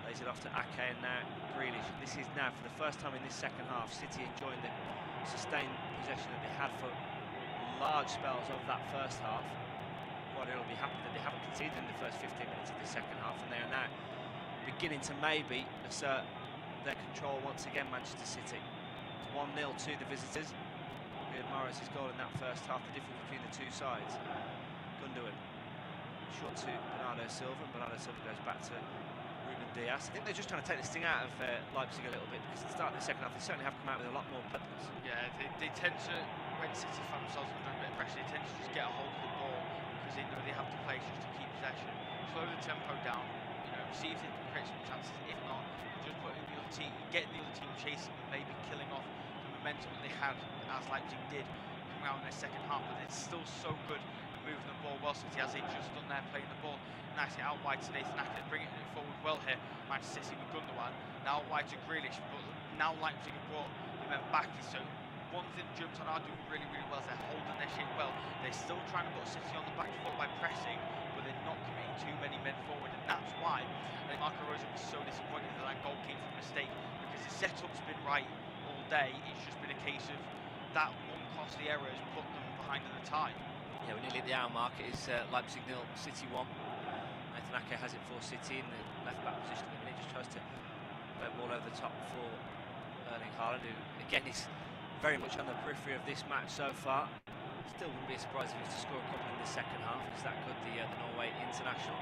lays it off to Ake, and now Grealish. This is now, for the first time in this second half, City enjoying the sustained possession that they had for large spells of that first half. Guardiola will be happy that they haven't conceded in the first 15 minutes of the second half, and they are now beginning to maybe assert their control once again, Manchester City. 1-0 to the visitors. Riyad Mahrez's goal in that first half, the difference between the two sides. Gundogan, short to Bernardo Silva, and Bernardo Silva goes back to Ruben Dias. I think they're just trying to take the sting out of Leipzig a little bit, because at the start of the second half they certainly have come out with a lot more purpose. Yeah, they tend to, when City find themselves under a bit of pressure, they tend to just get a hold of the ball because they know they have to play just to keep possession. Slow the tempo down, see if they can create some chances. If not, just putting the other team, getting the other team chasing and maybe killing off the momentum that they had, as Leipzig did coming out in their second half. But it's still so good at moving the ball well, City, as they've just done there, playing the ball nicely out wide to Nathan Ake, bringing it forward well here. Manchester City with Gundogan, now wide to Grealish, but now Leipzig have brought the men back. So one thing Juventus are doing really, really well is they're holding their shape well. They're still trying to put City on the back foot by pressing, but they're not committing too many men forward, and that's why I think Marco Rosa was so disappointed that that goal came from a mistake, because the setup's been right all day. It's just been a case of that one costly error has put them behind in the tie. Yeah, we're nearly at the hour mark. It is Leipzig 0, City 1. Nathan Ake has it for City in the left-back position at the minute. Just tries to play the ball over the top for Erling Haaland, who again is very much on the periphery of this match so far. Still wouldn't be surprised if he was to score a couple in the second half. He's that good, the Norway international.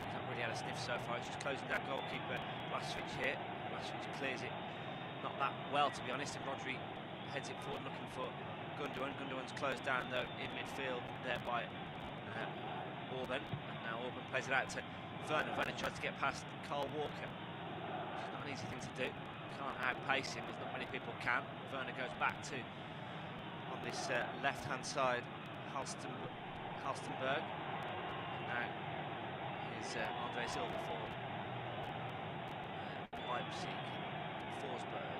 He's not really had a sniff so far. He's just closing down goalkeeper Restream here. Restream clears it not that well, to be honest, and Rodri heads it forward looking for Gundogan. Gundogan's closed down though in midfield there by Orban, and now Orban plays it out to Werner. Werner tries to get past Carl Walker, which is not an easy thing to do. Can't outpace him, there's not many people can. Werner goes back to, on this left-hand side, Halstenberg. And now here's Andre Silva for Leipzig. Forsberg,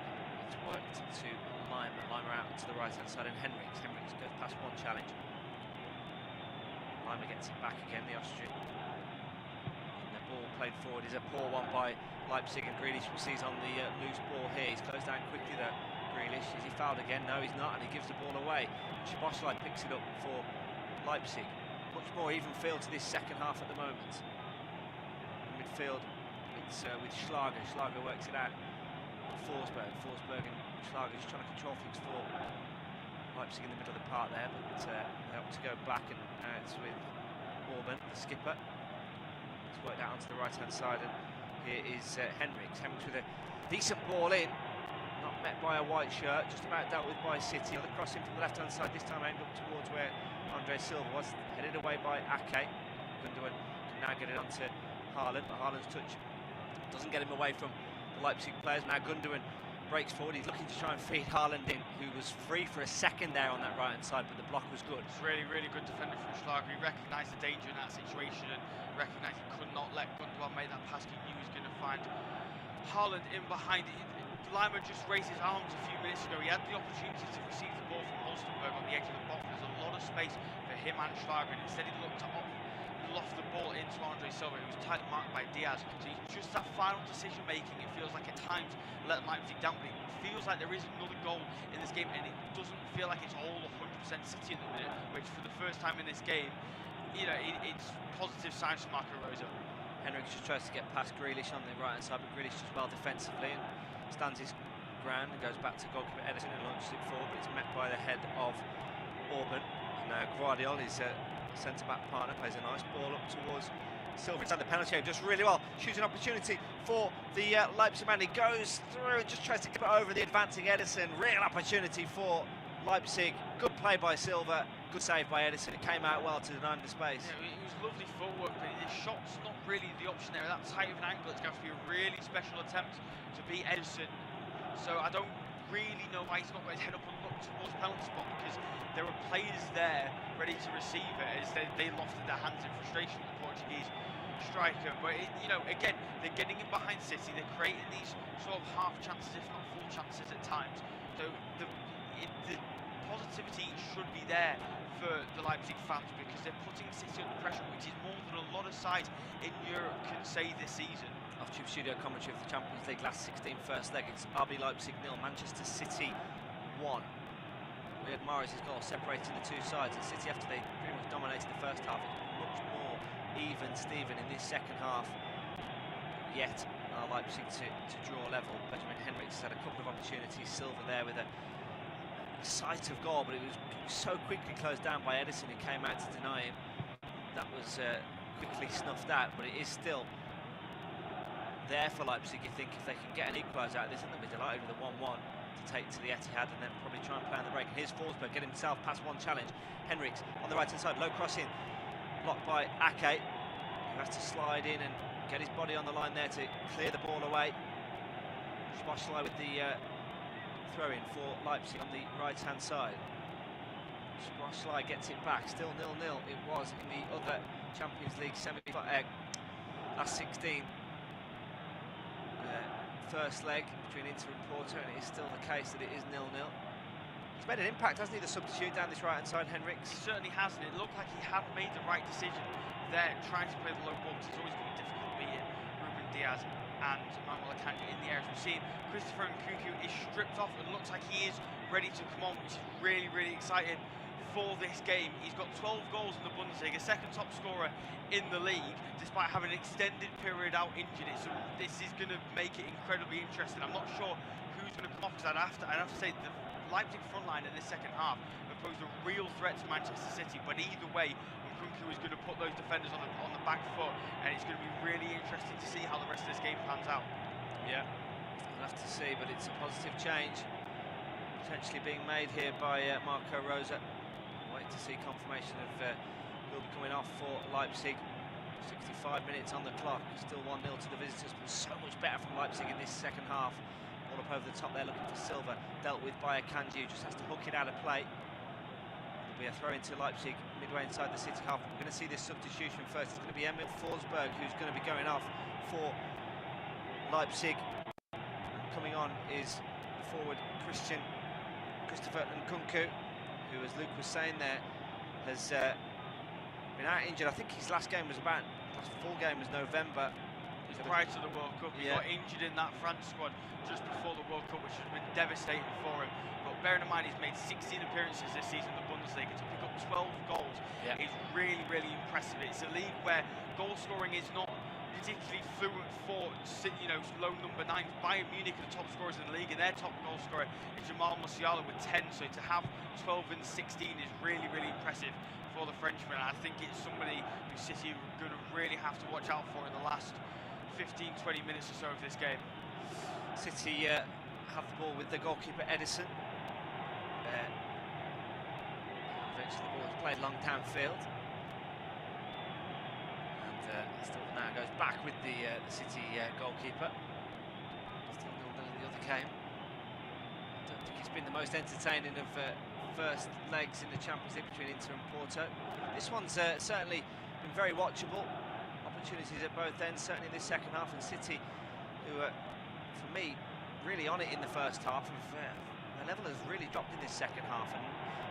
it's worked to Lima out to the right-hand side, and Henriks goes past one challenge. Lima gets it back again, the Austrian. And the ball played forward is a poor one by Leipzig, and Grealish we see he's on the loose ball here. He's closed down quickly though, Grealish. Is he fouled again? No, he's not, and he gives the ball away. Szoboszlai picks it up for Leipzig. Much more even field to this second half at the moment. In midfield, it's with Schlager. Schlager works it out. Forsberg and Schlager just trying to control things for Leipzig in the middle of the park there, but they opt to go back, and it's with Orban, the skipper. It's worked out onto the right hand side, and here is Henriks. Henriks with a decent ball in, not met by a white shirt, just about dealt with by City. Another cross in from the left hand side, this time aimed up towards where Andre Silva was, headed away by Ake. Gundogan can now get it onto Haaland, but Haaland's touch doesn't get him away from the Leipzig players. Now Gundogan breaks forward, he's looking to try and feed Haaland in, who was free for a second there on that right hand side, but the block was good. It's really, really good defender from Schlager. He recognised the danger in that situation and recognised he could not let Gundogan make that pass. He knew he was going to find Haaland in behind it. Lima just raised his arms a few minutes ago. He had the opportunity to receive the ball from Holstenberg on the edge of the box. There's a lot of space for him and Schlager, and instead he looked to loft the ball into Andre Silva, who was tightly marked by Diaz. So he's just that final decision making, it feels like at times let Leipzig down, but it feels like there is another goal in this game, and it doesn't feel like it's all 100% City at the minute, which for the first time in this game, you know, it's positive signs for Marco Rose. Henriks just tries to get past Grealish on the right hand side, but Grealish does well defensively and stands his ground and goes back to goalkeeper Edison and launches it forward, but it's met by the head of Orban. And now Guardiola is centre-back partner, plays a nice ball up towards Silva inside the penalty area, does really well, shoots an opportunity for the Leipzig man. He goes through and just tries to get it over the advancing Edison. Real opportunity for Leipzig. Good play by Silva, good save by Edison. It came out well to deny him the space. Yeah, it was lovely footwork, but his shot's not really the option there. That tight of an angle, it's going to be a really special attempt to beat Edison. So I don't really know why he's not got his head up and look towards the penalty spot, because there were players there ready to receive it as they lofted their hands in frustration with the Portuguese striker. But you know, again, they're getting in behind City, they're creating these sort of half chances, if not full chances at times. So the positivity should be there for the Leipzig fans, because they're putting City under pressure, which is more than a lot of sides in Europe can say this season. Off-tube studio commentary of the Champions League last 16 first leg. It's RB Leipzig 0, Manchester City 1. Riyad Mahrez' goal separating the two sides, and City, after they pretty much dominated the first half, it's been much more even Steven in this second half. Yet Leipzig to draw level. Benjamin Henriks has had a couple of opportunities. Silva there with a sight of goal, but it was so quickly closed down by Edison, who came out to deny him. That was quickly snuffed out, but it is still there for Leipzig. You think if they can get an equaliser out of this, and they'll be delighted with a 1-1 to take to the Etihad, and then probably try and play on the break. And here's Forsberg getting himself past one challenge. Henriks on the right hand side, low crossing, blocked by Ake, who has to slide in and get his body on the line there to clear the ball away. Szoboszlai with the throw in for Leipzig on the right hand side. Szoboszlai gets it back, still 0-0. It was in the other Champions League last 16. First leg between Inter and Porto, and it is still the case that it is 0-0. He's made an impact, hasn't he, the substitute down this right hand side, Henriks? He certainly hasn't. It looked like he had made the right decision there, trying to play the low ball, because it's always going to be difficult beating Ruben Diaz and Manuel Akanji in the air. As we've seen, Christopher Nkunku is stripped off and looks like he is ready to come on, which is really, really exciting for this game. He's got 12 goals in the Bundesliga, second top scorer in the league, despite having an extended period out injured. So this is going to make it incredibly interesting. I'm not sure who's going to come off, because I'd have to say the Leipzig front line in this second half have posed a real threat to Manchester City. But either way, Nkunku is going to put those defenders on the back foot, and it's going to be really interesting to see how the rest of this game pans out. Yeah, we'll have to see, but it's a positive change potentially being made here by Marco Rose. Wait to see confirmation of who'll be coming off for Leipzig. 65 minutes on the clock, still 1-0 to the visitors, but so much better from Leipzig in this second half. All up over the top there, looking for Silva, dealt with by Akanji, who just has to hook it out of play. It'll be a throw into Leipzig midway inside the City half. We're going to see this substitution first. It's going to be Emil Forsberg who's going to be going off for Leipzig. And coming on is forward Christopher Nkunku, who, as Luke was saying there, has been out injured. I think his last full game was November. It was prior to the World Cup. He got injured in that France squad just before the World Cup, which has been devastating for him. But bearing in mind he's made 16 appearances this season in the Bundesliga, to pick up 12 goals is really, really impressive. It's a league where goal scoring is not particularly fluent for, you know, low number 9. Bayern Munich are the top scorers in the league, and their top goal scorer is Jamal Musiala with 10. So to have 12 and 16 is really, really impressive for the Frenchman. I think it's somebody who City are going to really have to watch out for in the last 15-20 minutes or so of this game. City have the ball with the goalkeeper Edison. Eventually the ball is played long downfield. Still now goes back with the City goalkeeper. Still 0-0 in the other game. I don't think it's been the most entertaining of first legs in the Champions League between Inter and Porto. This one's certainly been very watchable. Opportunities at both ends, certainly in this second half, and City, who for me, really on it in the first half, their level has really dropped in this second half. And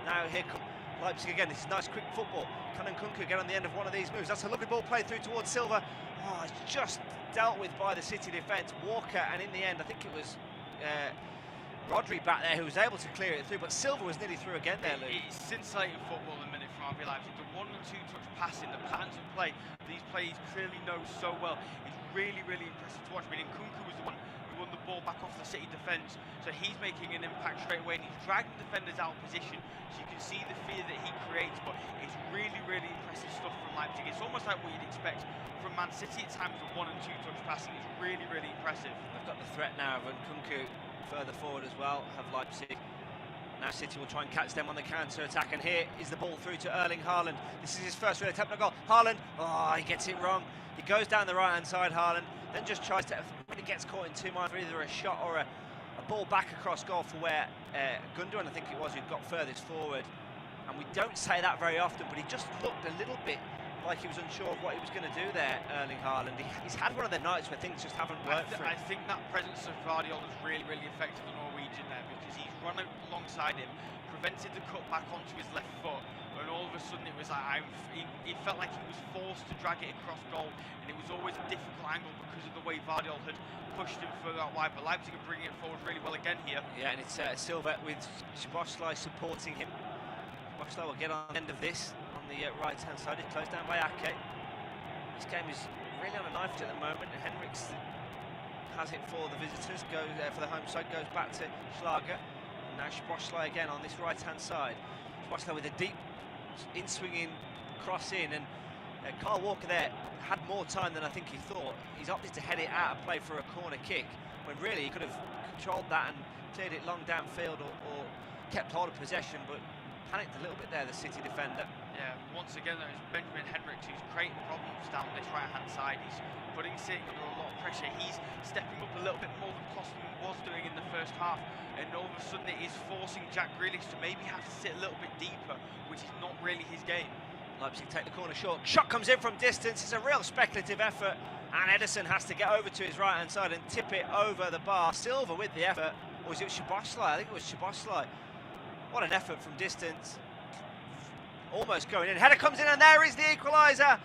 now here come Leipzig again. This is nice quick football. Can Nkunku get on the end of one of these moves? That's a lovely ball played through towards Silva. Oh, it's just dealt with by the City defence. Walker, and in the end I think it was Rodri back there who was able to clear it through, but Silva was nearly through again there, Luke. It's scintillating football in a minute from RB Leipzig. The 1- and 2-touch passing, the patterns of play these players clearly know so well. It's really, really impressive to watch. I mean, Nkunku was the one who won the ball back off the City defence, so he's making an impact straight away, and he's dragging defenders out of position, so you can see the fear that he creates. But it's really, really impressive stuff from Leipzig. It's almost like what you'd expect from Man City at times with 1- and 2-touch passing. It's really, really impressive. They've got the threat now of Nkunku further forward as well, have Leipzig. Now City will try and catch them on the counter-attack, and here is the ball through to Erling Haaland. This is his first real attempt at goal. Haaland, oh, he gets it wrong. He goes down the right-hand side, Haaland, then just tries to, when he gets caught in two minds, either a shot or a ball back across goal for where Gundogan, I think it was, who got furthest forward. And we don't say that very often, but he just looked a little bit like he was unsure of what he was going to do there, Erling Haaland. He's had one of the nights where things just haven't worked for him. I think that presence of Guardiola has really, really affected the Norwegian there, because he's run alongside him, prevented the cut back onto his left foot, and all of a sudden it was like he felt like he was forced to drag it across goal, and it was always a difficult angle because of the way Guardiola had pushed him further out wide. But Leipzig are bringing it forward really well again here. Yeah, and it's Silva with Szoboszlai supporting him. Szoboszlai will get on the end of this on the right-hand side. It's closed down by Ake. This game is really on a knife at the moment. Henriks has it for the visitors, goes for the home side, goes back to Schlager. And now Szoboszlai again on this right-hand side. Szoboszlai with a deep in-swinging cross in, and Kyle Walker there had more time than I think he thought. He's opted to head it out and play for a corner kick, when really he could have controlled that and cleared it long downfield or kept hold of possession, but panicked a little bit there, the City defender. Yeah, once again there is Benjamin Henriks, who's creating problems down this right-hand side. He's putting City under a lot of pressure. He's stepping up a little bit more than Klosterman was doing in the first half, and all of a sudden it is forcing Jack Grealish to maybe have to sit a little bit deeper, which is not really his game. Leipzig take the corner short. Shot comes in from distance. It's a real speculative effort, and Edison has to get over to his right-hand side and tip it over the bar. Silva with the effort. Or was it Szoboszlai? I think it was Szoboszlai. What an effort from distance. Almost going in. Header comes in, and there is the equaliser.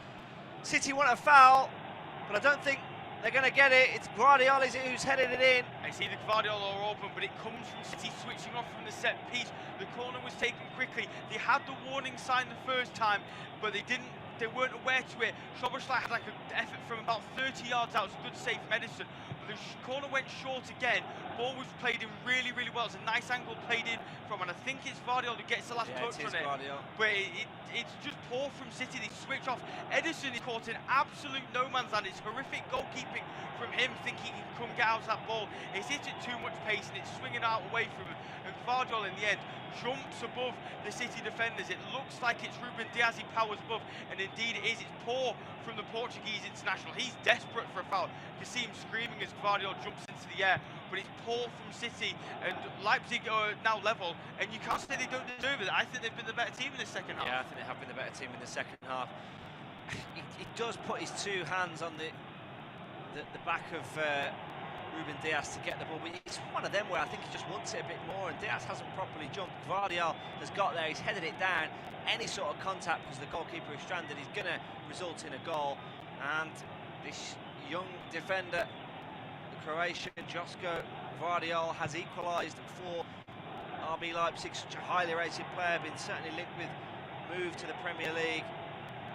City want a foul, but I don't think they're going to get it. It's Guardiola who's headed it in. I see the Guardiola open, but it comes from City switching off from the set piece. The corner was taken quickly. They had the warning sign the first time, but they weren't aware to it. Szoboszlai had like an effort from about 30 yards out. It's a good save from Edison. But the corner went short again. Ball was played in really, really well. It's a nice angle played in from, and I think it's Guardiola who gets the last touch on it. Guardiola. But it's just poor from City. They switch off. Edison is caught in absolute no man's land. It's horrific goalkeeping from him, thinking he can come get out of that ball. It's hit at too much pace, and it's swinging out away from him. And Guardiola in the end jumps above the City defenders. It looks like it's Ruben Diaz he powers above, and indeed it is. It's poor from the Portuguese international. He's desperate for a foul. You see him screaming as Guardiola jumps into the air, but it's poor from City, and Leipzig are now level, and you can't say they don't deserve it. I think they've been the better team in the second half. Yeah, I think they have been the better team in the second half. He does put his two hands on the back of Ruben Diaz to get the ball, but it's one of them where I think he just wants it a bit more, and Diaz hasn't properly jumped. Gvardiol has got there, he's headed it down. Any sort of contact, because the goalkeeper is stranded, is going to result in a goal. And this young defender, the Croatian Josko Gvardiol, has equalised for RB Leipzig. Such a highly rated player, been certainly linked with move to the Premier League.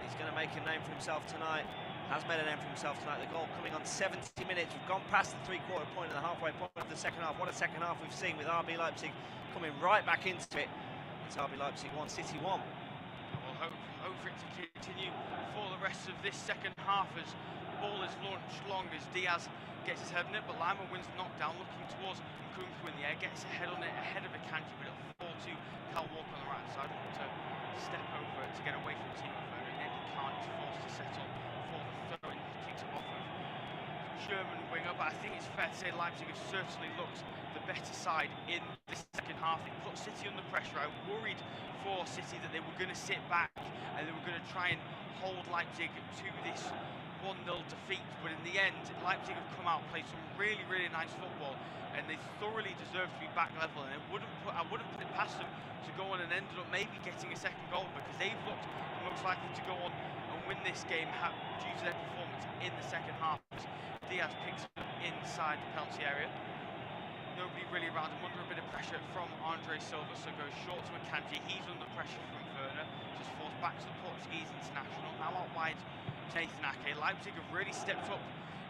He's going to make a name for himself tonight. Has made a name for himself tonight. The goal coming on 70 minutes. We've gone past the three-quarter point and the halfway point of the second half. What a second half we've seen, with RB Leipzig coming right back into it. It's RB Leipzig 1, City 1. We'll hope for it to continue for the rest of this second half, as the ball is launched long as Diaz gets his head on it, but Lima wins the knockdown, looking towards Nkunku in the air, gets ahead on it, ahead of Akanji, but it'll fall to Cal Walker on the right side, looking to step over to get away from Timo Werner, and then he can't, he's forced to settle for the throw, and he kicks it off of German winger. But I think it's fair to say Leipzig have certainly looked the better side in this second half. They put City under pressure. I worried for City that they were going to sit back and they were going to try and hold Leipzig to this 1-0 defeat, but in the end Leipzig have come out, played some really, really nice football, and they thoroughly deserve to be back level, and I wouldn't put it past them to go on and ended up maybe getting a second goal, because they've looked the most likely to go on and win this game due to their performance in the second half. Diaz picks it inside the penalty area. Nobody really around him, under a bit of pressure from Andre Silva, so goes short to Akanji. He's under pressure from Werner, just falls back to the Portuguese international. Now out wide to Nathan Ake. Leipzig have really stepped up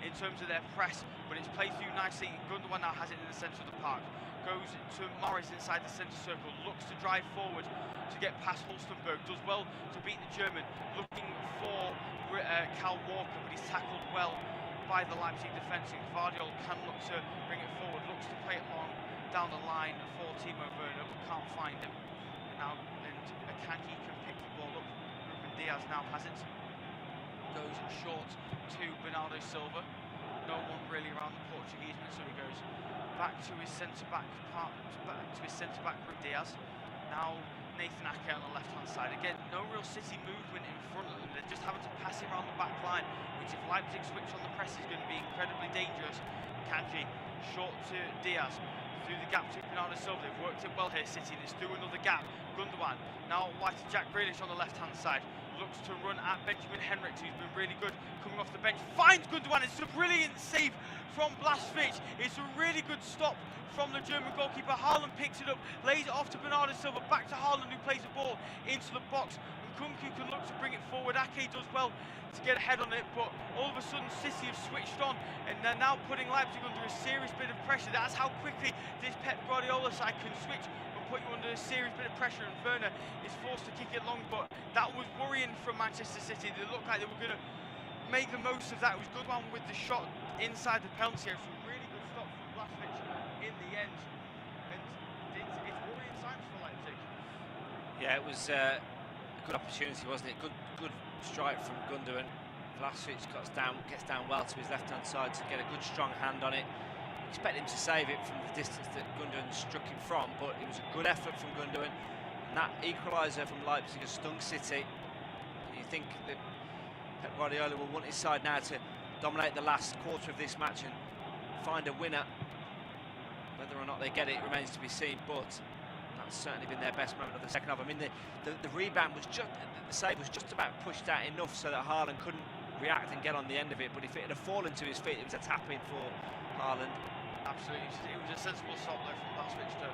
in terms of their press, but it's played through nicely. Gundogan now has it in the centre of the park. Goes to Morris inside the centre circle, looks to drive forward to get past Hulstenberg, does well to beat the German, looking for Cal Walker, but he's tackled well by the Leipzig defence, and Gvardiol can look to bring it forward, looks to play it long down the line for Timo Werner, but can't find him. And Akanji can pick the ball up. Ruben Diaz now has it. Goes short to Bernardo Silva. No one really around the Portugueseman, so he goes back to his centre-back Ruben Diaz. Now Nathan Ake on the left-hand side. Again, no real City movement in front of them. They're just having to pass him around the back line, which if Leipzig switch on the press is going to be incredibly dangerous. Akanji short to Diaz. Through the gap to Bernardo Silva. They've worked it well here, City, and it's through another gap. Gundogan now wide to Jack Grealish on the left-hand side. Looks to run at Benjamin Henrichs, who's been really good coming off the bench. Finds Gundogan. It's a brilliant save from Blaswich. It's a really good stop from the German goalkeeper. Haaland picks it up, lays it off to Bernardo Silva, back to Haaland, who plays the ball into the box. Nkunku can look to bring it forward. Ake does well to get ahead on it, but all of a sudden City have switched on, and they're now putting Leipzig under a serious bit of pressure. That's how quickly this Pep Guardiola side can switch and put you under a serious bit of pressure, and Werner is forced to kick it long, but that was worrying from Manchester City. They looked like they were going to make the most of that. It was a good one with the shot inside the penalty area. Some really good stop from Blaswich in the end, and it's worrying times for Leipzig. Yeah, it was a good opportunity, wasn't it? Good strike from Gundogan. Blaswich gets down well to his left-hand side to get a good strong hand on it. Expect him to save it from the distance that Gundogan struck him from, but it was a good effort from Gundogan. And that equaliser from Leipzig has stung City. And you think that Pep Guardiola will want his side now to dominate the last quarter of this match and find a winner. Whether or not they get it remains to be seen, but that's certainly been their best moment of the second half. I mean, the rebound was just, the save was just about pushed out enough so that Haaland couldn't react and get on the end of it, but if it had fallen to his feet, it was a tap-in for Haaland. Absolutely, it was a sensible stop there from Blaswich to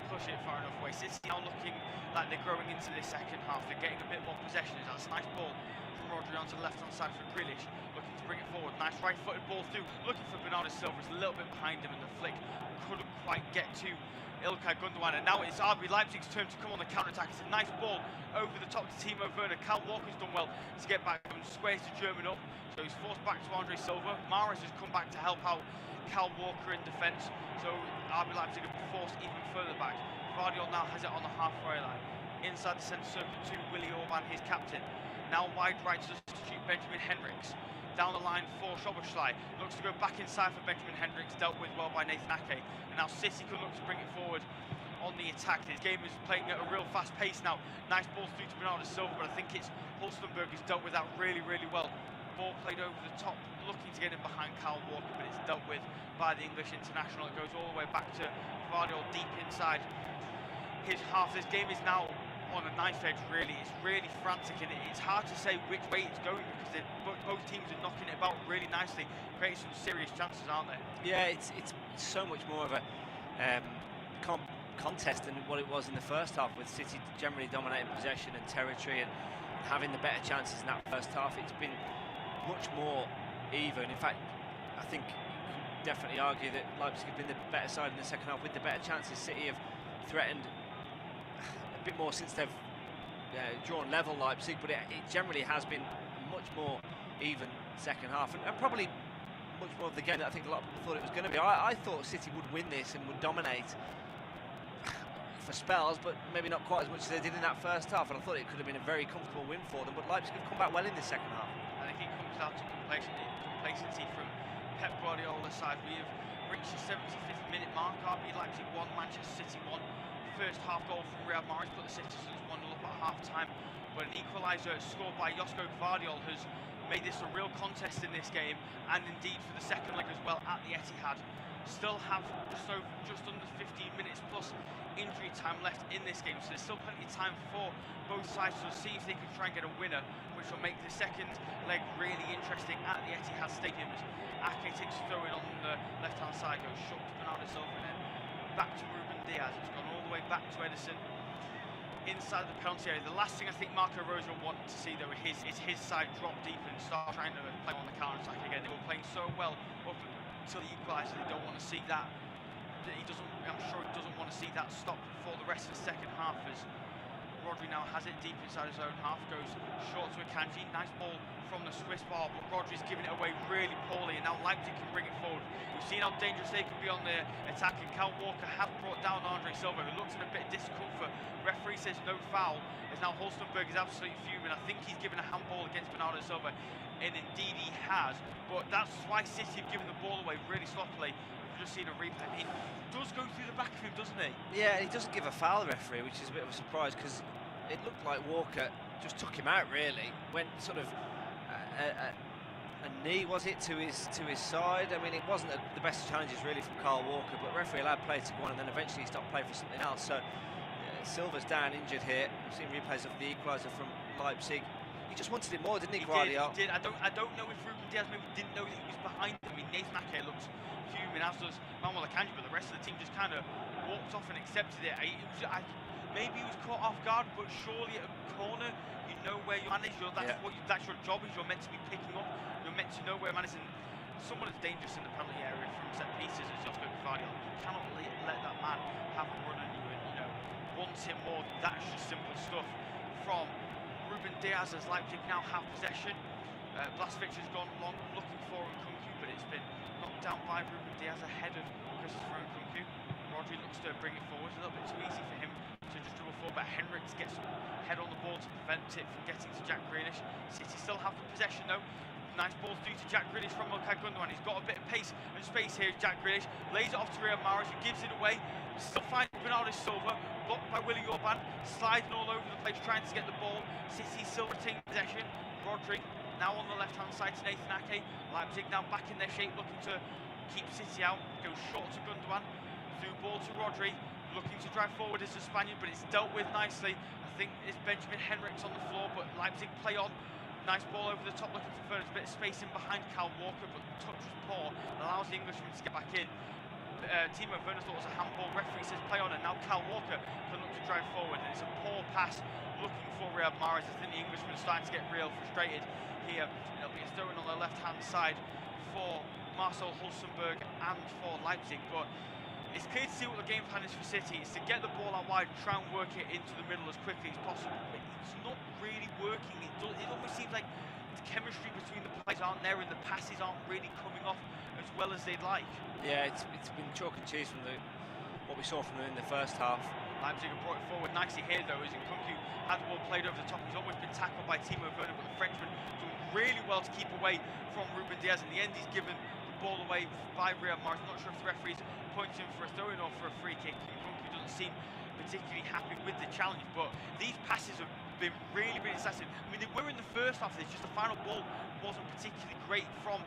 push it far enough away. City now looking like they're growing into this second half. They're getting a bit more possession. That's a nice ball from Rodri onto the left-hand side for Grealish, looking to bring it forward. Nice right-footed ball through, looking for Bernardo Silva. It's a little bit behind him, and the flick couldn't quite get to Ilkay Gundogan. And now it's RB Leipzig's turn to come on the counter-attack. It's a nice ball over the top to Timo Werner. Cal Walker's done well to get back and squares the German up. So he's forced back to Andre Silva. Mahrez has come back to help out Cal Walker in defence. So RB Leipzig are forced even further back. Gvardiol now has it on the halfway line. Inside the centre circle to Willi Orban, his captain. Now wide right to substitute Benjamin Henrichs. Down the line for Szoboszlai. Looks to go back inside for Benjamin Henrichs. Dealt with well by Nathan Ake. And now City can look to bring it forward on the attack. This game is playing at a real fast pace now. Nice ball through to Bernardo Silva, but I think it's Hulstenberg who's dealt with that really, really well. Ball played over the top, looking to get in behind Kyle Walker, but it's dealt with by the English international. It goes all the way back to Gvardiol deep inside his half. This game is now on a knife edge, really. It's really frantic, and it's hard to say which way it's going because both teams are knocking it about really nicely, creating some serious chances, aren't they? Yeah, it's so much more of a contest than what it was in the first half, with City generally dominating possession and territory and having the better chances in that first half. It's been much more even. In fact, I think you could definitely argue that Leipzig have been the better side in the second half with the better chances. City have threatened a bit more since they've drawn level Leipzig, but it generally has been a much more even second half, and probably much more of the game that I think a lot of people thought it was going to be. I thought City would win this and would dominate for spells, but maybe not quite as much as they did in that first half, and I thought it could have been a very comfortable win for them, but Leipzig have come back well in the second half. I think it comes down to complacency from Pep Guardiola's side. We have reached the 75th minute mark. RB Leipzig 1, Manchester City 1. First half goal from Riyad Mahrez put the citizens 1-0 up at half time, but an equaliser scored by Josko Gvardiol has made this a real contest in this game, and indeed for the second leg as well at the Etihad. Still have just under 15 minutes plus injury time left in this game, so there's still plenty of time for both sides to see if they can try and get a winner, which will make the second leg really interesting at the Etihad Stadium. As Ake takes a throw in on the left hand side, goes short to Bernardo Silva, and then back to Ruben Diaz. It's gone all the way back to Ederson inside the penalty area. The last thing I think Marco Rose will want to see though is his side drop deep and start trying to play on the counter attack again. They were playing so well up until the equaliser. They don't want to see that. I'm sure he doesn't want to see that stop for the rest of the second half, as Rodri now has it deep inside his own half, goes short to Akanji. Nice ball from the Swiss ball, but Rodri's giving it away really poorly, and now Leipzig can bring it forward. We've seen how dangerous they can be on the attack, and Kyle Walker has brought down Andre Silva, who looks in a bit of discomfort. Referee says no foul, as now Hulstenberg is absolutely fuming. I think he's given a handball against Bernardo Silva, and indeed he has, but that's why City have given the ball away really sloppily. We've just seen a replay. It does go through the back of him, doesn't he? Yeah, he doesn't give a foul, the referee, which is a bit of a surprise, because it looked like Walker just took him out, really. Went sort of a knee, was it, to his side. I mean, it wasn't the best of challenges really from Kyle Walker, but referee allowed play to go on, and then eventually he stopped play for something else. So Silva's down injured here. We've seen replays of the equaliser from Leipzig. He just wanted it more, didn't he, Gvardiol? He did. I don't know if Ruben Diaz maybe didn't know that he was behind him. I mean, Nathan Ake looks fuming, as does Manuel Akanji, but the rest of the team just kind of walked off and accepted it. Maybe he was caught off guard, but surely at a corner, you know where your man is. That's your job. Is you're meant to be picking up. You're meant to know where man is. And someone that's dangerous in the penalty area from set pieces is Josko Gvardiol. You cannot let that man have a run on you, and want him more. That's just simple stuff from Ruben Diaz, as Leipzig now have possession. Blaskovic has gone long looking for Nkunku, but it's been knocked down by Ruben Diaz ahead of Christopher Nkunku. Rodri looks to bring it forward. A little bit too easy for him to just dribble forward, but Henriks gets head on the ball to prevent it from getting to Jack Grealish. City still have the possession though. Nice balls due to Jack Grealish from Ilkay Gundogan. He's got a bit of pace and space here. Jack Grealish lays it off to Riyad Mahrez, who gives it away. Still finds Bernardo Silva, blocked by Willy Orban, sliding all over the place trying to get the ball. City still retain possession. Rodri now on the left hand side to Nathan Ake. Leipzig now back in their shape, looking to keep City out. Goes short to Gundogan, through ball to Rodri, looking to drive forward as the Spaniard, but it's dealt with nicely. I think it's Benjamin Henriks on the floor, but Leipzig play on. Nice ball over the top, looking for further, a bit of space in behind Kyle Walker, but the touch was poor, allows the Englishman to get back in. Timo Werner thought it was a handball. Referee says play on, and now Kyle Walker can look to drive forward, and it's a poor pass looking for Riyad Mahrez. I think the Englishman is starting to get real frustrated here. It'll be a throw-in on the left-hand side for Marcel Hulstenberg and for Leipzig, but it's clear to see what the game plan is for City. It's to get the ball out wide and try and work it into the middle as quickly as possible, but it's not really working. It almost seems like the chemistry between the players aren't there, and the passes aren't really coming off as well as they'd like. Yeah, it's been chalk and cheese from what we saw from them in the first half. Leipzig have brought it forward nicely here though, as Nkunku had the ball played over the top. He's almost been tackled by Timo Werner, but the Frenchman doing really well to keep away from Ruben Diaz. In the end, he's given the ball away by Riyad Mahrez. I'm not sure if the referee's pointing him for a throw-in or for a free kick. Nkunku doesn't seem particularly happy with the challenge, but these passes have been really decisive. I mean, they were in the first half. It's just the final ball wasn't particularly great from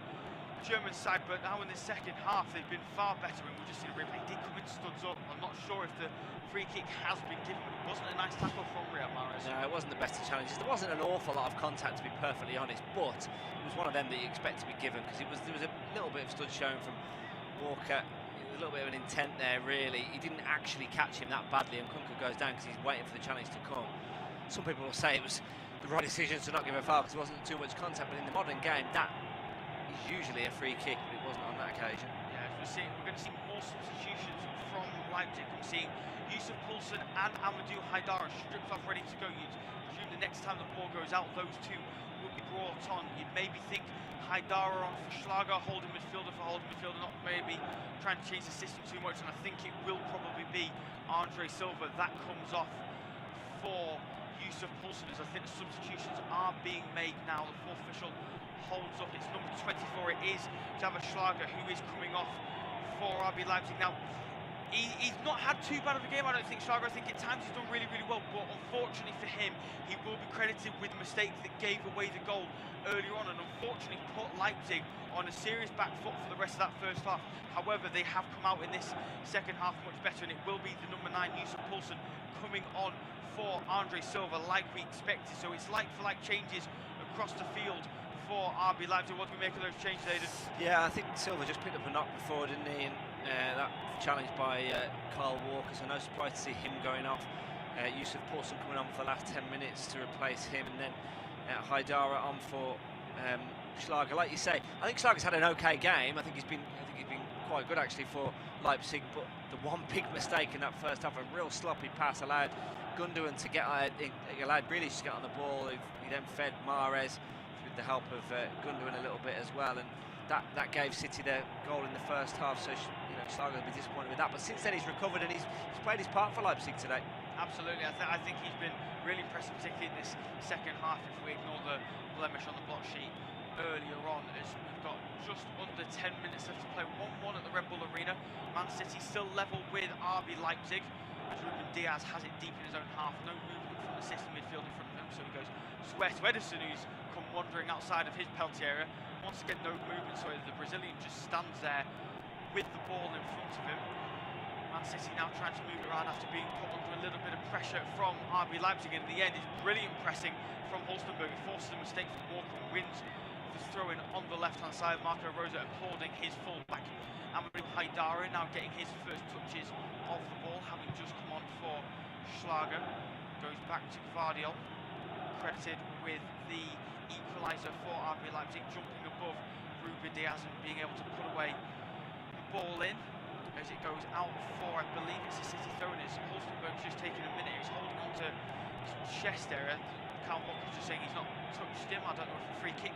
German side, but now in the second half they've been far better, and we've just seen a replay. He did come in studs up. I'm not sure if the free kick has been given, but it wasn't a nice tackle from Riyad Mahrez. No, it wasn't the best of challenges. There wasn't an awful lot of contact, to be perfectly honest, but it was one of them that you expect to be given, because there was a little bit of stud shown from Walker. A little bit of an intent there, really. He didn't actually catch him that badly, and Kunku goes down because he's waiting for the challenge to come. Some people will say it was the right decision to not give a foul because there wasn't too much contact, but in the modern game, that is usually a free kick, but it wasn't on that occasion. Yeah, as we're going to see more substitutions from Leipzig. I'm seeing Yusuf Poulsen and Amadou Haidara stripped off, ready to go. You'd presume the next time the ball goes out, those two will be brought on. You'd maybe think Haidara on for Schlager, holding midfielder for holding midfielder, not maybe trying to change the system too much, and I think it will probably be Andre Silva that comes off for Yusuf Poulsen, as I think the substitutions are being made now. The fourth official holds up. It's number 24. It is Javier Schlager who is coming off for RB Leipzig. Now, he's not had too bad of a game, I don't think, Schlager. I think at times he's done really, really well, but unfortunately for him, he will be credited with the mistake that gave away the goal earlier on, and unfortunately put Leipzig on a serious back foot for the rest of that first half. However, they have come out in this second half much better, and it will be the number 9, Yusuf Poulsen, coming on for Andre Silva, like we expected. So it's like-for-like changes across the field for RB Leipzig. What do we make of those changes, Aidan? Yeah, I think Silva just picked up a knock before, didn't he? And that challenge by Kyle Walker, so no surprise to see him going off. Yusuf Poulsen coming on for the last 10 minutes to replace him, and then Haidara on for Schlager. Like you say, I think Schlager's had an okay game. I think he's been quite good actually for Leipzig, but the one big mistake in that first half, a real sloppy pass, allowed Gundogan to get, allowed Grealish to get on the ball. He then fed Mahrez with the help of Gundogan a little bit as well, and that gave City their goal in the first half. So Schlager will be disappointed with that, but since then he's recovered and he's played his part for Leipzig today. Absolutely, I think he's been really impressive, particularly in this second half, if we ignore the blemish on the block sheet earlier on, as we've got just under 10 minutes left to play. 1-1 at the Red Bull Arena. Man City still level with RB Leipzig, as Ruben Diaz has it deep in his own half. No movement from the system midfield in front of him, so he goes square to Ederson, who's come wandering outside of his penalty area. Once again, no movement, so the Brazilian just stands there with the ball in front of him. Man City now trying to move it around after being put under a little bit of pressure from RB Leipzig, and in the end it's brilliant pressing from Holstenberg. It forces a mistake from Walker and wins the throw-in on the left-hand side. Marco Rosa applauding his full-back. Amadou Haidara now getting his first touches of the ball, having just come on for Schlager. Goes back to Gvardiol, credited with the equaliser for RB Leipzig, jumping above Ruben Diaz and being able to put away the ball in. As it goes out for, I believe it's a City throw, and Holstenberg's just taking a minute. He's holding on to his chest area. Kyle Walker's just saying he's not touched him. I don't know if a free kick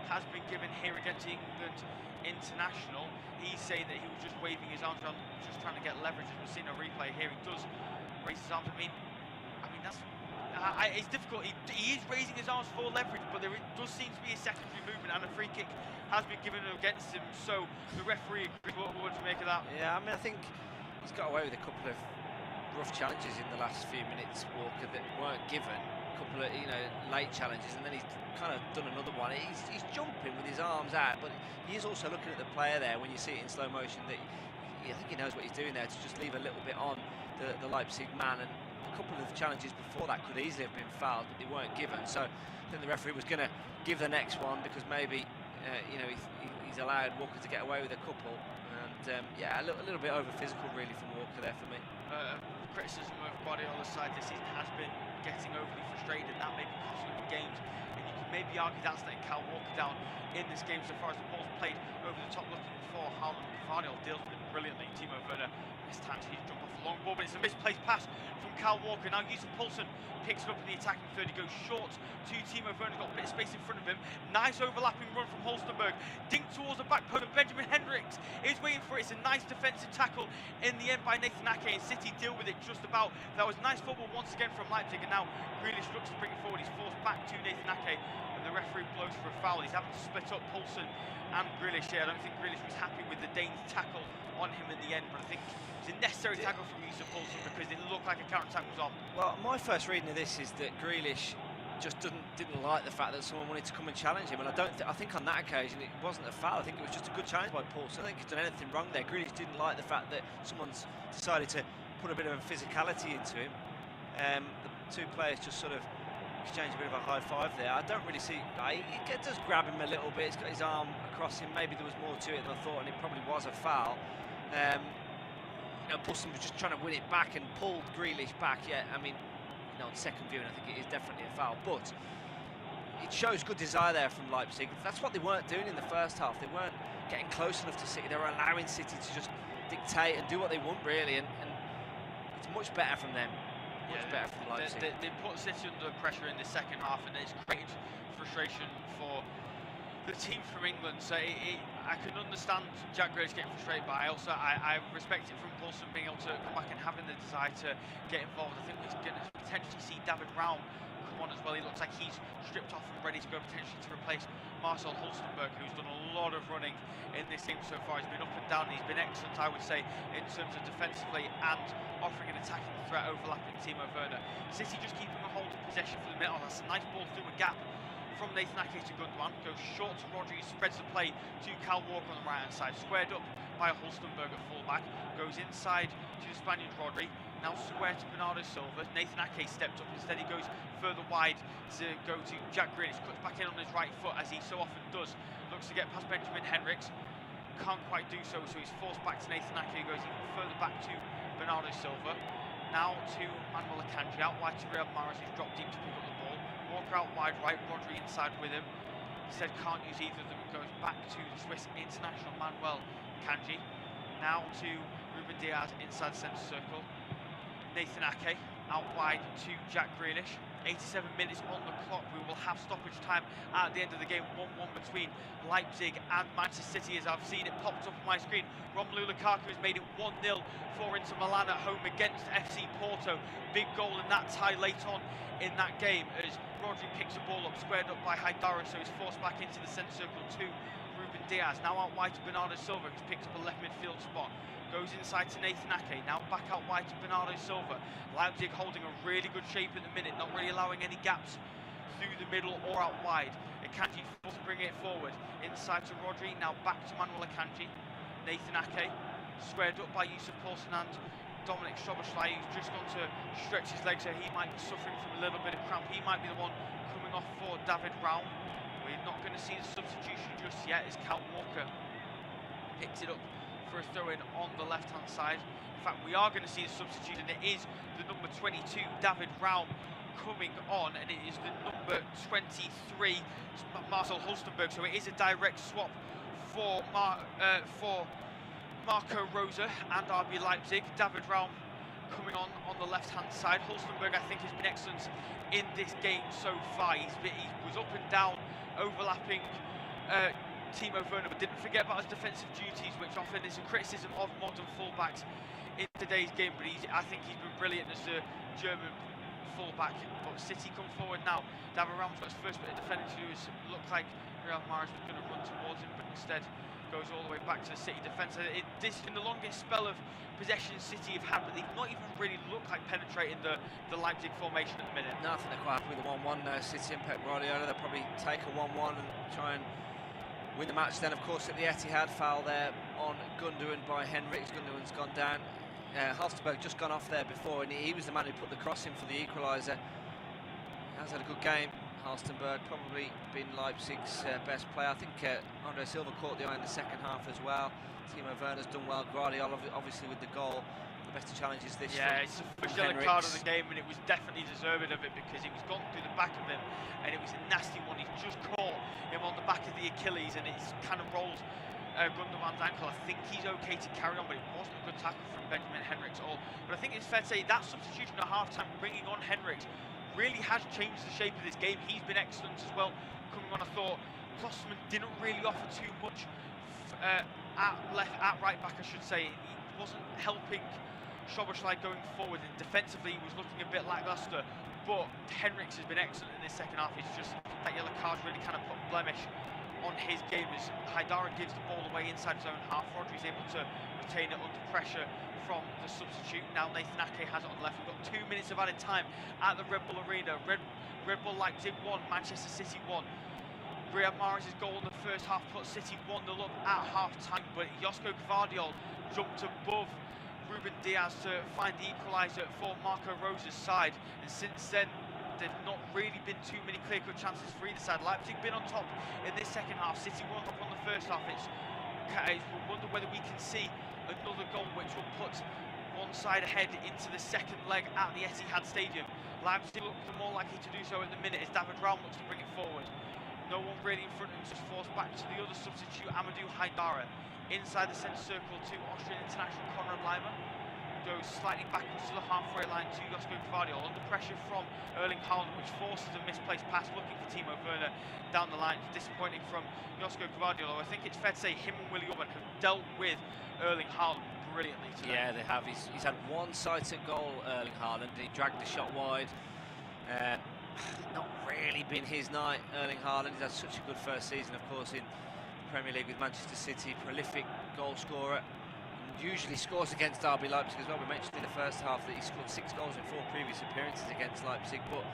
has been given here against England international. He's saying that he was just waving his arms around, just trying to get leverage. As we've seen a replay here, he does raise his arms. I mean that's it's difficult. He is raising his arms for leverage, but there does seem to be a secondary movement, and a free kick has been given against him. So the referee agrees. What would you make of that? Yeah, I mean, I think he's got away with a couple of rough challenges in the last few minutes, Walker, that weren't given. A couple of late challenges, and then he's kind of done another one. He's jumping with his arms out, but he is also looking at the player there. When you see it in slow motion, that I think he knows what he's doing there, to just leave a little bit on the Leipzig man. And a couple of challenges before that could easily have been fouled, but they weren't given. So I think the referee was going to give the next one, because maybe he's allowed Walker to get away with a couple. And yeah, a little bit over physical really from Walker there for me. Criticism of Guardiola's side this season has been getting overly frustrated, and that may be costing him games. And you can maybe argue that's letting Kyle Walker down in this game, so far as the ball's played over the top, looking for Haaland. Gvardiol deals with it brilliantly. Timo Werner, this time he's jumped off the long ball, but it's a misplaced pass from Kyle Walker. Now Yusuf Poulsen picks it up in the attacking third. He goes short to Timo Werner, got a bit of space in front of him. Nice overlapping run from Holstenberg. Dink towards the back post, and Benjamin Hendricks is waiting for it. It's a nice defensive tackle in the end by Nathan Ake, and City deal with it just about. That was nice football once again from Leipzig, and now Grealish looks to bring it forward. He's forced back to Nathan Ake, and the referee blows for a foul. He's having to split up Poulsen and Grealish here. I don't think Grealish was happy with the Dane's tackle on him in the end, but I think it's a necessary tackle from Yusuf Poulsen, because it looked like a counter-attack was on. Well, my first reading of this is that Grealish just didn't like the fact that someone wanted to come and challenge him, and I think on that occasion it wasn't a foul. I think it was just a good challenge by Paulson. I don't think he's done anything wrong there. Grealish didn't like the fact that someone's decided to put a bit of a physicality into him. The two players just sort of exchanged a bit of a high five there. I don't really see. He does grab him a little bit. He's got his arm across him. Maybe there was more to it than I thought, and it probably was a foul. Paulson was just trying to win it back and pulled Grealish back. Yeah, I mean, on second viewing, I think it is definitely a foul, but it shows good desire there from Leipzig. That's what they weren't doing in the first half. They weren't getting close enough to City. They were allowing City to just dictate and do what they want, really, and it's much better from them. Much better from Leipzig. They put City under pressure in the second half, and it's created frustration for the team from England. So I can understand Jack Grealish getting frustrated, but I respect it from Paulson being able to come back and having the desire to get involved. I think we're going to potentially see David Raum come on as well. He looks like he's stripped off and ready to go potentially to replace Marcel Hulstenberg, who's done a lot of running in this team so far. He's been up and down. He's been excellent, I would say, in terms of defensively and offering an attacking threat overlapping Timo Werner. City just keeping a hold of possession for the minute. Oh, that's a nice ball through a gap from Nathan Ake to Gundogan, goes short to Rodri, spreads the play to Kyle Walker on the right hand side, squared up by Hulstenberg at fullback, goes inside to the Spaniard Rodri, now square to Bernardo Silva. Nathan Ake stepped up, instead he goes further wide to go to Jack Grealish, cuts back in on his right foot as he so often does, looks to get past Benjamin Henrichs, can't quite do so, so he's forced back to Nathan Ake, goes even further back to Bernardo Silva, now to Manuel Akanji, out wide to Riyad Mahrez, who's dropped deep to pick up the ball. Walker out wide right, Rodri inside with him. He said can't use either of them. It goes back to the Swiss international Manuel Akanji. Now to Ruben Diaz inside the centre circle. Nathan Ake out wide to Jack Grealish. 87 minutes on the clock. We will have stoppage time at the end of the game. 1-1 between Leipzig and Manchester City, as I've seen it popped up on my screen. Romelu Lukaku has made it 1-0 for Inter Milan at home against FC Porto. Big goal in that tie late on in that game as Rodri picks the ball up, squared up by Haidara, so he's forced back into the centre circle to Ruben Diaz. Now out wide to Bernardo Silva, who's picked up a left midfield spot. Goes inside to Nathan Ake, now back out wide to Bernardo Silva. Leipzig holding a really good shape at the minute, not really allowing any gaps through the middle or out wide. Akanji forced to bring it forward. Inside to Rodri, now back to Manuel Akanji. Nathan Ake, squared up by Yusuf Paulson and Dominic Szoboszlai, who's just gone to stretch his legs, so he might be suffering from a little bit of cramp. He might be the one coming off for David Raum. We're not going to see the substitution just yet as Kyle Walker picks it up for a throw-in on the left-hand side. In fact, we are going to see the substitute, and it is the number 22, David Raum, coming on, and it is the number 23, Marcel Hulstenberg. So it is a direct swap for Marco Rosa and RB Leipzig. David Raum coming on the left-hand side. Hulstenberg, I think, has been excellent in this game so far. He was up and down, overlapping Timo Werner, but didn't forget about his defensive duties, which often is a criticism of modern fullbacks in today's game. But I think he's been brilliant as a German fullback. But City come forward now. David Raum's got his first bit of defending to do. It looked like Riyad Mahrez was going to run towards him, but instead goes all the way back to the City defence. This has been the longest spell of possession City have had, but they've not even really looked like penetrating the Leipzig formation at the minute. No, I think they're quite happy with the 1-1 City and Pep Guardiola. They'll probably take a 1-1 and try and win the match. Then, of course, at the Etihad, foul there on Gundogan by Henrichs. Gundogan's gone down. Hulstenberg just gone off there before, and he was the man who put the cross in for the equaliser. He has had a good game. Hulstenberg probably been Leipzig's best player. I think Andre Silva caught the eye in the second half as well. Timo Werner's done well. Guardiola obviously with the goal. The best of challenges this. Yeah, it's the first yellow card of the game, and it was definitely deserving of it because it was gone through the back of him, and it was a nasty one. He's just caught him on the back of the Achilles, and it's kind of rolled Gundogan's ankle. I think he's okay to carry on, but it wasn't a good tackle from Benjamin Henrichs at all. But I think it's fair to say that substitution at half-time, bringing on Henrichs, really has changed the shape of this game. He's been excellent as well coming on. I thought Klosterman didn't really offer too much at right back, I should say. He wasn't helping Szoboszlai going forward, and defensively he was looking a bit lacklustre, but Henrichs has been excellent in this second half. It's just that yellow card really kind of put a blemish on his game as Haidara gives the ball away inside his own half. Rodri's able to retain it under pressure from the substitute. Now Nathan Ake has it on the left. We've got 2 minutes of added time at the Red Bull Arena. Riyad Red Bull Leipzig 1, Manchester City 1. Riyad Mahrez' goal in the first half put City 1-0 up at half-time, but Josko Gvardiol jumped above Ruben Diaz to find the equaliser for Marco Rose's side, and since then there's not really been too many clear-cut chances for either side. Leipzig been on top in this second half, City won top on the first half. We'll wonder whether we can see another goal which will put one side ahead into the second leg at the Etihad Stadium. Leipzig look more likely to do so at the minute as David Raum looks to bring it forward. No one really in front of him, just forced back to the other substitute, Amadou Haidara. Inside the centre circle to Austrian international Konrad Laimer. Goes slightly backwards to the halfway line to Josko Gvardiol. Under pressure from Erling Haaland, which forces a misplaced pass, looking for Timo Werner down the line. Disappointing from Josko Gvardiol. I think it's fair to say him and Willi Orban have dealt with Erling Haaland brilliantly today. Yeah, they have. He's had one sighted goal, Erling Haaland. He dragged the shot wide. Not really been his night, Erling Haaland. He's had such a good first season, of course, in the Premier League with Manchester City. Prolific goal scorer. And usually scores against RB Leipzig as well. We mentioned in the first half that he scored 6 goals in 4 previous appearances against Leipzig, but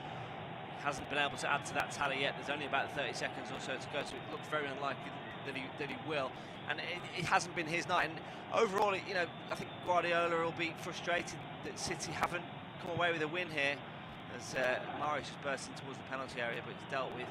hasn't been able to add to that tally yet. There's only about 30 seconds or so to go, so it looks very unlikely that he will. And it hasn't been his night. And overall, you know, I think Guardiola will be frustrated that City haven't come away with a win here, as Mahrez just burst in towards the penalty area, but it's dealt with.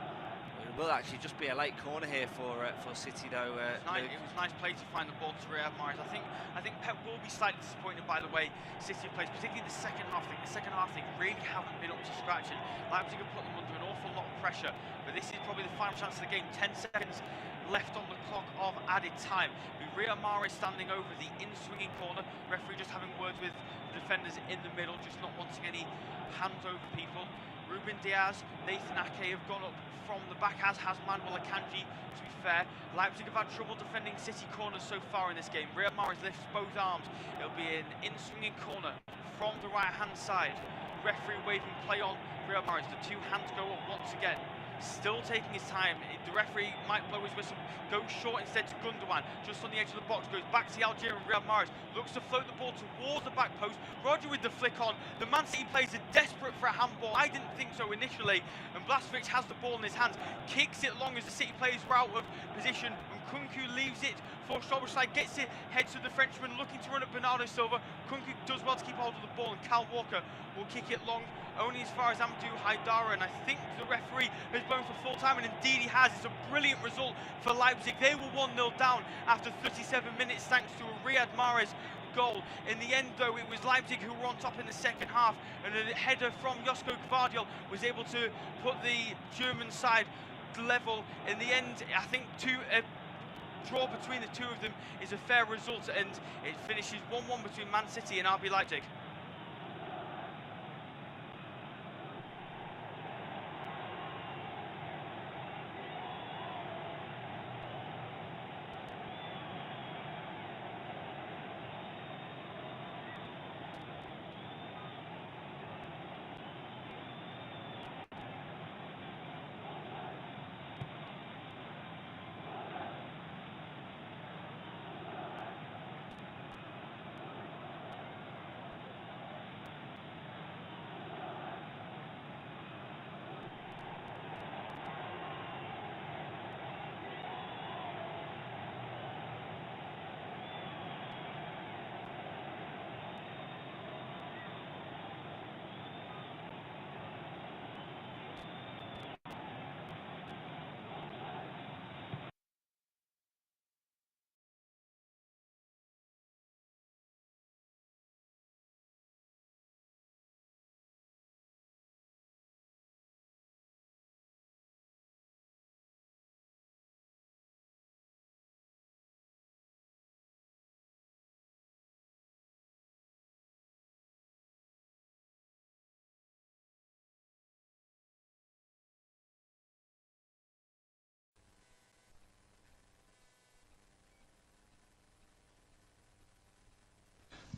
It will actually just be a late corner here for City, though. It was nice play to find the ball to Riyad Mahrez. I think Pep will be slightly disappointed by the way City have played, particularly the second half. The second half they really haven't been up to scratch, and Leipzig have put them under an awful lot of pressure. But this is probably the final chance of the game. 10 seconds left on the clock of added time. With Riyad Mahrez standing over the in-swinging corner. Referee just having words with the defenders in the middle, just not wanting any hands over people. Ruben Diaz, Nathan Ake have gone up from the back, as has Manuel Akanji. To be fair, Leipzig have had trouble defending City corners so far in this game. Riyad Mahrez lifts both arms. It'll be an in-swinging corner from the right-hand side. Referee waving play on Riyad Mahrez. The 2 hands go up once again. Still taking his time. The referee might blow his whistle. Goes short instead to Gundogan. Just on the edge of the box. Goes back to the Algerian Riyad Mahrez. Looks to float the ball towards the back post. Roger with the flick on. The Man City players are desperate for a handball. I didn't think so initially. And Blažević has the ball in his hands. Kicks it long as the City players were out of position. And Kunku leaves it for Szoboszlai. Gets it. Heads to the Frenchman. Looking to run at Bernardo Silva. Kunku does well to keep hold of the ball. And Kyle Walker will kick it long, only as far as Amadou Haidara, and I think the referee has blown for full time, and indeed he has. It's a brilliant result for Leipzig. They were 1-0 down after 37 minutes thanks to a Riyad Mahrez goal. In the end, though, it was Leipzig who were on top in the second half, and a header from Josko Gvardiol was able to put the German side level. In the end, I think a draw between the two of them is a fair result, and it finishes 1-1 between Man City and RB Leipzig.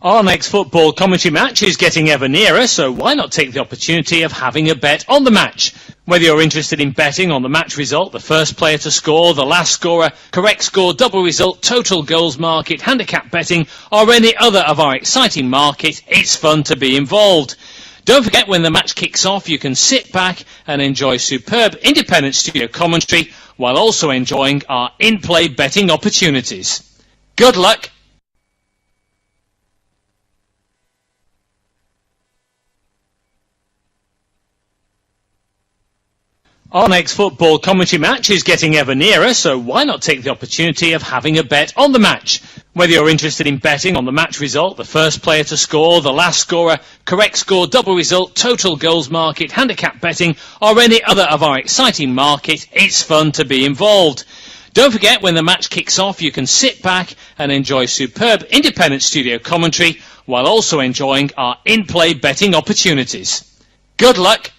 Our next football commentary match is getting ever nearer, so why not take the opportunity of having a bet on the match? Whether you're interested in betting on the match result, the first player to score, the last scorer, correct score, double result, total goals market, handicap betting, or any other of our exciting markets, it's fun to be involved. Don't forget, when the match kicks off, you can sit back and enjoy superb independent studio commentary while also enjoying our in-play betting opportunities. Good luck! Our next football commentary match is getting ever nearer, so why not take the opportunity of having a bet on the match? Whether you're interested in betting on the match result, the first player to score, the last scorer, correct score, double result, total goals market, handicap betting, or any other of our exciting market, it's fun to be involved. Don't forget, when the match kicks off, you can sit back and enjoy superb independent studio commentary while also enjoying our in-play betting opportunities. Good luck!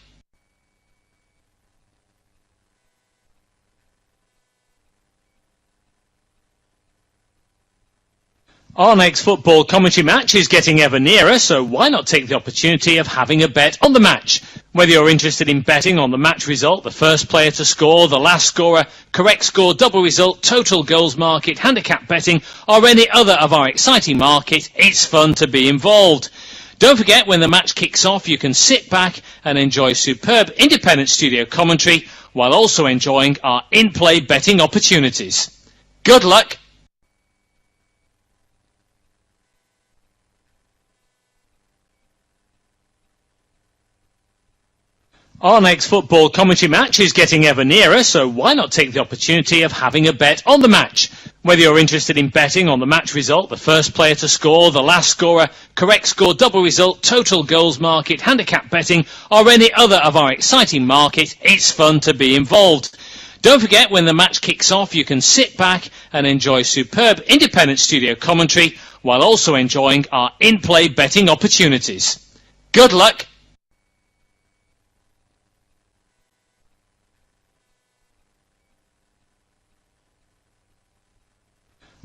Our next football commentary match is getting ever nearer, so why not take the opportunity of having a bet on the match? Whether you're interested in betting on the match result, the first player to score, the last scorer, correct score, double result, total goals market, handicap betting, or any other of our exciting market, it's fun to be involved. Don't forget, when the match kicks off, you can sit back and enjoy superb independent studio commentary while also enjoying our in-play betting opportunities. Good luck! Our next football commentary match is getting ever nearer, so why not take the opportunity of having a bet on the match? Whether you're interested in betting on the match result, the first player to score, the last scorer, correct score, double result, total goals market, handicap betting, or any other of our exciting market, it's fun to be involved. Don't forget, when the match kicks off, you can sit back and enjoy superb independent studio commentary while also enjoying our in-play betting opportunities. Good luck!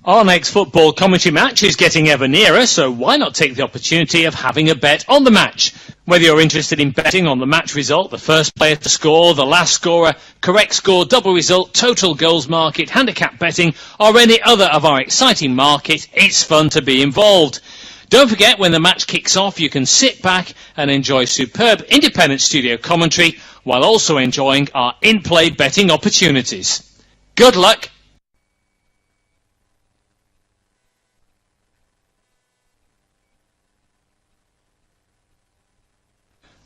Our next football commentary match is getting ever nearer, so why not take the opportunity of having a bet on the match? Whether you're interested in betting on the match result, the first player to score, the last scorer, correct score, double result, total goals market, handicap betting, or any other of our exciting market, it's fun to be involved. Don't forget, when the match kicks off, you can sit back and enjoy superb independent studio commentary while also enjoying our in-play betting opportunities. Good luck!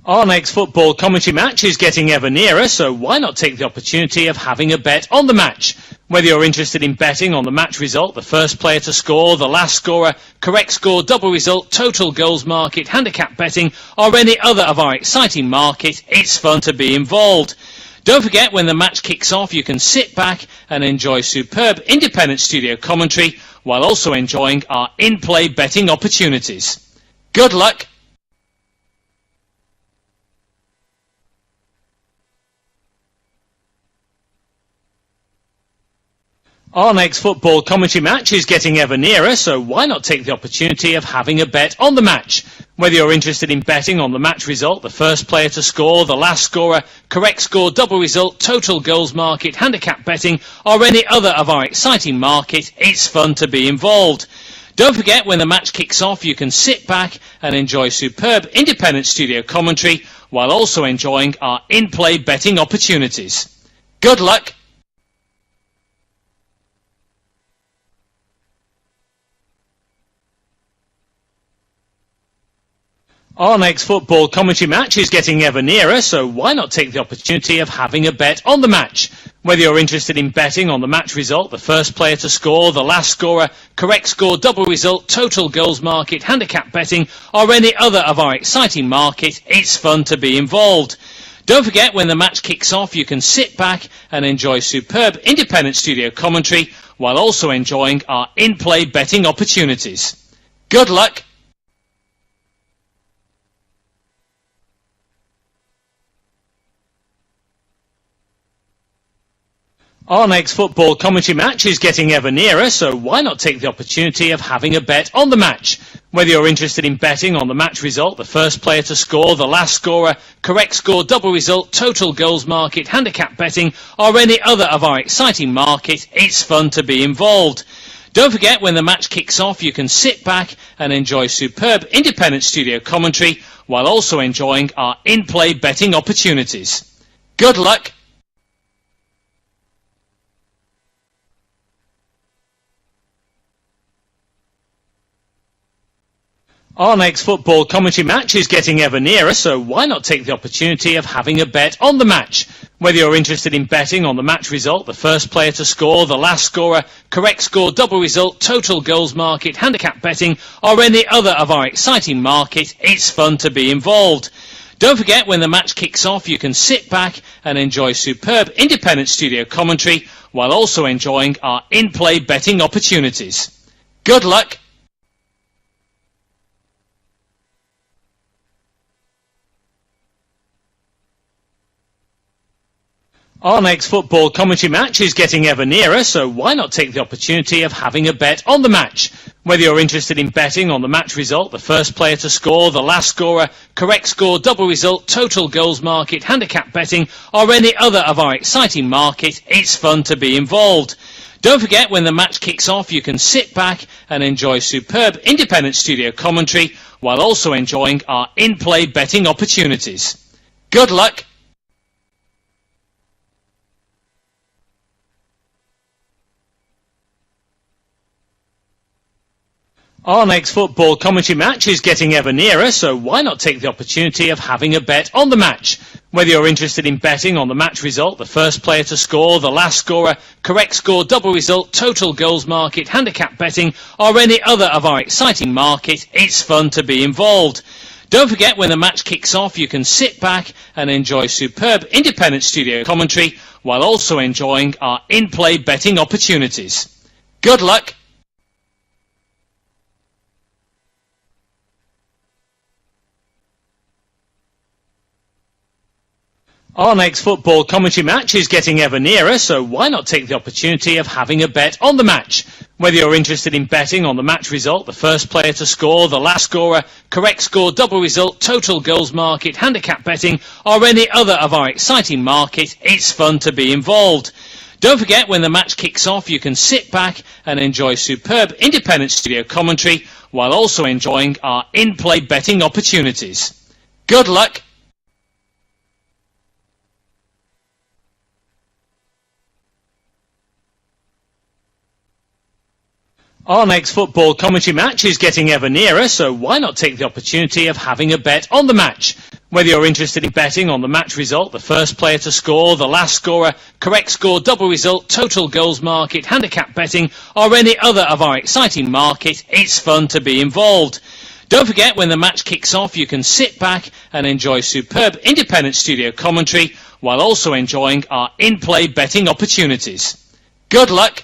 Our next football commentary match is getting ever nearer, so why not take the opportunity of having a bet on the match? Whether you're interested in betting on the match result, the first player to score, the last scorer, correct score, double result, total goals market, handicap betting, or any other of our exciting market, it's fun to be involved. Don't forget, when the match kicks off, you can sit back and enjoy superb independent studio commentary while also enjoying our in-play betting opportunities. Good luck! Our next football commentary match is getting ever nearer, so why not take the opportunity of having a bet on the match? Whether you're interested in betting on the match result, the first player to score, the last scorer, correct score, double result, total goals market, handicap betting, or any other of our exciting market, it's fun to be involved. Don't forget, when the match kicks off, you can sit back and enjoy superb independent studio commentary while also enjoying our in-play betting opportunities. Good luck! Our next football commentary match is getting ever nearer, so why not take the opportunity of having a bet on the match? Whether you're interested in betting on the match result, the first player to score, the last scorer, correct score, double result, total goals market, handicap betting, or any other of our exciting market, it's fun to be involved. Don't forget, when the match kicks off, you can sit back and enjoy superb independent studio commentary while also enjoying our in-play betting opportunities. Good luck! Our next football commentary match is getting ever nearer, so why not take the opportunity of having a bet on the match? Whether you're interested in betting on the match result, the first player to score, the last scorer, correct score, double result, total goals market, handicap betting, or any other of our exciting market, it's fun to be involved. Don't forget, when the match kicks off, you can sit back and enjoy superb independent studio commentary while also enjoying our in-play betting opportunities. Good luck! Our next football commentary match is getting ever nearer, so why not take the opportunity of having a bet on the match? Whether you're interested in betting on the match result, the first player to score, the last scorer, correct score, double result, total goals market, handicap betting, or any other of our exciting market, it's fun to be involved. Don't forget, when the match kicks off, you can sit back and enjoy superb independent studio commentary while also enjoying our in-play betting opportunities. Good luck! Our next football commentary match is getting ever nearer, so why not take the opportunity of having a bet on the match? Whether you're interested in betting on the match result, the first player to score, the last scorer, correct score, double result, total goals market, handicap betting, or any other of our exciting market, it's fun to be involved. Don't forget, when the match kicks off, you can sit back and enjoy superb independent studio commentary while also enjoying our in-play betting opportunities. Good luck! Our next football commentary match is getting ever nearer, so why not take the opportunity of having a bet on the match? Whether you're interested in betting on the match result, the first player to score, the last scorer, correct score, double result, total goals market, handicap betting, or any other of our exciting market, it's fun to be involved. Don't forget, when the match kicks off, you can sit back and enjoy superb independent studio commentary while also enjoying our in-play betting opportunities. Good luck! Our next football commentary match is getting ever nearer, so why not take the opportunity of having a bet on the match? Whether you're interested in betting on the match result, the first player to score, the last scorer, correct score, double result, total goals market, handicap betting, or any other of our exciting market, it's fun to be involved. Don't forget, when the match kicks off, you can sit back and enjoy superb independent studio commentary while also enjoying our in-play betting opportunities. Good luck! Our next football commentary match is getting ever nearer, so why not take the opportunity of having a bet on the match? Whether you're interested in betting on the match result, the first player to score, the last scorer, correct score, double result, total goals market, handicap betting, or any other of our exciting market, it's fun to be involved. Don't forget, when the match kicks off, you can sit back and enjoy superb independent studio commentary while also enjoying our in-play betting opportunities. Good luck!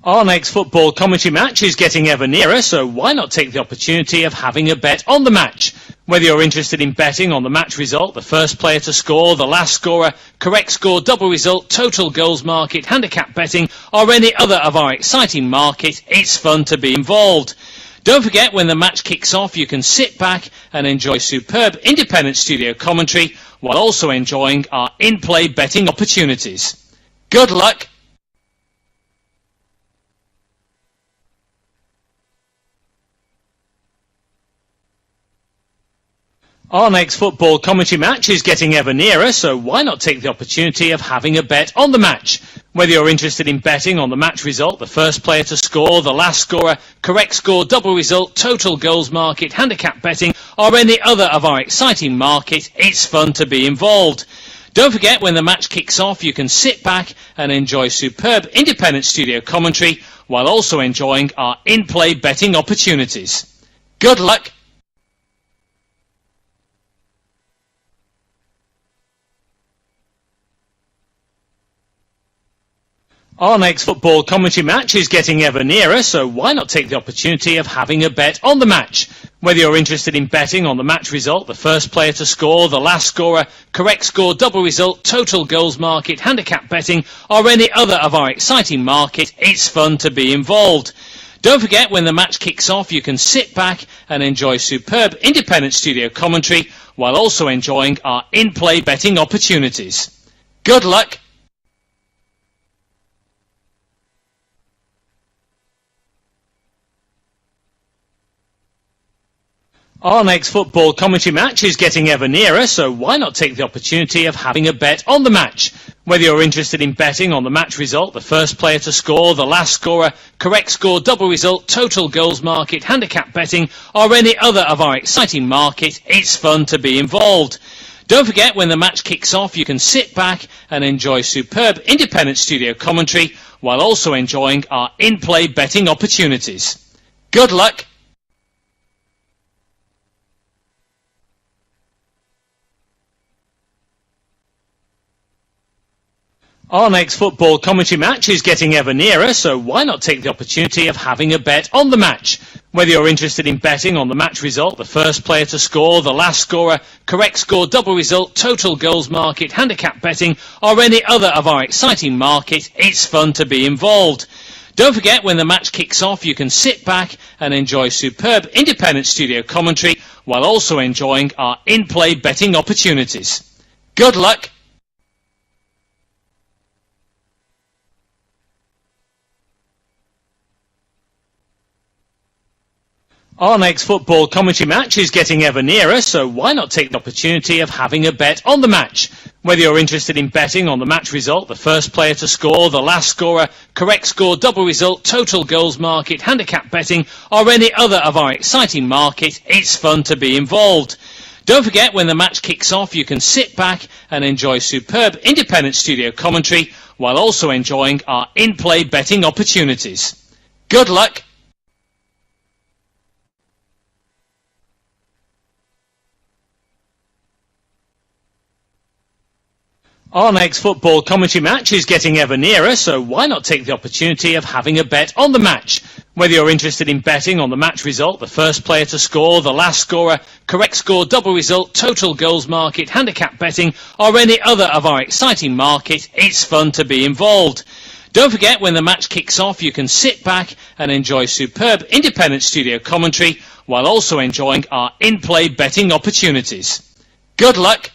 Our next football commentary match is getting ever nearer, so why not take the opportunity of having a bet on the match? Whether you're interested in betting on the match result, the first player to score, the last scorer, correct score, double result, total goals market, handicap betting, or any other of our exciting market, it's fun to be involved. Don't forget, when the match kicks off, you can sit back and enjoy superb independent studio commentary while also enjoying our in-play betting opportunities. Good luck! Our next football commentary match is getting ever nearer, so why not take the opportunity of having a bet on the match? Whether you're interested in betting on the match result, the first player to score, the last scorer, correct score, double result, total goals market, handicap betting, or any other of our exciting market, it's fun to be involved. Don't forget, when the match kicks off, you can sit back and enjoy superb independent studio commentary while also enjoying our in-play betting opportunities. Good luck! Our next football commentary match is getting ever nearer, so why not take the opportunity of having a bet on the match? Whether you're interested in betting on the match result, the first player to score, the last scorer, correct score, double result, total goals market, handicap betting, or any other of our exciting market, it's fun to be involved. Don't forget, when the match kicks off, you can sit back and enjoy superb independent studio commentary while also enjoying our in-play betting opportunities. Good luck! Our next football commentary match is getting ever nearer, so why not take the opportunity of having a bet on the match? Whether you're interested in betting on the match result, the first player to score, the last scorer, correct score, double result, total goals market, handicap betting, or any other of our exciting market, it's fun to be involved. Don't forget, when the match kicks off, you can sit back and enjoy superb independent studio commentary while also enjoying our in-play betting opportunities. Good luck! Our next football commentary match is getting ever nearer, so why not take the opportunity of having a bet on the match? Whether you're interested in betting on the match result, the first player to score, the last scorer, correct score, double result, total goals market, handicap betting, or any other of our exciting market, it's fun to be involved. Don't forget, when the match kicks off, you can sit back and enjoy superb independent studio commentary while also enjoying our in-play betting opportunities. Good luck! Our next football commentary match is getting ever nearer, so why not take the opportunity of having a bet on the match? Whether you're interested in betting on the match result, the first player to score, the last scorer, correct score, double result, total goals market, handicap betting, or any other of our exciting market, it's fun to be involved. Don't forget, when the match kicks off, you can sit back and enjoy superb independent studio commentary while also enjoying our in-play betting opportunities. Good luck! Our next football commentary match is getting ever nearer, so why not take the opportunity of having a bet on the match? Whether you're interested in betting on the match result, the first player to score, the last scorer, correct score, double result, total goals market, handicap betting, or any other of our exciting market, it's fun to be involved. Don't forget, when the match kicks off, you can sit back and enjoy superb independent studio commentary while also enjoying our in-play betting opportunities. Good luck!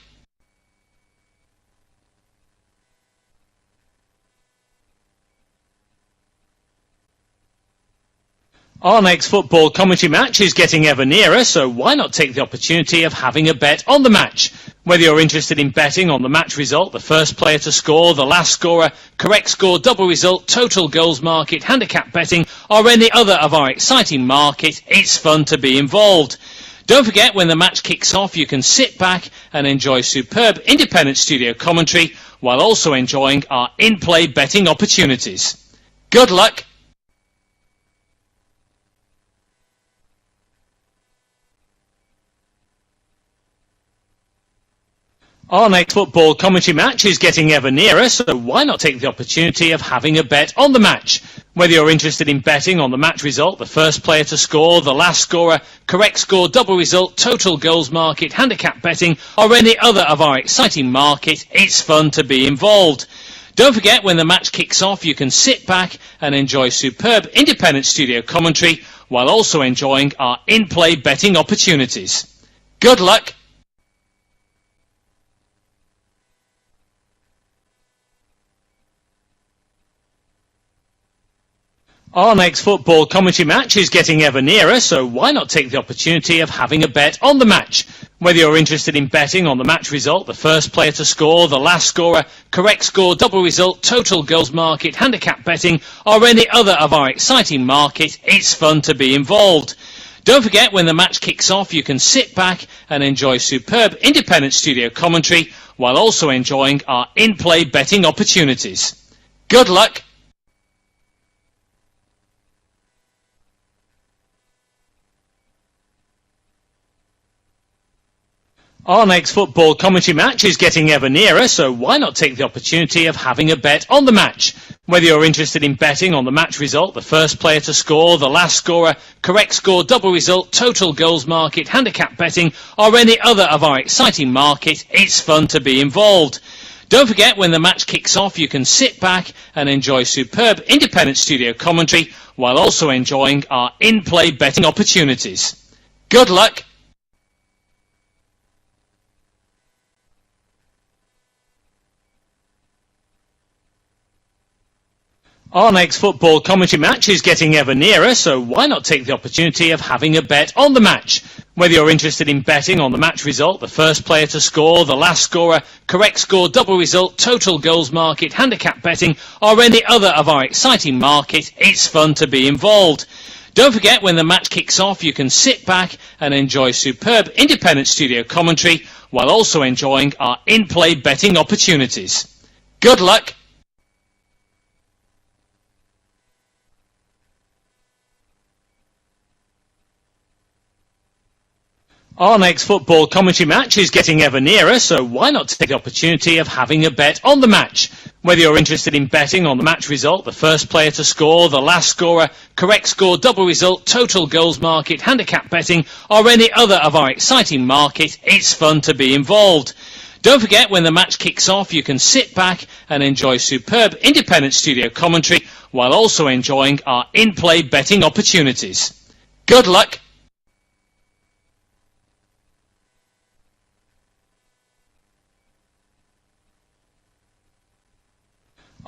Our next football commentary match is getting ever nearer, so why not take the opportunity of having a bet on the match? Whether you're interested in betting on the match result, the first player to score, the last scorer, correct score, double result, total goals market, handicap betting, or any other of our exciting market, it's fun to be involved. Don't forget, when the match kicks off, you can sit back and enjoy superb independent studio commentary while also enjoying our in-play betting opportunities. Good luck! Our next football commentary match is getting ever nearer, so why not take the opportunity of having a bet on the match? Whether you're interested in betting on the match result, the first player to score, the last scorer, correct score, double result, total goals market, handicap betting, or any other of our exciting market, it's fun to be involved. Don't forget, when the match kicks off, you can sit back and enjoy superb independent studio commentary while also enjoying our in-play betting opportunities. Good luck! Our next football commentary match is getting ever nearer, so why not take the opportunity of having a bet on the match? Whether you're interested in betting on the match result, the first player to score, the last scorer, correct score, double result, total goals market, handicap betting, or any other of our exciting market, it's fun to be involved. Don't forget, when the match kicks off, you can sit back and enjoy superb independent studio commentary while also enjoying our in-play betting opportunities. Good luck! Our next football commentary match is getting ever nearer, so why not take the opportunity of having a bet on the match? Whether you're interested in betting on the match result, the first player to score, the last scorer, correct score, double result, total goals market, handicap betting, or any other of our exciting market, it's fun to be involved. Don't forget, when the match kicks off, you can sit back and enjoy superb independent studio commentary while also enjoying our in-play betting opportunities. Good luck! Our next football commentary match is getting ever nearer, so why not take the opportunity of having a bet on the match? Whether you're interested in betting on the match result, the first player to score, the last scorer, correct score, double result, total goals market, handicap betting, or any other of our exciting market, it's fun to be involved. Don't forget, when the match kicks off, you can sit back and enjoy superb independent studio commentary while also enjoying our in-play betting opportunities. Good luck! Our next football commentary match is getting ever nearer, so why not take the opportunity of having a bet on the match? Whether you're interested in betting on the match result, the first player to score, the last scorer, correct score, double result, total goals market, handicap betting, or any other of our exciting market, it's fun to be involved. Don't forget, when the match kicks off, you can sit back and enjoy superb independent studio commentary while also enjoying our in-play betting opportunities. Good luck!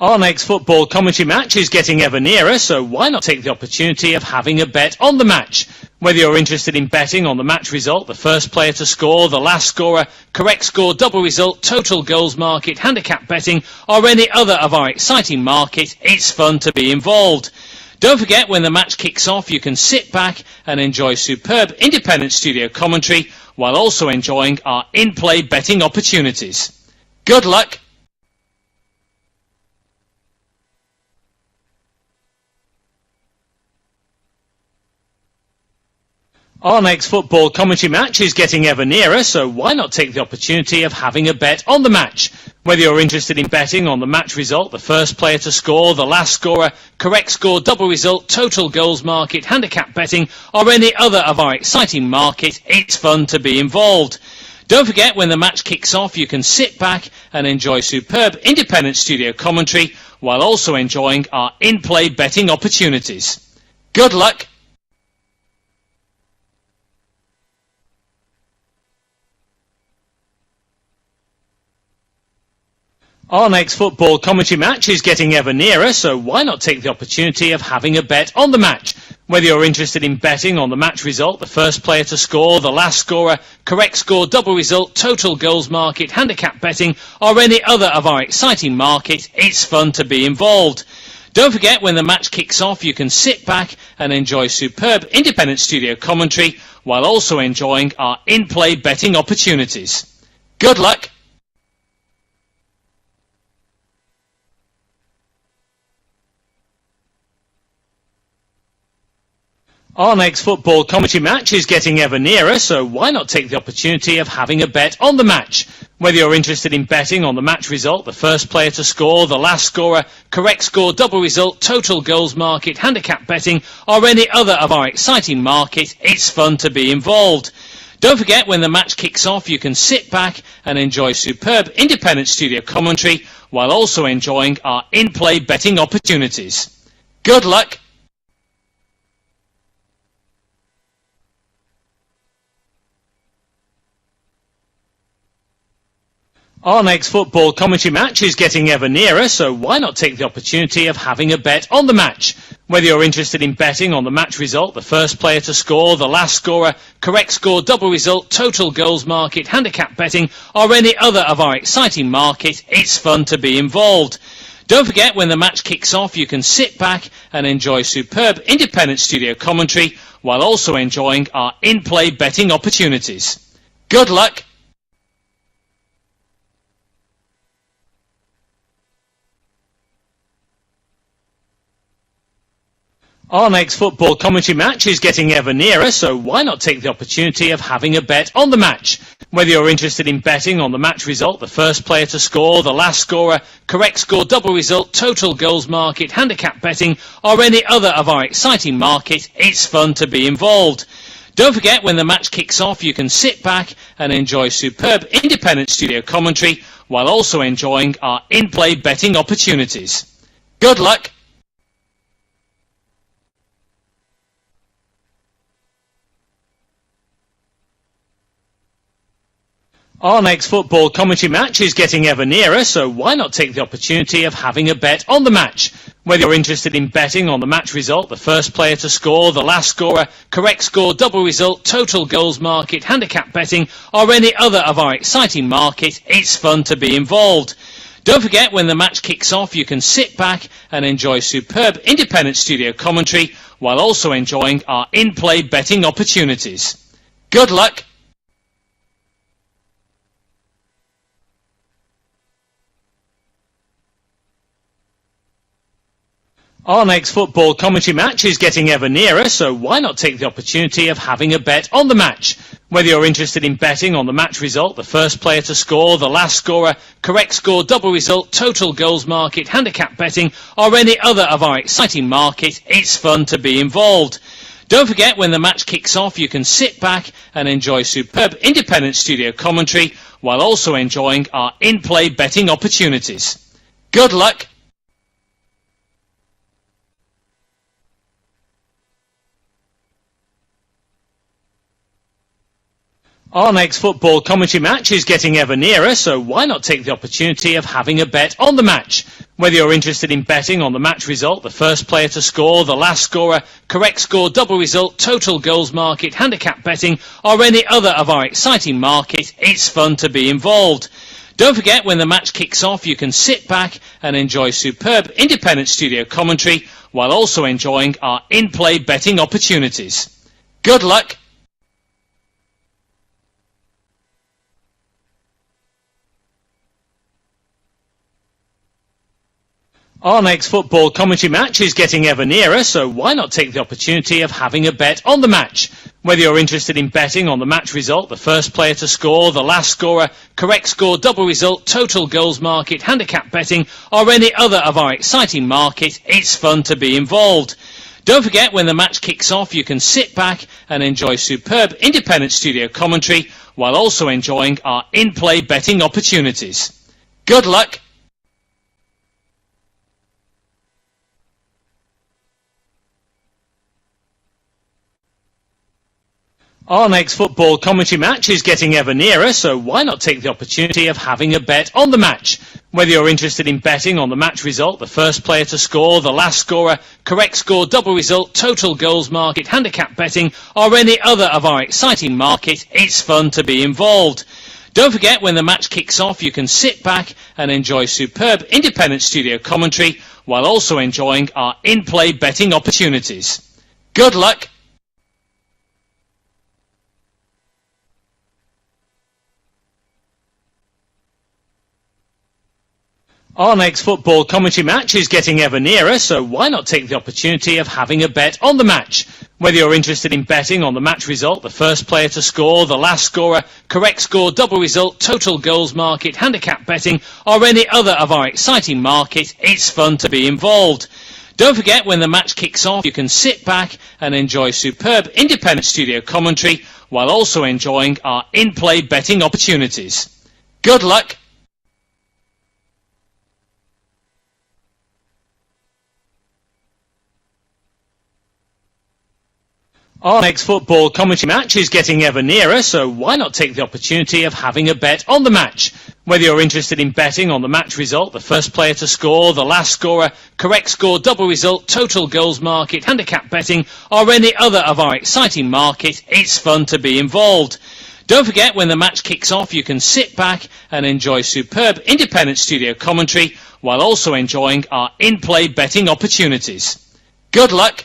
Our next football commentary match is getting ever nearer, so why not take the opportunity of having a bet on the match? Whether you're interested in betting on the match result, the first player to score, the last scorer, correct score, double result, total goals market, handicap betting, or any other of our exciting market, it's fun to be involved. Don't forget, when the match kicks off, you can sit back and enjoy superb independent studio commentary while also enjoying our in-play betting opportunities. Good luck! Our next football commentary match is getting ever nearer, so why not take the opportunity of having a bet on the match? Whether you're interested in betting on the match result, the first player to score, the last scorer, correct score, double result, total goals market, handicap betting, or any other of our exciting market, it's fun to be involved. Don't forget, when the match kicks off, you can sit back and enjoy superb independent studio commentary while also enjoying our in-play betting opportunities. Good luck! Our next football commentary match is getting ever nearer, so why not take the opportunity of having a bet on the match? Whether you're interested in betting on the match result, the first player to score, the last scorer, correct score, double result, total goals market, handicap betting, or any other of our exciting market, it's fun to be involved. Don't forget, when the match kicks off, you can sit back and enjoy superb independent studio commentary while also enjoying our in-play betting opportunities. Good luck! Our next football commentary match is getting ever nearer, so why not take the opportunity of having a bet on the match? Whether you're interested in betting on the match result, the first player to score, the last scorer, correct score, double result, total goals market, handicap betting, or any other of our exciting market, it's fun to be involved. Don't forget, when the match kicks off, you can sit back and enjoy superb independent studio commentary while also enjoying our in-play betting opportunities. Good luck! Our next football commentary match is getting ever nearer, so why not take the opportunity of having a bet on the match? Whether you're interested in betting on the match result, the first player to score, the last scorer, correct score, double result, total goals market, handicap betting, or any other of our exciting market, it's fun to be involved. Don't forget, when the match kicks off, you can sit back and enjoy superb independent studio commentary while also enjoying our in-play betting opportunities. Good luck! Our next football commentary match is getting ever nearer, so why not take the opportunity of having a bet on the match? Whether you're interested in betting on the match result, the first player to score, the last scorer, correct score, double result, total goals market, handicap betting, or any other of our exciting market, it's fun to be involved. Don't forget, when the match kicks off, you can sit back and enjoy superb independent studio commentary while also enjoying our in-play betting opportunities. Good luck! Our next football commentary match is getting ever nearer, so why not take the opportunity of having a bet on the match? Whether you're interested in betting on the match result, the first player to score, the last scorer, correct score, double result, total goals market, handicap betting, or any other of our exciting market, it's fun to be involved. Don't forget, when the match kicks off, you can sit back and enjoy superb independent studio commentary while also enjoying our in-play betting opportunities. Good luck! Our next football commentary match is getting ever nearer, so why not take the opportunity of having a bet on the match? Whether you're interested in betting on the match result, the first player to score, the last scorer, correct score, double result, total goals market, handicap betting, or any other of our exciting market, it's fun to be involved. Don't forget, when the match kicks off, you can sit back and enjoy superb independent studio commentary while also enjoying our in-play betting opportunities. Good luck! Our next football commentary match is getting ever nearer, so why not take the opportunity of having a bet on the match? Whether you're interested in betting on the match result, the first player to score, the last scorer, correct score, double result, total goals market, handicap betting, or any other of our exciting market, it's fun to be involved. Don't forget, when the match kicks off, you can sit back and enjoy superb independent studio commentary while also enjoying our in-play betting opportunities. Good luck! Our next football commentary match is getting ever nearer, so why not take the opportunity of having a bet on the match? Whether you're interested in betting on the match result, the first player to score, the last scorer, correct score, double result, total goals market, handicap betting, or any other of our exciting market, it's fun to be involved. Don't forget, when the match kicks off, you can sit back and enjoy superb independent studio commentary while also enjoying our in-play betting opportunities. Good luck! Our next football commentary match is getting ever nearer, so why not take the opportunity of having a bet on the match? Whether you're interested in betting on the match result, the first player to score, the last scorer, correct score, double result, total goals market, handicap betting, or any other of our exciting market, it's fun to be involved. Don't forget, when the match kicks off, you can sit back and enjoy superb independent studio commentary while also enjoying our in-play betting opportunities. Good luck! Our next football commentary match is getting ever nearer, so why not take the opportunity of having a bet on the match? Whether you're interested in betting on the match result, the first player to score, the last scorer, correct score, double result, total goals market, handicap betting, or any other of our exciting market, it's fun to be involved. Don't forget, when the match kicks off, you can sit back and enjoy superb independent studio commentary while also enjoying our in-play betting opportunities. Good luck! Our next football commentary match is getting ever nearer, so why not take the opportunity of having a bet on the match? Whether you're interested in betting on the match result, the first player to score, the last scorer, correct score, double result, total goals market, handicap betting, or any other of our exciting market, it's fun to be involved. Don't forget, when the match kicks off, you can sit back and enjoy superb independent studio commentary while also enjoying our in-play betting opportunities. Good luck!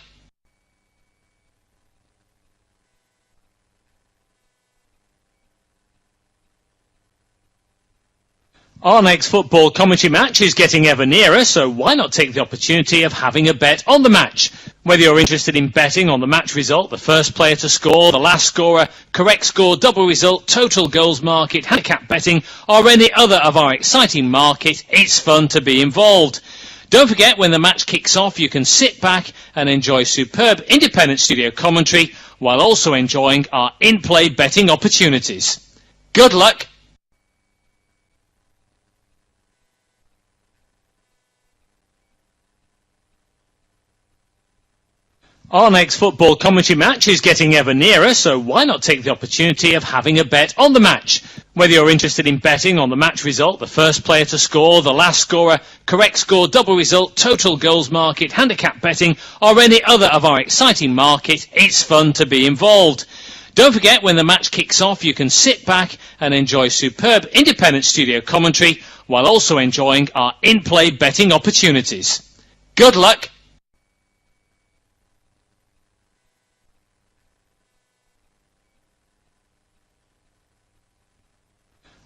Our next football commentary match is getting ever nearer, so why not take the opportunity of having a bet on the match? Whether you're interested in betting on the match result, the first player to score, the last scorer, correct score, double result, total goals market, handicap betting, or any other of our exciting market, it's fun to be involved. Don't forget, when the match kicks off, you can sit back and enjoy superb independent studio commentary while also enjoying our in-play betting opportunities. Good luck! Our next football commentary match is getting ever nearer, so why not take the opportunity of having a bet on the match? Whether you're interested in betting on the match result, the first player to score, the last scorer, correct score, double result, total goals market, handicap betting, or any other of our exciting market, it's fun to be involved. Don't forget, when the match kicks off, you can sit back and enjoy superb independent studio commentary while also enjoying our in-play betting opportunities. Good luck!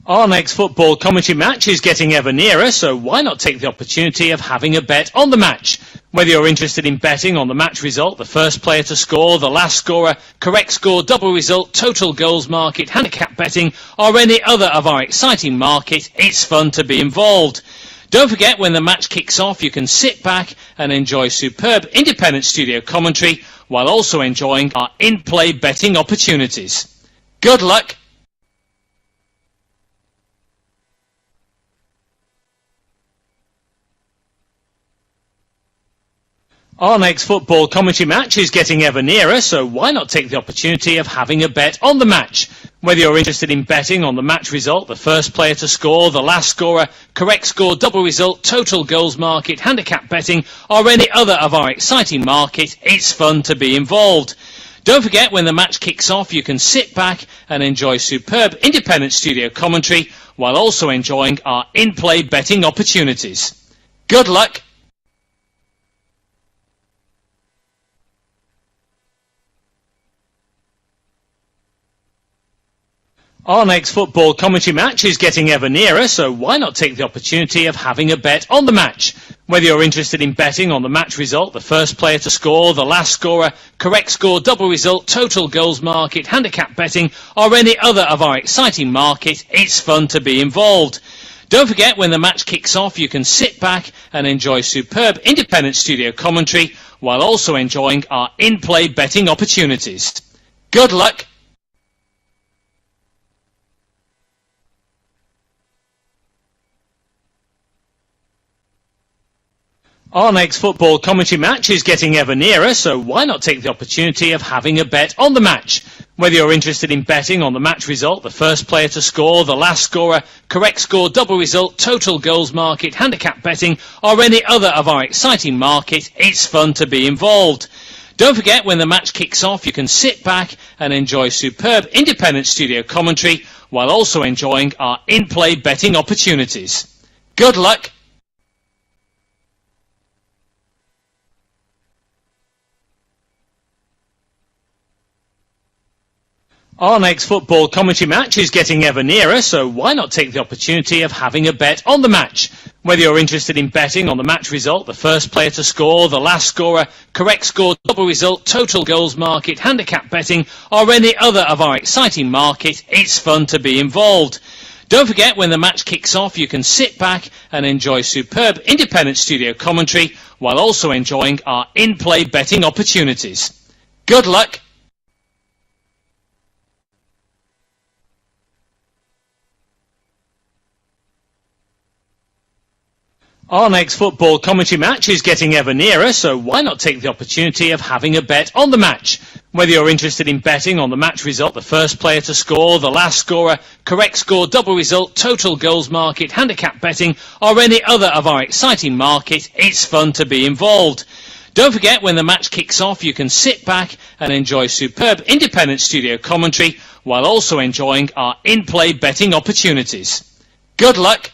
Our next football commentary match is getting ever nearer, so why not take the opportunity of having a bet on the match? Whether you're interested in betting on the match result, the first player to score, the last scorer, correct score, double result, total goals market, handicap betting, or any other of our exciting market, it's fun to be involved. Don't forget, when the match kicks off, you can sit back and enjoy superb independent studio commentary while also enjoying our in-play betting opportunities. Good luck! Our next football commentary match is getting ever nearer, so why not take the opportunity of having a bet on the match? Whether you're interested in betting on the match result, the first player to score, the last scorer, correct score, double result, total goals market, handicap betting, or any other of our exciting market, it's fun to be involved. Don't forget, when the match kicks off, you can sit back and enjoy superb independent studio commentary while also enjoying our in-play betting opportunities. Good luck! Our next football commentary match is getting ever nearer, so why not take the opportunity of having a bet on the match? Whether you're interested in betting on the match result, the first player to score, the last scorer, correct score, double result, total goals market, handicap betting, or any other of our exciting market, it's fun to be involved. Don't forget, when the match kicks off, you can sit back and enjoy superb independent studio commentary while also enjoying our in-play betting opportunities. Good luck! Our next football commentary match is getting ever nearer, so why not take the opportunity of having a bet on the match? Whether you're interested in betting on the match result, the first player to score, the last scorer, correct score, double result, total goals market, handicap betting, or any other of our exciting market, it's fun to be involved. Don't forget, when the match kicks off, you can sit back and enjoy superb independent studio commentary while also enjoying our in-play betting opportunities. Good luck! Our next football commentary match is getting ever nearer, so why not take the opportunity of having a bet on the match? Whether you're interested in betting on the match result, the first player to score, the last scorer, correct score, double result, total goals market, handicap betting, or any other of our exciting market, it's fun to be involved. Don't forget, when the match kicks off, you can sit back and enjoy superb independent studio commentary while also enjoying our in-play betting opportunities. Good luck! Our next football commentary match is getting ever nearer, so why not take the opportunity of having a bet on the match? Whether you're interested in betting on the match result, the first player to score, the last scorer, correct score, double result, total goals market, handicap betting, or any other of our exciting market, it's fun to be involved. Don't forget, when the match kicks off, you can sit back and enjoy superb independent studio commentary while also enjoying our in-play betting opportunities. Good luck!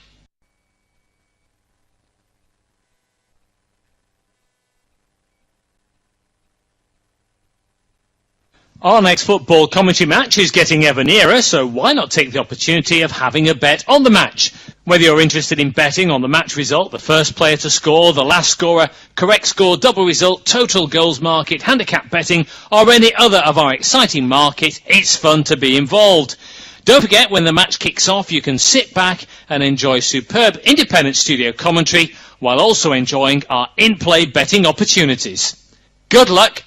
Our next football commentary match is getting ever nearer, so why not take the opportunity of having a bet on the match? Whether you're interested in betting on the match result, the first player to score, the last scorer, correct score, double result, total goals market, handicap betting, or any other of our exciting market, it's fun to be involved. Don't forget, when the match kicks off, you can sit back and enjoy superb independent studio commentary while also enjoying our in-play betting opportunities. Good luck!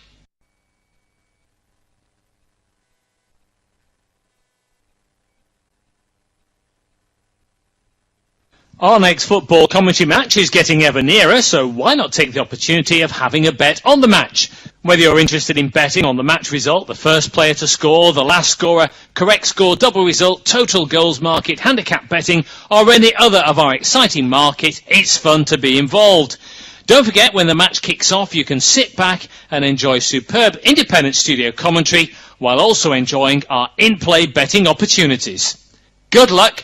Our next football commentary match is getting ever nearer, so why not take the opportunity of having a bet on the match? Whether you're interested in betting on the match result, the first player to score, the last scorer, correct score, double result, total goals market, handicap betting, or any other of our exciting market, it's fun to be involved. Don't forget, when the match kicks off, you can sit back and enjoy superb independent studio commentary while also enjoying our in-play betting opportunities. Good luck!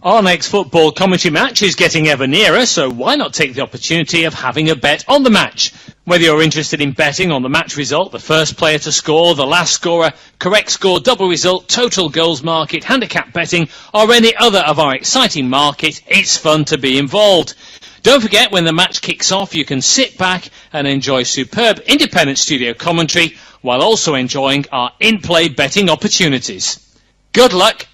Our next football commentary match is getting ever nearer, so why not take the opportunity of having a bet on the match? Whether you're interested in betting on the match result, the first player to score, the last scorer, correct score, double result, total goals market, handicap betting, or any other of our exciting market, it's fun to be involved. Don't forget, when the match kicks off, you can sit back and enjoy superb independent studio commentary while also enjoying our in-play betting opportunities. Good luck!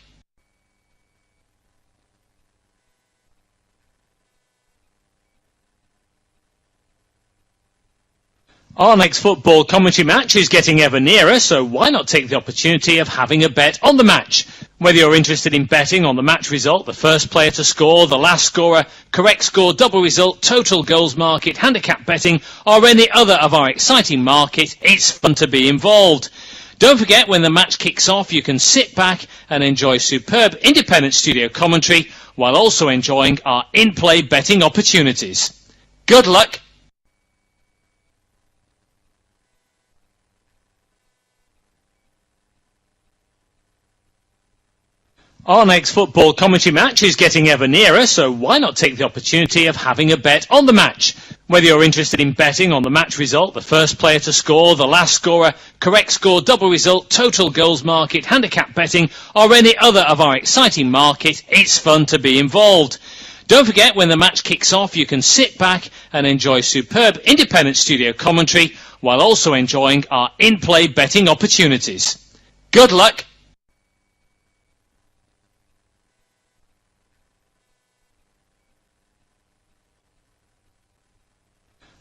Our next football commentary match is getting ever nearer, so why not take the opportunity of having a bet on the match? Whether you're interested in betting on the match result, the first player to score, the last scorer, correct score, double result, total goals market, handicap betting, or any other of our exciting market, it's fun to be involved. Don't forget, when the match kicks off, you can sit back and enjoy superb independent studio commentary while also enjoying our in-play betting opportunities. Good luck! Our next football commentary match is getting ever nearer, so why not take the opportunity of having a bet on the match? Whether you're interested in betting on the match result, the first player to score, the last scorer, correct score, double result, total goals market, handicap betting, or any other of our exciting market, it's fun to be involved. Don't forget, when the match kicks off, you can sit back and enjoy superb independent studio commentary while also enjoying our in-play betting opportunities. Good luck!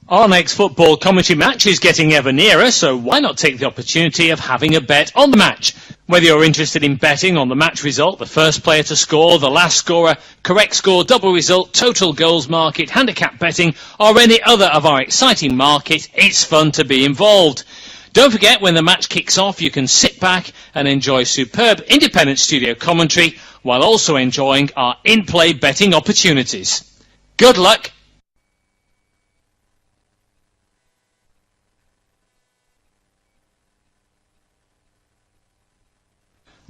Our next football commentary match is getting ever nearer, so why not take the opportunity of having a bet on the match? Whether you're interested in betting on the match result, the first player to score, the last scorer, correct score, double result, total goals market, handicap betting, or any other of our exciting market, it's fun to be involved. Don't forget, when the match kicks off, you can sit back and enjoy superb independent studio commentary while also enjoying our in-play betting opportunities. Good luck!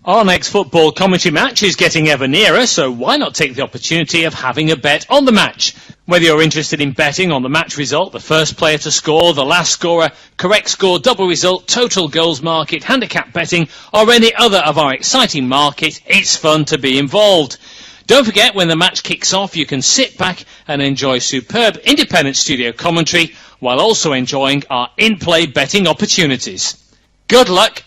Our next football commentary match is getting ever nearer, so why not take the opportunity of having a bet on the match? Whether you're interested in betting on the match result, the first player to score, the last scorer, correct score, double result, total goals market, handicap betting, or any other of our exciting market, it's fun to be involved. Don't forget, when the match kicks off, you can sit back and enjoy superb independent studio commentary while also enjoying our in-play betting opportunities. Good luck!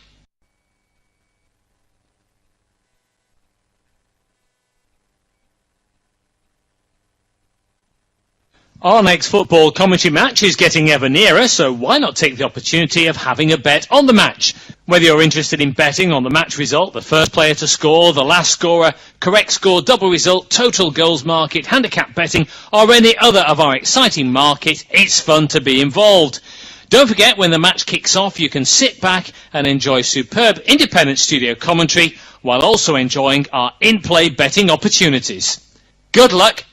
Our next football commentary match is getting ever nearer, so why not take the opportunity of having a bet on the match? Whether you're interested in betting on the match result, the first player to score, the last scorer, correct score, double result, total goals market, handicap betting, or any other of our exciting market, it's fun to be involved. Don't forget, when the match kicks off, you can sit back and enjoy superb independent studio commentary while also enjoying our in-play betting opportunities. Good luck!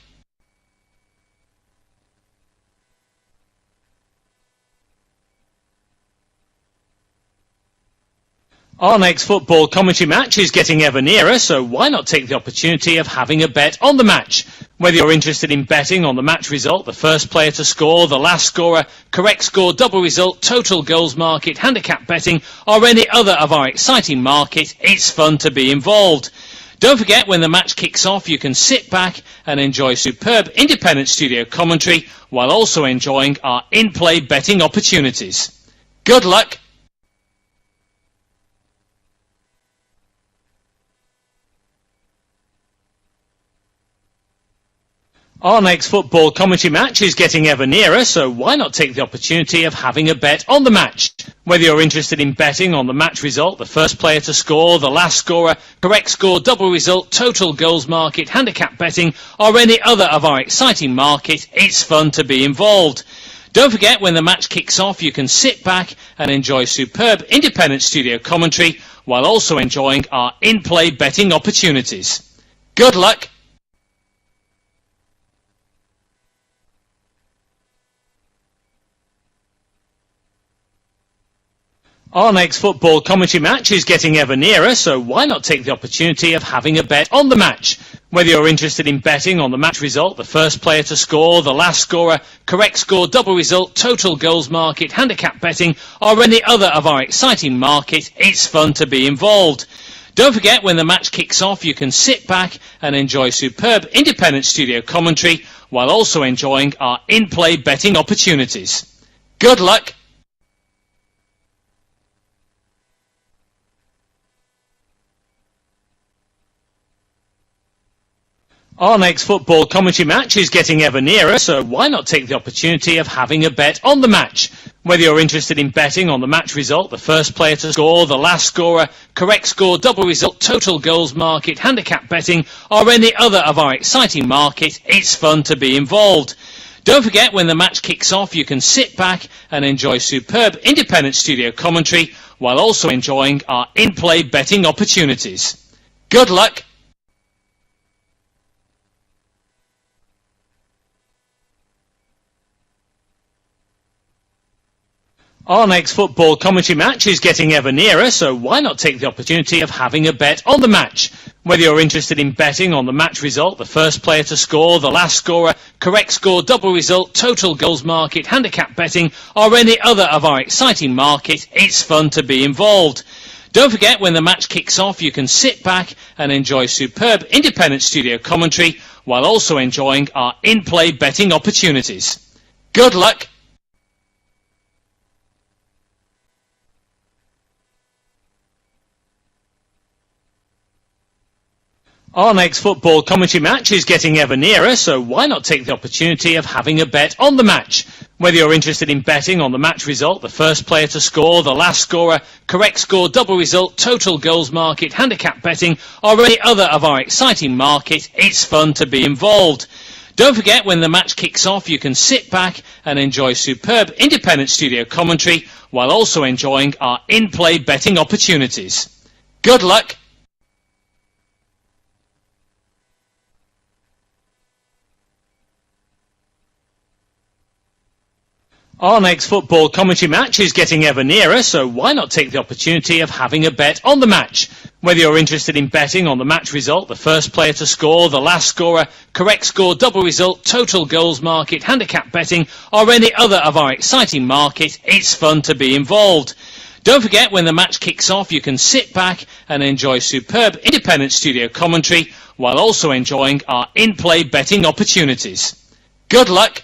Our next football commentary match is getting ever nearer, so why not take the opportunity of having a bet on the match? Whether you're interested in betting on the match result, the first player to score, the last scorer, correct score, double result, total goals market, handicap betting, or any other of our exciting market, it's fun to be involved. Don't forget, when the match kicks off, you can sit back and enjoy superb independent studio commentary while also enjoying our in-play betting opportunities. Good luck! Our next football commentary match is getting ever nearer, so why not take the opportunity of having a bet on the match? Whether you're interested in betting on the match result, the first player to score, the last scorer, correct score, double result, total goals market, handicap betting, or any other of our exciting market, it's fun to be involved. Don't forget, when the match kicks off, you can sit back and enjoy superb independent studio commentary while also enjoying our in-play betting opportunities. Good luck! Our next football commentary match is getting ever nearer, so why not take the opportunity of having a bet on the match? Whether you're interested in betting on the match result, the first player to score, the last scorer, correct score, double result, total goals market, handicap betting, or any other of our exciting market, it's fun to be involved. Don't forget, when the match kicks off, you can sit back and enjoy superb independent studio commentary while also enjoying our in-play betting opportunities. Good luck! Our next football commentary match is getting ever nearer, so why not take the opportunity of having a bet on the match? Whether you're interested in betting on the match result, the first player to score, the last scorer, correct score, double result, total goals market, handicap betting, or any other of our exciting market, it's fun to be involved. Don't forget, when the match kicks off, you can sit back and enjoy superb independent studio commentary while also enjoying our in-play betting opportunities. Good luck! Our next football commentary match is getting ever nearer, so why not take the opportunity of having a bet on the match? Whether you're interested in betting on the match result, the first player to score, the last scorer, correct score, double result, total goals market, handicap betting, or any other of our exciting market, it's fun to be involved. Don't forget, when the match kicks off, you can sit back and enjoy superb independent studio commentary while also enjoying our in-play betting opportunities. Good luck! Our next football commentary match is getting ever nearer, so why not take the opportunity of having a bet on the match? Whether you're interested in betting on the match result, the first player to score, the last scorer, correct score, double result, total goals market, handicap betting, or any other of our exciting market, it's fun to be involved. Don't forget, when the match kicks off, you can sit back and enjoy superb independent studio commentary while also enjoying our in-play betting opportunities. Good luck! Our next football commentary match is getting ever nearer, so why not take the opportunity of having a bet on the match? Whether you're interested in betting on the match result, the first player to score, the last scorer, correct score, double result, total goals market, handicap betting, or any other of our exciting market, it's fun to be involved. Don't forget, when the match kicks off, you can sit back and enjoy superb independent studio commentary while also enjoying our in-play betting opportunities. Good luck!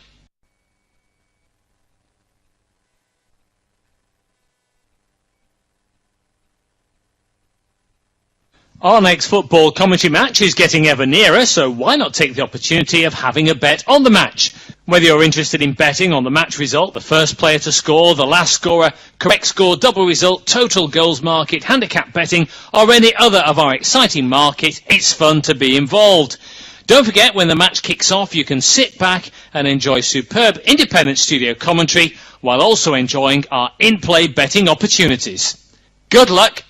Our next football commentary match is getting ever nearer, so why not take the opportunity of having a bet on the match? Whether you're interested in betting on the match result, the first player to score, the last scorer, correct score, double result, total goals market, handicap betting, or any other of our exciting market, it's fun to be involved. Don't forget, when the match kicks off, you can sit back and enjoy superb independent studio commentary while also enjoying our in-play betting opportunities. Good luck!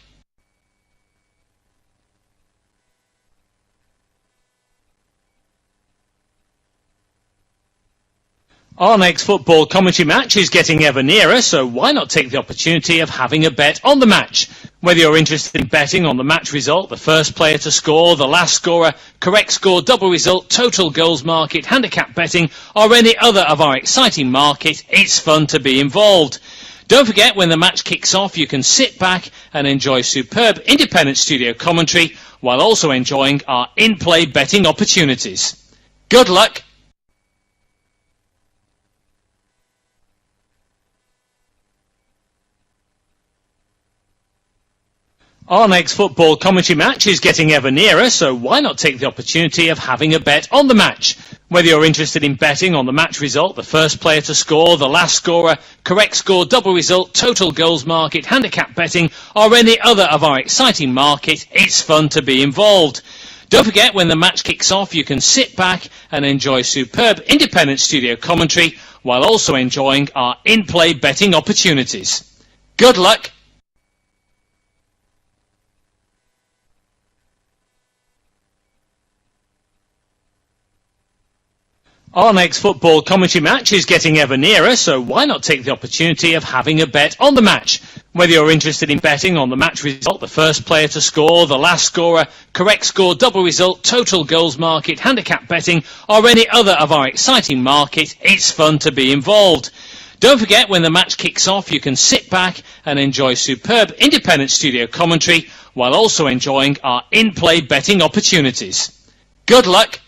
Our next football commentary match is getting ever nearer, so why not take the opportunity of having a bet on the match? Whether you're interested in betting on the match result, the first player to score, the last scorer, correct score, double result, total goals market, handicap betting, or any other of our exciting market, it's fun to be involved. Don't forget, when the match kicks off, you can sit back and enjoy superb independent studio commentary while also enjoying our in-play betting opportunities. Good luck! Our next football commentary match is getting ever nearer, so why not take the opportunity of having a bet on the match? Whether you're interested in betting on the match result, the first player to score, the last scorer, correct score, double result, total goals market, handicap betting, or any other of our exciting market, it's fun to be involved. Don't forget, when the match kicks off, you can sit back and enjoy superb independent studio commentary while also enjoying our in-play betting opportunities. Good luck! Our next football commentary match is getting ever nearer, so why not take the opportunity of having a bet on the match? Whether you're interested in betting on the match result, the first player to score, the last scorer, correct score, double result, total goals market, handicap betting, or any other of our exciting market, it's fun to be involved. Don't forget, when the match kicks off, you can sit back and enjoy superb independent studio commentary while also enjoying our in-play betting opportunities. Good luck!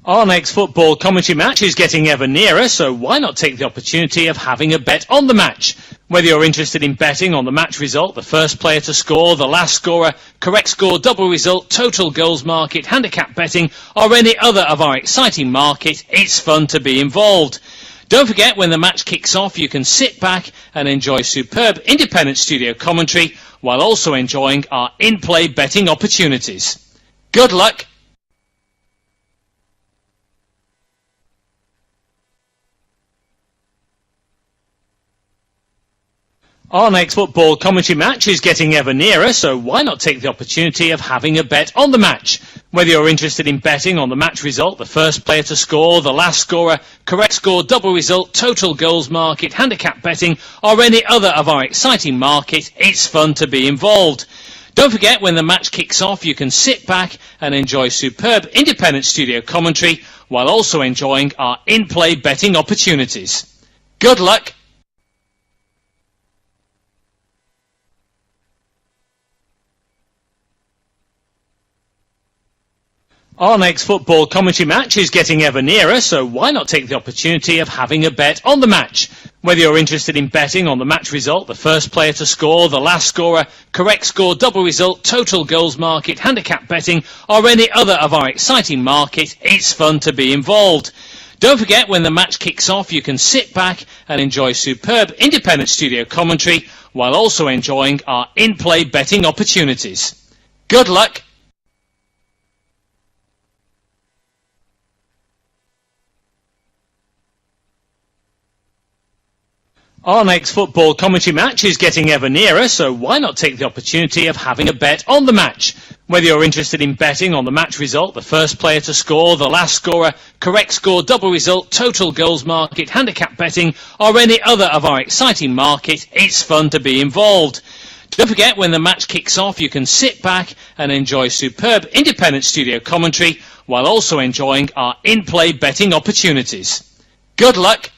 Our next football commentary match is getting ever nearer, so why not take the opportunity of having a bet on the match? Whether you're interested in betting on the match result, the first player to score, the last scorer, correct score, double result, total goals market, handicap betting, or any other of our exciting market, it's fun to be involved. Don't forget, when the match kicks off, you can sit back and enjoy superb independent studio commentary while also enjoying our in-play betting opportunities. Good luck! Our next football commentary match is getting ever nearer, so why not take the opportunity of having a bet on the match? Whether you're interested in betting on the match result, the first player to score, the last scorer, correct score, double result, total goals market, handicap betting, or any other of our exciting market, it's fun to be involved. Don't forget, when the match kicks off, you can sit back and enjoy superb independent studio commentary while also enjoying our in-play betting opportunities. Good luck! Our next football commentary match is getting ever nearer, so why not take the opportunity of having a bet on the match? Whether you're interested in betting on the match result, the first player to score, the last scorer, correct score, double result, total goals market, handicap betting, or any other of our exciting market, it's fun to be involved. Don't forget, when the match kicks off, you can sit back and enjoy superb independent studio commentary while also enjoying our in-play betting opportunities. Good luck! Our next football commentary match is getting ever nearer, so why not take the opportunity of having a bet on the match? Whether you're interested in betting on the match result, the first player to score, the last scorer, correct score, double result, total goals market, handicap betting, or any other of our exciting market, it's fun to be involved. Don't forget, when the match kicks off, you can sit back and enjoy superb independent studio commentary while also enjoying our in-play betting opportunities. Good luck!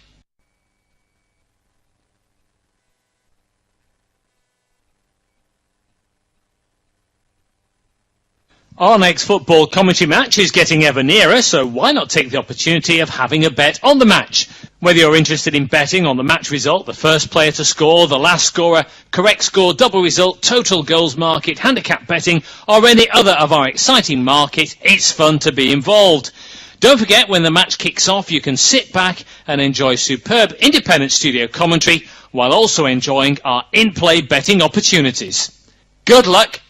Our next football commentary match is getting ever nearer, so why not take the opportunity of having a bet on the match? Whether you're interested in betting on the match result, the first player to score, the last scorer, correct score, double result, total goals market, handicap betting, or any other of our exciting market, it's fun to be involved. Don't forget, when the match kicks off, you can sit back and enjoy superb independent studio commentary while also enjoying our in-play betting opportunities. Good luck!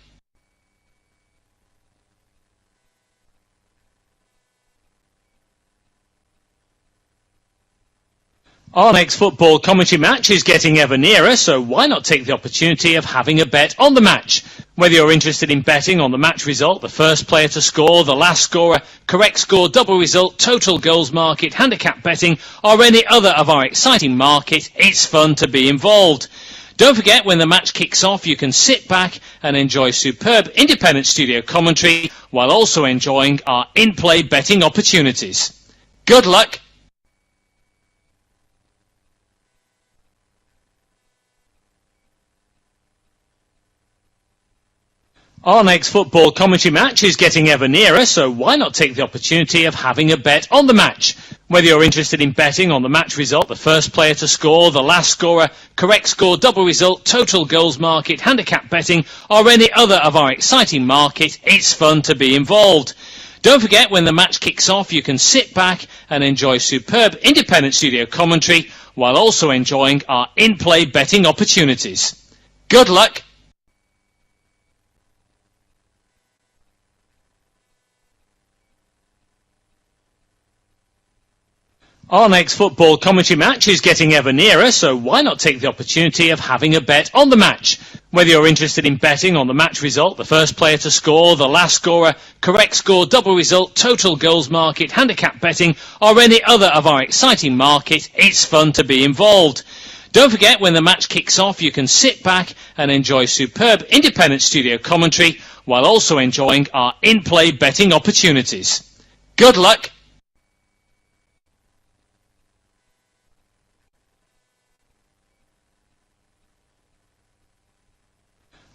Our next football commentary match is getting ever nearer, so why not take the opportunity of having a bet on the match? Whether you're interested in betting on the match result, the first player to score, the last scorer, correct score, double result, total goals market, handicap betting, or any other of our exciting market, it's fun to be involved. Don't forget, when the match kicks off, you can sit back and enjoy superb independent studio commentary while also enjoying our in-play betting opportunities. Good luck! Our next football commentary match is getting ever nearer, so why not take the opportunity of having a bet on the match? Whether you're interested in betting on the match result, the first player to score, the last scorer, correct score, double result, total goals market, handicap betting, or any other of our exciting market, it's fun to be involved. Don't forget, when the match kicks off, you can sit back and enjoy superb independent studio commentary while also enjoying our in-play betting opportunities. Good luck! Our next football commentary match is getting ever nearer, so why not take the opportunity of having a bet on the match? Whether you're interested in betting on the match result, the first player to score, the last scorer, correct score, double result, total goals market, handicap betting, or any other of our exciting market, it's fun to be involved. Don't forget, when the match kicks off, you can sit back and enjoy superb independent studio commentary while also enjoying our in-play betting opportunities. Good luck!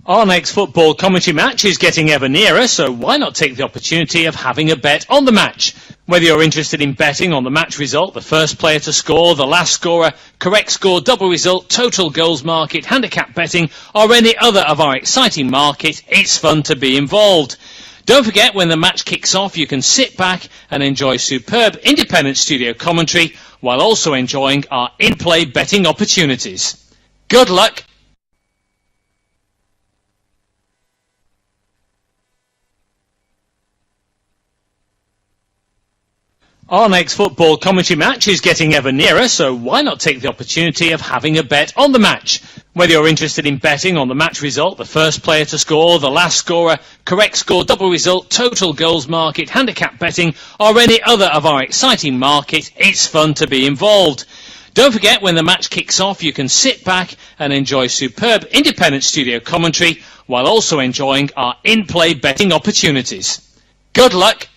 Our next football commentary match is getting ever nearer, so why not take the opportunity of having a bet on the match? Whether you're interested in betting on the match result, the first player to score, the last scorer, correct score, double result, total goals market, handicap betting, or any other of our exciting market, it's fun to be involved. Don't forget, when the match kicks off, you can sit back and enjoy superb independent studio commentary while also enjoying our in-play betting opportunities. Good luck! Our next football commentary match is getting ever nearer, so why not take the opportunity of having a bet on the match? Whether you're interested in betting on the match result, the first player to score, the last scorer, correct score, double result, total goals market, handicap betting, or any other of our exciting market, it's fun to be involved. Don't forget, when the match kicks off, you can sit back and enjoy superb independent studio commentary while also enjoying our in-play betting opportunities. Good luck!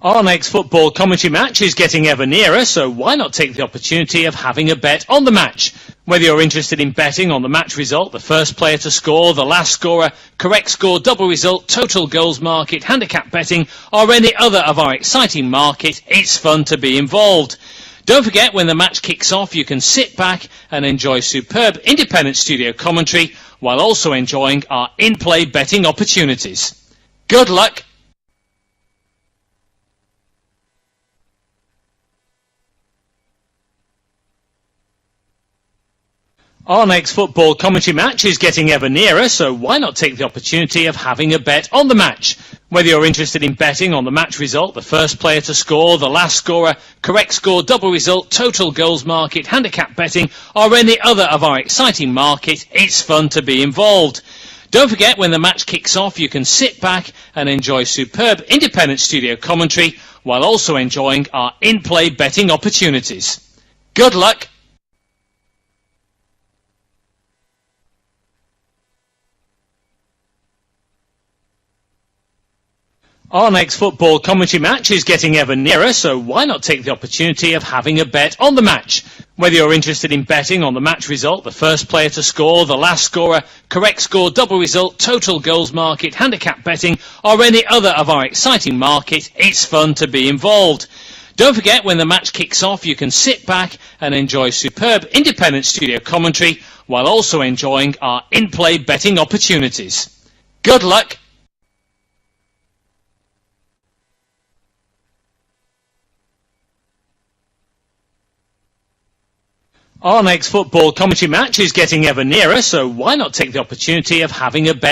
Our next football commentary match is getting ever nearer, so why not take the opportunity of having a bet on the match? Whether you're interested in betting on the match result, the first player to score, the last scorer, correct score, double result, total goals market, handicap betting, or any other of our exciting market, it's fun to be involved. Don't forget, when the match kicks off, you can sit back and enjoy superb independent studio commentary while also enjoying our in-play betting opportunities. Good luck! Our next football commentary match is getting ever nearer, so why not take the opportunity of having a bet on the match? Whether you're interested in betting on the match result, the first player to score, the last scorer, correct score, double result, total goals market, handicap betting, or any other of our exciting market, it's fun to be involved. Don't forget, when the match kicks off, you can sit back and enjoy superb independent studio commentary while also enjoying our in-play betting opportunities. Good luck! Our next football commentary match is getting ever nearer, so why not take the opportunity of having a bet on the match? Whether you're interested in betting on the match result, the first player to score, the last scorer, correct score, double result, total goals market, handicap betting, or any other of our exciting market, it's fun to be involved. Don't forget, when the match kicks off, you can sit back and enjoy superb independent studio commentary while also enjoying our in-play betting opportunities. Good luck! Our next football commentary match is getting ever nearer, so why not take the opportunity of having a bet